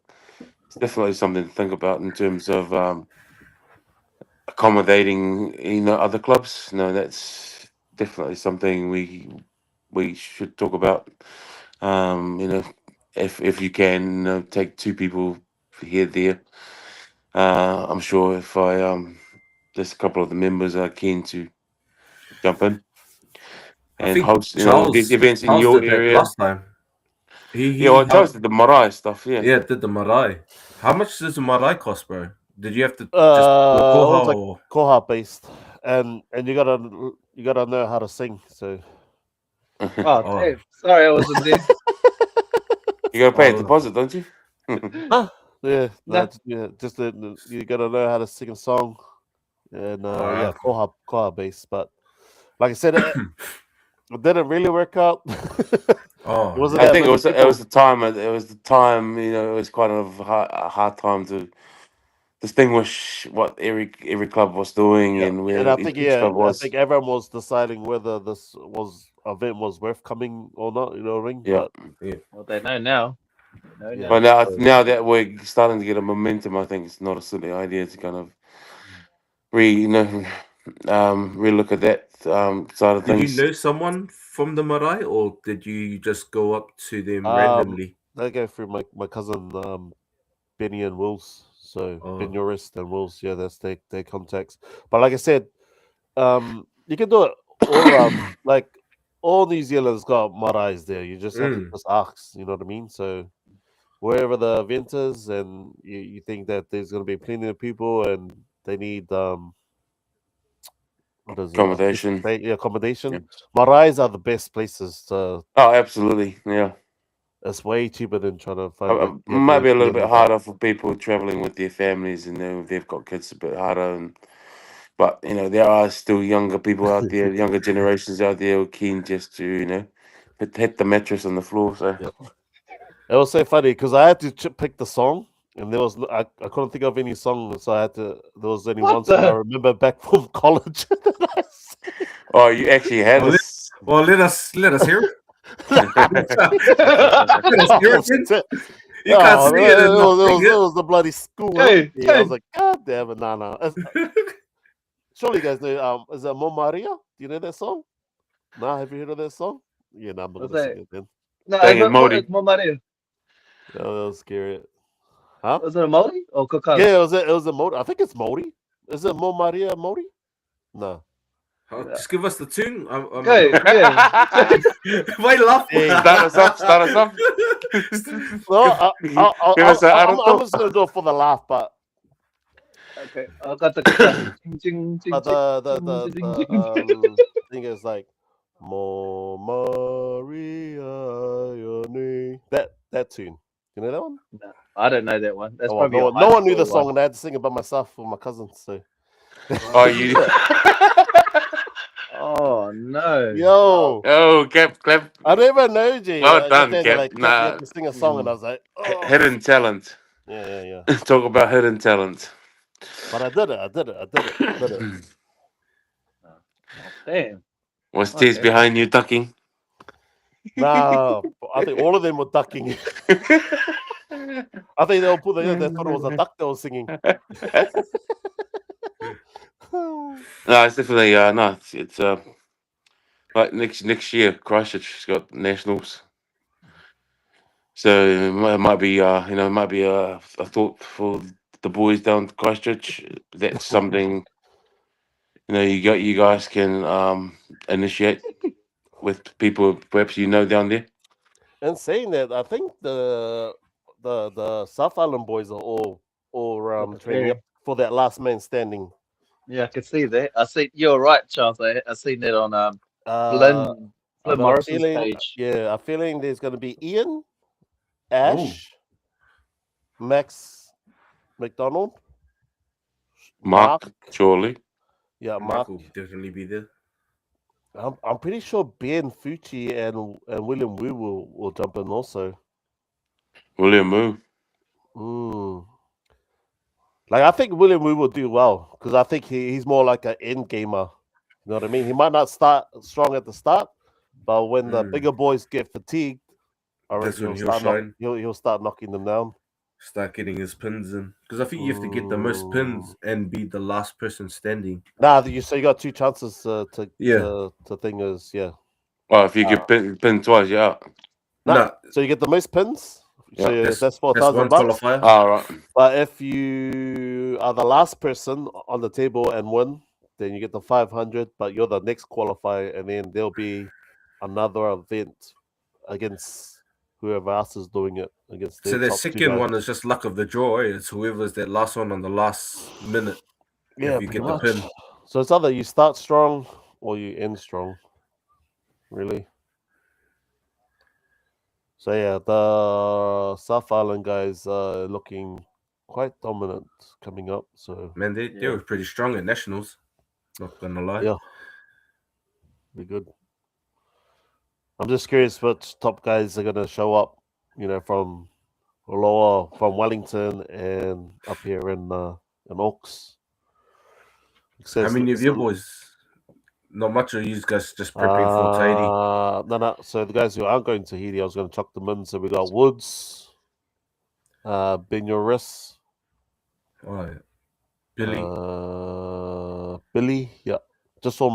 [SPEAKER 7] it's definitely something to think about in terms of accommodating other clubs. That's definitely something we should talk about. If you can take two people here there, I'm sure if there's a couple of the members are keen to jump in
[SPEAKER 8] I
[SPEAKER 7] and
[SPEAKER 8] think
[SPEAKER 7] host, these events in
[SPEAKER 8] Charles
[SPEAKER 7] your
[SPEAKER 8] did that
[SPEAKER 7] area.
[SPEAKER 8] last time.
[SPEAKER 7] Yeah,
[SPEAKER 8] He
[SPEAKER 7] well, Charles did the marae stuff. Yeah.
[SPEAKER 8] yeah, did the marae. How much does the marae cost, bro? Did you have to just do a
[SPEAKER 2] It
[SPEAKER 8] koha
[SPEAKER 2] was like
[SPEAKER 8] or
[SPEAKER 2] koha based, and you gotta know how to sing. So
[SPEAKER 6] Oh,
[SPEAKER 8] oh,
[SPEAKER 6] damn. Sorry, I wasn't there.
[SPEAKER 7] You gotta pay a
[SPEAKER 8] oh
[SPEAKER 7] deposit, don't you?
[SPEAKER 2] yeah,
[SPEAKER 6] No.
[SPEAKER 2] just you gotta know how to sing a song, and yeah, koha based. But like I said, it didn't really work out.
[SPEAKER 8] oh
[SPEAKER 2] It wasn't
[SPEAKER 7] I
[SPEAKER 2] that
[SPEAKER 7] think
[SPEAKER 2] many
[SPEAKER 7] it
[SPEAKER 2] people.
[SPEAKER 7] was the time. It was the time. It was kind of a hard time to distinguish what every club was doing
[SPEAKER 2] Yeah,
[SPEAKER 7] and
[SPEAKER 2] and
[SPEAKER 7] where
[SPEAKER 2] I think
[SPEAKER 7] each club
[SPEAKER 2] I
[SPEAKER 7] was.
[SPEAKER 2] think everyone was deciding whether this event was worth coming or not. You know what I mean?
[SPEAKER 7] Yeah.
[SPEAKER 2] But
[SPEAKER 6] Well, they know now. They know
[SPEAKER 2] yeah,
[SPEAKER 7] But
[SPEAKER 6] now.
[SPEAKER 7] now,
[SPEAKER 2] so,
[SPEAKER 7] now that we're starting to get a momentum, I think it's not a silly idea to kind of relook at that side of
[SPEAKER 8] did you
[SPEAKER 7] things.
[SPEAKER 8] know someone from the marae or did you just go up to them
[SPEAKER 2] um,
[SPEAKER 8] randomly?
[SPEAKER 2] I go through my cousin Benny and Wills. So Ben
[SPEAKER 8] Oh,
[SPEAKER 2] Yorist and Wills, yeah, that's their contacts. But like I said, you can do it all around. Like all New Zealand's got marais there. You just have to just ask. You know what I mean? So wherever the event is, and you think that there's going to be plenty of people, and they need what is it? A place to
[SPEAKER 7] Accommodation.
[SPEAKER 2] stay,
[SPEAKER 7] Yeah.
[SPEAKER 2] accommodation. Marais are the best places to.
[SPEAKER 7] Oh, absolutely. Yeah.
[SPEAKER 2] It's way cheaper than trying to find like
[SPEAKER 7] Might be a little bit
[SPEAKER 2] Airbnb, but
[SPEAKER 7] harder for people traveling with their families, and if they've got kids, a bit harder. But there are still younger people out there, younger generations out there who are keen just to hit the mattress on the floor. So
[SPEAKER 2] yeah. It was so funny because I had to pick the song, and there was I couldn't think of any song, so I had to. There was only one
[SPEAKER 6] What
[SPEAKER 2] song I
[SPEAKER 6] the?
[SPEAKER 2] remember back from college.
[SPEAKER 7] oh, you actually had
[SPEAKER 8] well,
[SPEAKER 7] us.
[SPEAKER 8] let us hear it.
[SPEAKER 2] That
[SPEAKER 8] Let us hear it.
[SPEAKER 2] was
[SPEAKER 8] Then.
[SPEAKER 2] it.
[SPEAKER 8] You can't
[SPEAKER 2] Oh,
[SPEAKER 8] see it and not sing
[SPEAKER 2] it
[SPEAKER 8] it.
[SPEAKER 2] was the bloody school
[SPEAKER 6] Hey,
[SPEAKER 2] anthem. I was
[SPEAKER 6] hey.
[SPEAKER 2] like, God damn it, no. Surely you guys know, is it Mon Maria? Do you know that song? Nah, have you heard of that song? Yeah, no, I'm not
[SPEAKER 6] What's
[SPEAKER 2] going to sing
[SPEAKER 6] that?
[SPEAKER 2] it then.
[SPEAKER 6] No,
[SPEAKER 7] Dang it,
[SPEAKER 6] it's
[SPEAKER 7] Modi.
[SPEAKER 6] more money.
[SPEAKER 2] That was scary. Huh?
[SPEAKER 6] Was it a Molly or Kokala?
[SPEAKER 2] Yeah, it was a Modi. I think it's Modi. Is it Mon Maria Modi? No.
[SPEAKER 8] Just give us the tune.
[SPEAKER 6] Okay, yeah.
[SPEAKER 8] Why laugh?
[SPEAKER 2] Hey.
[SPEAKER 7] Start us off.
[SPEAKER 2] Well,
[SPEAKER 7] Give us
[SPEAKER 2] I'm just going to do it for the laugh, but
[SPEAKER 6] Okay, I got the guitar. Ching, ching, ching,
[SPEAKER 2] but
[SPEAKER 6] ching, ching, ching, ching.
[SPEAKER 2] thing is like Mo Maria your name. That tune. You know that one?
[SPEAKER 6] No, I don't know that one. That's
[SPEAKER 2] Oh well,
[SPEAKER 6] probably a
[SPEAKER 2] no
[SPEAKER 6] high
[SPEAKER 2] one knew the
[SPEAKER 6] school one.
[SPEAKER 2] song, and I had to sing it by myself with my cousins. So
[SPEAKER 7] Oh, you.
[SPEAKER 6] Oh no.
[SPEAKER 2] yo,
[SPEAKER 7] Oh, clap.
[SPEAKER 2] I never know, G.
[SPEAKER 7] Well done,
[SPEAKER 2] They
[SPEAKER 7] Cap.
[SPEAKER 2] like you
[SPEAKER 7] Nah,
[SPEAKER 2] have to sing a song, and I was like, oh,
[SPEAKER 7] hidden talent.
[SPEAKER 2] yeah.
[SPEAKER 7] Talk about hidden talent.
[SPEAKER 2] But I did it.
[SPEAKER 6] Oh, damn.
[SPEAKER 7] Was T's
[SPEAKER 6] Okay.
[SPEAKER 7] behind you ducking?
[SPEAKER 2] Nah, I think all of them were ducking. I think they thought it was a duck that was singing.
[SPEAKER 7] No, it's definitely no. It's like next year, Christchurch's got nationals, so it might be it might be a thought for the boys down to Christchurch. That's something you guys can initiate with people perhaps down there.
[SPEAKER 2] And saying that, I think the South Island boys are all training up for that last man standing.
[SPEAKER 6] Yeah, I can see that. I see. You're right, Charles. I seen that on
[SPEAKER 2] Uh,
[SPEAKER 6] Flynn
[SPEAKER 2] I got a
[SPEAKER 6] Morrison's
[SPEAKER 2] feeling,
[SPEAKER 6] page.
[SPEAKER 2] I'm feeling there's going to be Ian, Ash, Max McDonald,
[SPEAKER 7] Mark, surely.
[SPEAKER 2] Yeah,
[SPEAKER 8] Mark
[SPEAKER 2] Mark.
[SPEAKER 8] will definitely be there.
[SPEAKER 2] I'm pretty sure Ben Fucci and William Wu will jump in also.
[SPEAKER 7] William Wu.
[SPEAKER 2] Like I think William Wu will do well because I think he's more like an end gamer. You know what I mean? He might not start strong at the start, but when the bigger boys get fatigued, I reckon he'll start knocking them down.
[SPEAKER 8] Start getting his pins in because I think you have to get the most pins and be the last person standing.
[SPEAKER 2] Nah, you got 2 chances to thing is
[SPEAKER 7] Oh, if you get pinned twice, you're out.
[SPEAKER 2] Nah. So you get the most pins.
[SPEAKER 7] Yeah.
[SPEAKER 2] So that's $4,000.
[SPEAKER 8] qualifier.
[SPEAKER 7] All right.
[SPEAKER 2] But if you you are the last person on the table and win, then you get the 500, but you're the next qualifier, and then there'll be another event against whoever else is doing it against
[SPEAKER 8] So
[SPEAKER 2] their
[SPEAKER 8] the
[SPEAKER 2] top two
[SPEAKER 8] second
[SPEAKER 2] guys.
[SPEAKER 8] one is just luck of the draw. It's whoever's that last one on the last minute.
[SPEAKER 2] Yeah,
[SPEAKER 8] if you
[SPEAKER 2] pretty
[SPEAKER 8] get the
[SPEAKER 2] much.
[SPEAKER 8] pin.
[SPEAKER 2] So it's either you start strong or you end strong, really. So yeah, the South Island guys are looking quite dominant coming up. So
[SPEAKER 8] Man, they were pretty strong at nationals. Not gonna lie.
[SPEAKER 2] yeah, be good. I'm just curious which top guys are gonna show up. From lower, from Wellington and up here in Oaks.
[SPEAKER 8] How many of your boys? Not much of you guys just prepping for Tahiti.
[SPEAKER 2] No. So the guys who aren't going to Tahiti, I was going to chuck them in. So we got Woods, Benyoris,
[SPEAKER 8] Oh, yeah. Billy.
[SPEAKER 2] Billy, yeah. Just all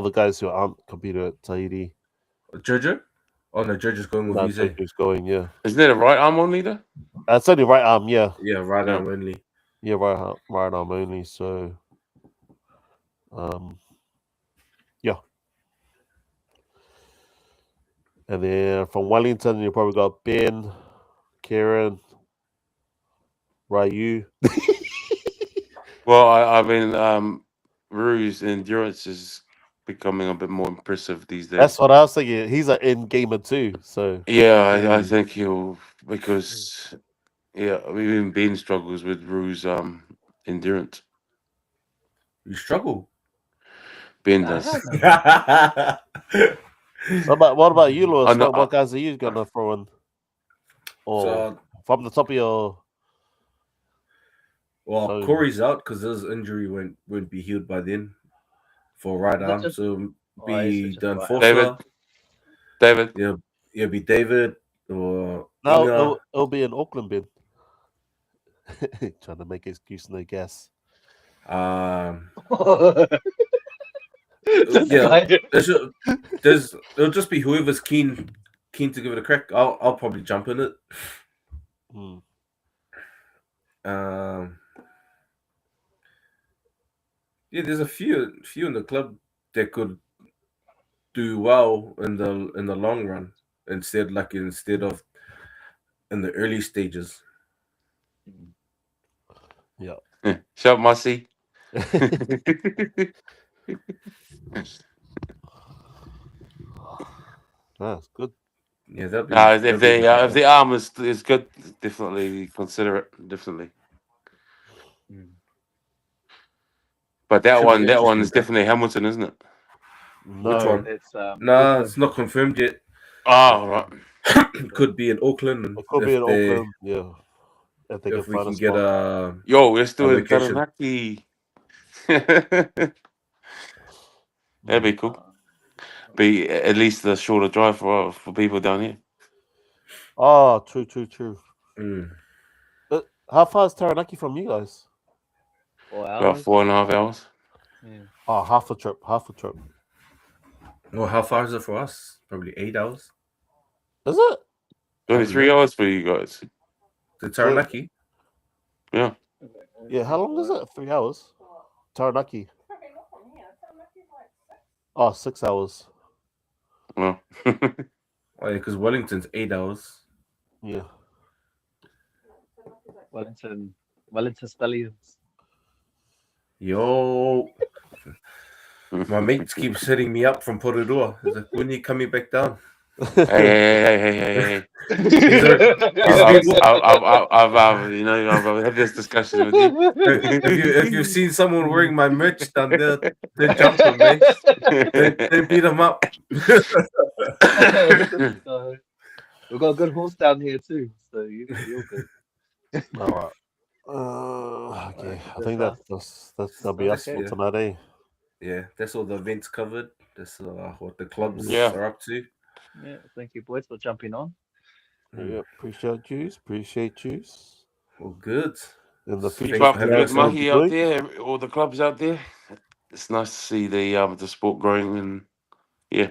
[SPEAKER 2] the guys who aren't competing at Tahiti.
[SPEAKER 8] Jojo? Oh no, Jojo's going with
[SPEAKER 2] No,
[SPEAKER 8] Vise.
[SPEAKER 2] Jojo's going, yeah.
[SPEAKER 7] Isn't it a right arm only there?
[SPEAKER 2] It's only right arm, yeah.
[SPEAKER 8] Yeah, right
[SPEAKER 7] Yeah.
[SPEAKER 8] arm only.
[SPEAKER 2] Yeah, right arm only. So, yeah. And then from Wellington, you probably got Ben, Kieran, Ryu.
[SPEAKER 7] Well, I mean, Rue's endurance is becoming a bit more impressive these days.
[SPEAKER 2] That's what I was thinking. He's an in gamer too. So
[SPEAKER 7] Yeah, I think he'll because even Ben struggles with Rue's endurance.
[SPEAKER 8] You struggle.
[SPEAKER 7] Ben does.
[SPEAKER 2] what about you, Lewis?
[SPEAKER 7] I know-
[SPEAKER 2] What guys are you gonna throw in? Or
[SPEAKER 8] So,
[SPEAKER 2] from the top of your
[SPEAKER 8] well, Corey's out because his injury won't be healed by then for right arm.
[SPEAKER 6] just-
[SPEAKER 8] So
[SPEAKER 6] he's
[SPEAKER 8] be
[SPEAKER 6] just
[SPEAKER 8] done
[SPEAKER 6] right.
[SPEAKER 8] Forster.
[SPEAKER 7] David.
[SPEAKER 8] Yeah, be David or
[SPEAKER 2] no, it'll be in Auckland, Ben. Trying to make excuse, no gas.
[SPEAKER 8] Yeah, it'll just be whoever's keen to give it a crack. I'll probably jump in it. Yeah, there's a few in the club that could do well in the long run instead of in the early stages.
[SPEAKER 2] Yeah.
[SPEAKER 7] Shout Mussy.
[SPEAKER 2] That's good.
[SPEAKER 8] Yeah, that'd be.
[SPEAKER 7] If the arm is good, definitely consider it. Definitely. But that
[SPEAKER 8] Should
[SPEAKER 7] one
[SPEAKER 8] be interesting,
[SPEAKER 7] is
[SPEAKER 8] bro.
[SPEAKER 7] definitely Hamilton, isn't it?
[SPEAKER 2] No.
[SPEAKER 8] Which one?
[SPEAKER 6] It's
[SPEAKER 8] Nah, it's not confirmed yet.
[SPEAKER 7] Oh, right.
[SPEAKER 8] Could be in Auckland.
[SPEAKER 2] It could be in Auckland. Yeah.
[SPEAKER 8] If we can get
[SPEAKER 7] Yo, we're still in
[SPEAKER 8] location.
[SPEAKER 7] Taranaki. That'd be cool. Be at least a shorter drive for people down here.
[SPEAKER 2] Oh, true.
[SPEAKER 8] Mm.
[SPEAKER 2] How far is Taranaki from you guys?
[SPEAKER 6] 4
[SPEAKER 7] About
[SPEAKER 6] hours.
[SPEAKER 7] 4.5 hours.
[SPEAKER 6] Yeah.
[SPEAKER 2] Oh, half a trip.
[SPEAKER 8] Well, how far is it for us? Probably 8 hours.
[SPEAKER 2] Is it?
[SPEAKER 7] Only 3 hours for you guys.
[SPEAKER 8] To Taranaki?
[SPEAKER 7] Yeah.
[SPEAKER 2] Yeah, how long is it? 3 hours. Taranaki. Oh, 6 hours.
[SPEAKER 7] Well.
[SPEAKER 8] Oh, yeah, because Wellington's 8 hours.
[SPEAKER 2] Yeah.
[SPEAKER 6] Wellington Stallions.
[SPEAKER 8] Yo. My mates keep setting me up from Porirua. He's like, when are you coming back down?
[SPEAKER 7] Hey. I've had this discussion with you.
[SPEAKER 8] If you've seen someone wearing my merch down there, then jump them, mate. Then beat them up.
[SPEAKER 6] We've got a good horse down here too, so you're good.
[SPEAKER 2] All right. Okay. I think that'll be us for tonight, eh?
[SPEAKER 8] Yeah, that's all the events covered. That's what the clubs
[SPEAKER 7] Yeah.
[SPEAKER 8] are up to.
[SPEAKER 6] Yeah, thank you, boys, for jumping on.
[SPEAKER 2] Yeah, appreciate you.
[SPEAKER 8] Well, good.
[SPEAKER 2] In the
[SPEAKER 7] Keep
[SPEAKER 2] future,
[SPEAKER 7] up the
[SPEAKER 8] having
[SPEAKER 7] good
[SPEAKER 8] us
[SPEAKER 7] mahi out there, all the clubs out there. It's nice to see the sport growing, and yeah,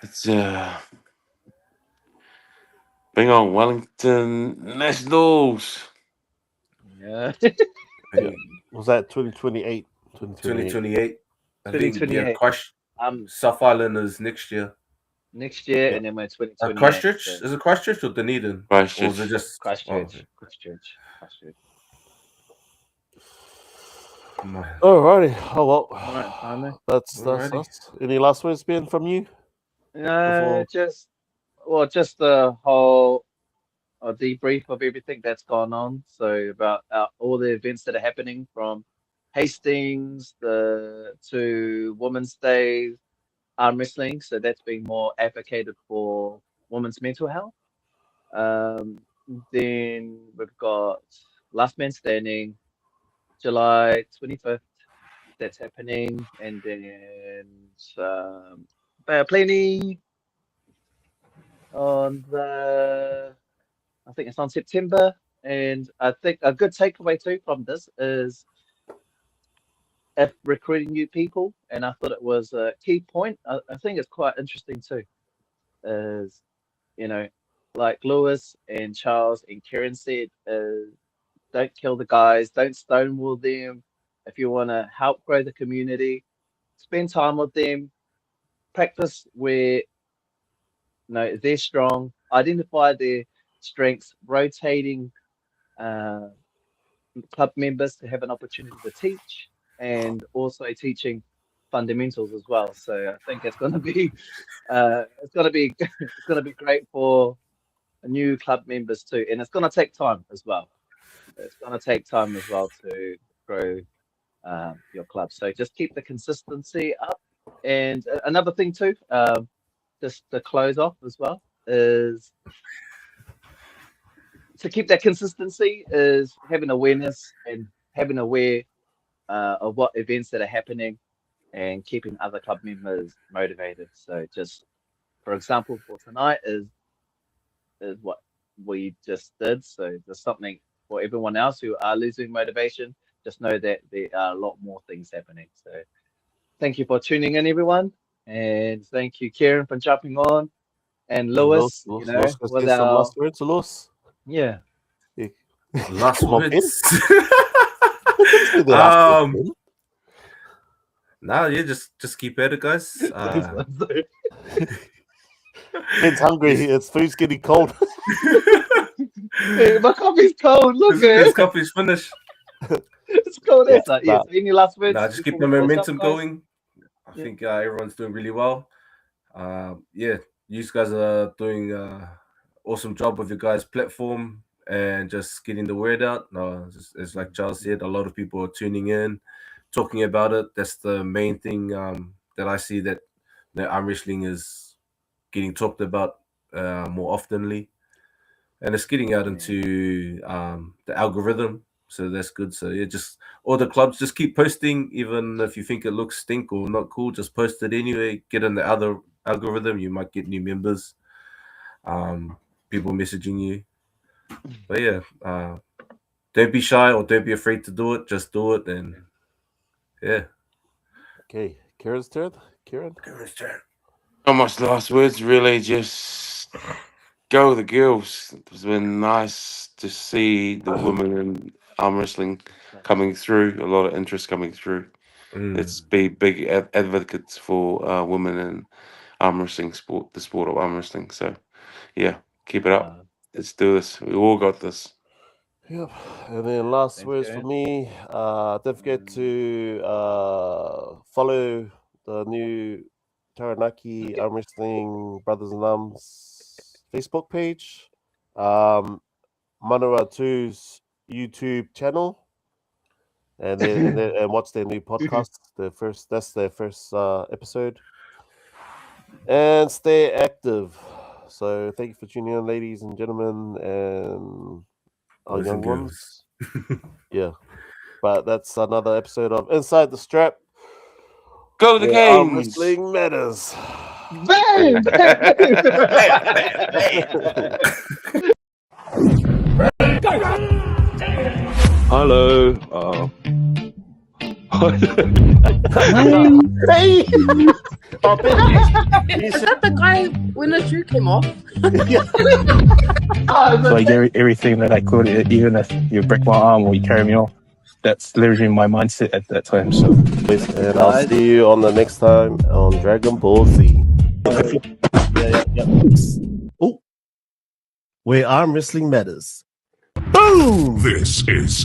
[SPEAKER 7] it's bring on Wellington Nationals.
[SPEAKER 6] Yeah.
[SPEAKER 2] Yeah. Was that 2028?
[SPEAKER 8] 2028. I think
[SPEAKER 6] 2028.
[SPEAKER 8] South Island is next year.
[SPEAKER 6] Next year,
[SPEAKER 2] Yeah.
[SPEAKER 6] and then we're 2028.
[SPEAKER 8] Christchurch?
[SPEAKER 6] So
[SPEAKER 8] Is it Christchurch or Dunedin?
[SPEAKER 7] Christchurch.
[SPEAKER 8] Or is it just
[SPEAKER 6] Christchurch.
[SPEAKER 8] Oh,
[SPEAKER 6] Christchurch.
[SPEAKER 2] Alrighty. Oh well.
[SPEAKER 6] All right, finally.
[SPEAKER 2] That's
[SPEAKER 8] Alrighty.
[SPEAKER 2] us. Any last words, Ben, from you?
[SPEAKER 6] No, just the whole a debrief of everything that's gone on. So about all the events that are happening from Hastings to Women's Day arm wrestling. So that's being more advocated for women's mental health. Then we've got Last Man Standing, July 25th. That's happening, and then plenty on I think it's on September, and I think a good takeaway too from this is if recruiting new people, and I thought it was a key point. I think it's quite interesting too, is like Lewis and Charles and Karen said, don't kill the guys, don't stonewall them. If you want to help grow the community, spend time with them, practice where they're strong, identify their strengths, rotating club members to have an opportunity to teach, and also teaching fundamentals as well. So I think it's going to be it's going to be great for new club members too, and it's going to take time as well. It's going to take time as well to grow your club. So just keep the consistency up. And another thing too, just to close off as well, is to keep that consistency is having awareness and having aware of what events that are happening and keeping other club members motivated. So just, for example, for tonight is what we just did. So there's something for everyone else who are losing motivation. Just know that there are a lot more things happening. So thank you for tuning in, everyone. And thank you, Kieran, for jumping on. And Lewis,
[SPEAKER 2] Lewis,
[SPEAKER 6] with
[SPEAKER 2] some
[SPEAKER 6] our...
[SPEAKER 2] last words, Lewis?
[SPEAKER 6] Yeah.
[SPEAKER 8] Last
[SPEAKER 2] Come on,
[SPEAKER 8] words. No, yeah, just keep at it, guys.
[SPEAKER 2] Ben's hungry. It's food's getting cold.
[SPEAKER 6] Hey, my coffee's cold. Look,
[SPEAKER 8] this coffee's finished.
[SPEAKER 6] It's cold. Yeah. Any last words?
[SPEAKER 8] Just keep the
[SPEAKER 6] before we close
[SPEAKER 8] momentum
[SPEAKER 6] up, guys?
[SPEAKER 8] going. I think everyone's doing really well. You guys are doing awesome job with your guys' platform and just getting the word out. It's like Charles said, a lot of people are tuning in, talking about it. That's the main thing that I see, that arm wrestling is getting talked about more oftenly, and it's getting out into the algorithm. So that's good. So yeah, just all the clubs just keep posting, even if you think it looks stink or not cool, just post it anyway. Get in the other algorithm. You might get new members, people messaging you. But yeah, don't be shy or don't be afraid to do it. Just do it, and yeah.
[SPEAKER 2] Okay, Kieran's turn.
[SPEAKER 7] Not much last words, really. Just go the girls. It's been nice to see the women in arm wrestling coming through. A lot of interest coming through. Let's be big advocates for women in arm wrestling sport, the sport of arm wrestling. So yeah, keep it up. Let's do this. We all got this.
[SPEAKER 2] Yep. And then last
[SPEAKER 6] Thanks,
[SPEAKER 2] words
[SPEAKER 6] Kieran.
[SPEAKER 2] for me. Don't forget to follow the new Taranaki Arm Wrestling Brothers and Arms Facebook page. Manawa 2's YouTube channel. And then and watch their new podcast. That's their first episode. And stay active. So thank you for tuning in, ladies and gentlemen, and our young ones. Yeah. But that's another episode of Inside the Strap.
[SPEAKER 7] Go the
[SPEAKER 2] Arm
[SPEAKER 7] Canes!
[SPEAKER 2] wrestling matters.
[SPEAKER 6] Bang!
[SPEAKER 4] Hello.
[SPEAKER 2] Hey! Oh,
[SPEAKER 3] Is that the guy when the shoe came off?
[SPEAKER 4] So I gave everything that I could, even if you break my arm or you carry me off. That's literally my mindset at that time. So,
[SPEAKER 2] and I'll see you on the next time on Dragon Ball Z. Oh, where arm wrestling matters. Boom!
[SPEAKER 5] This is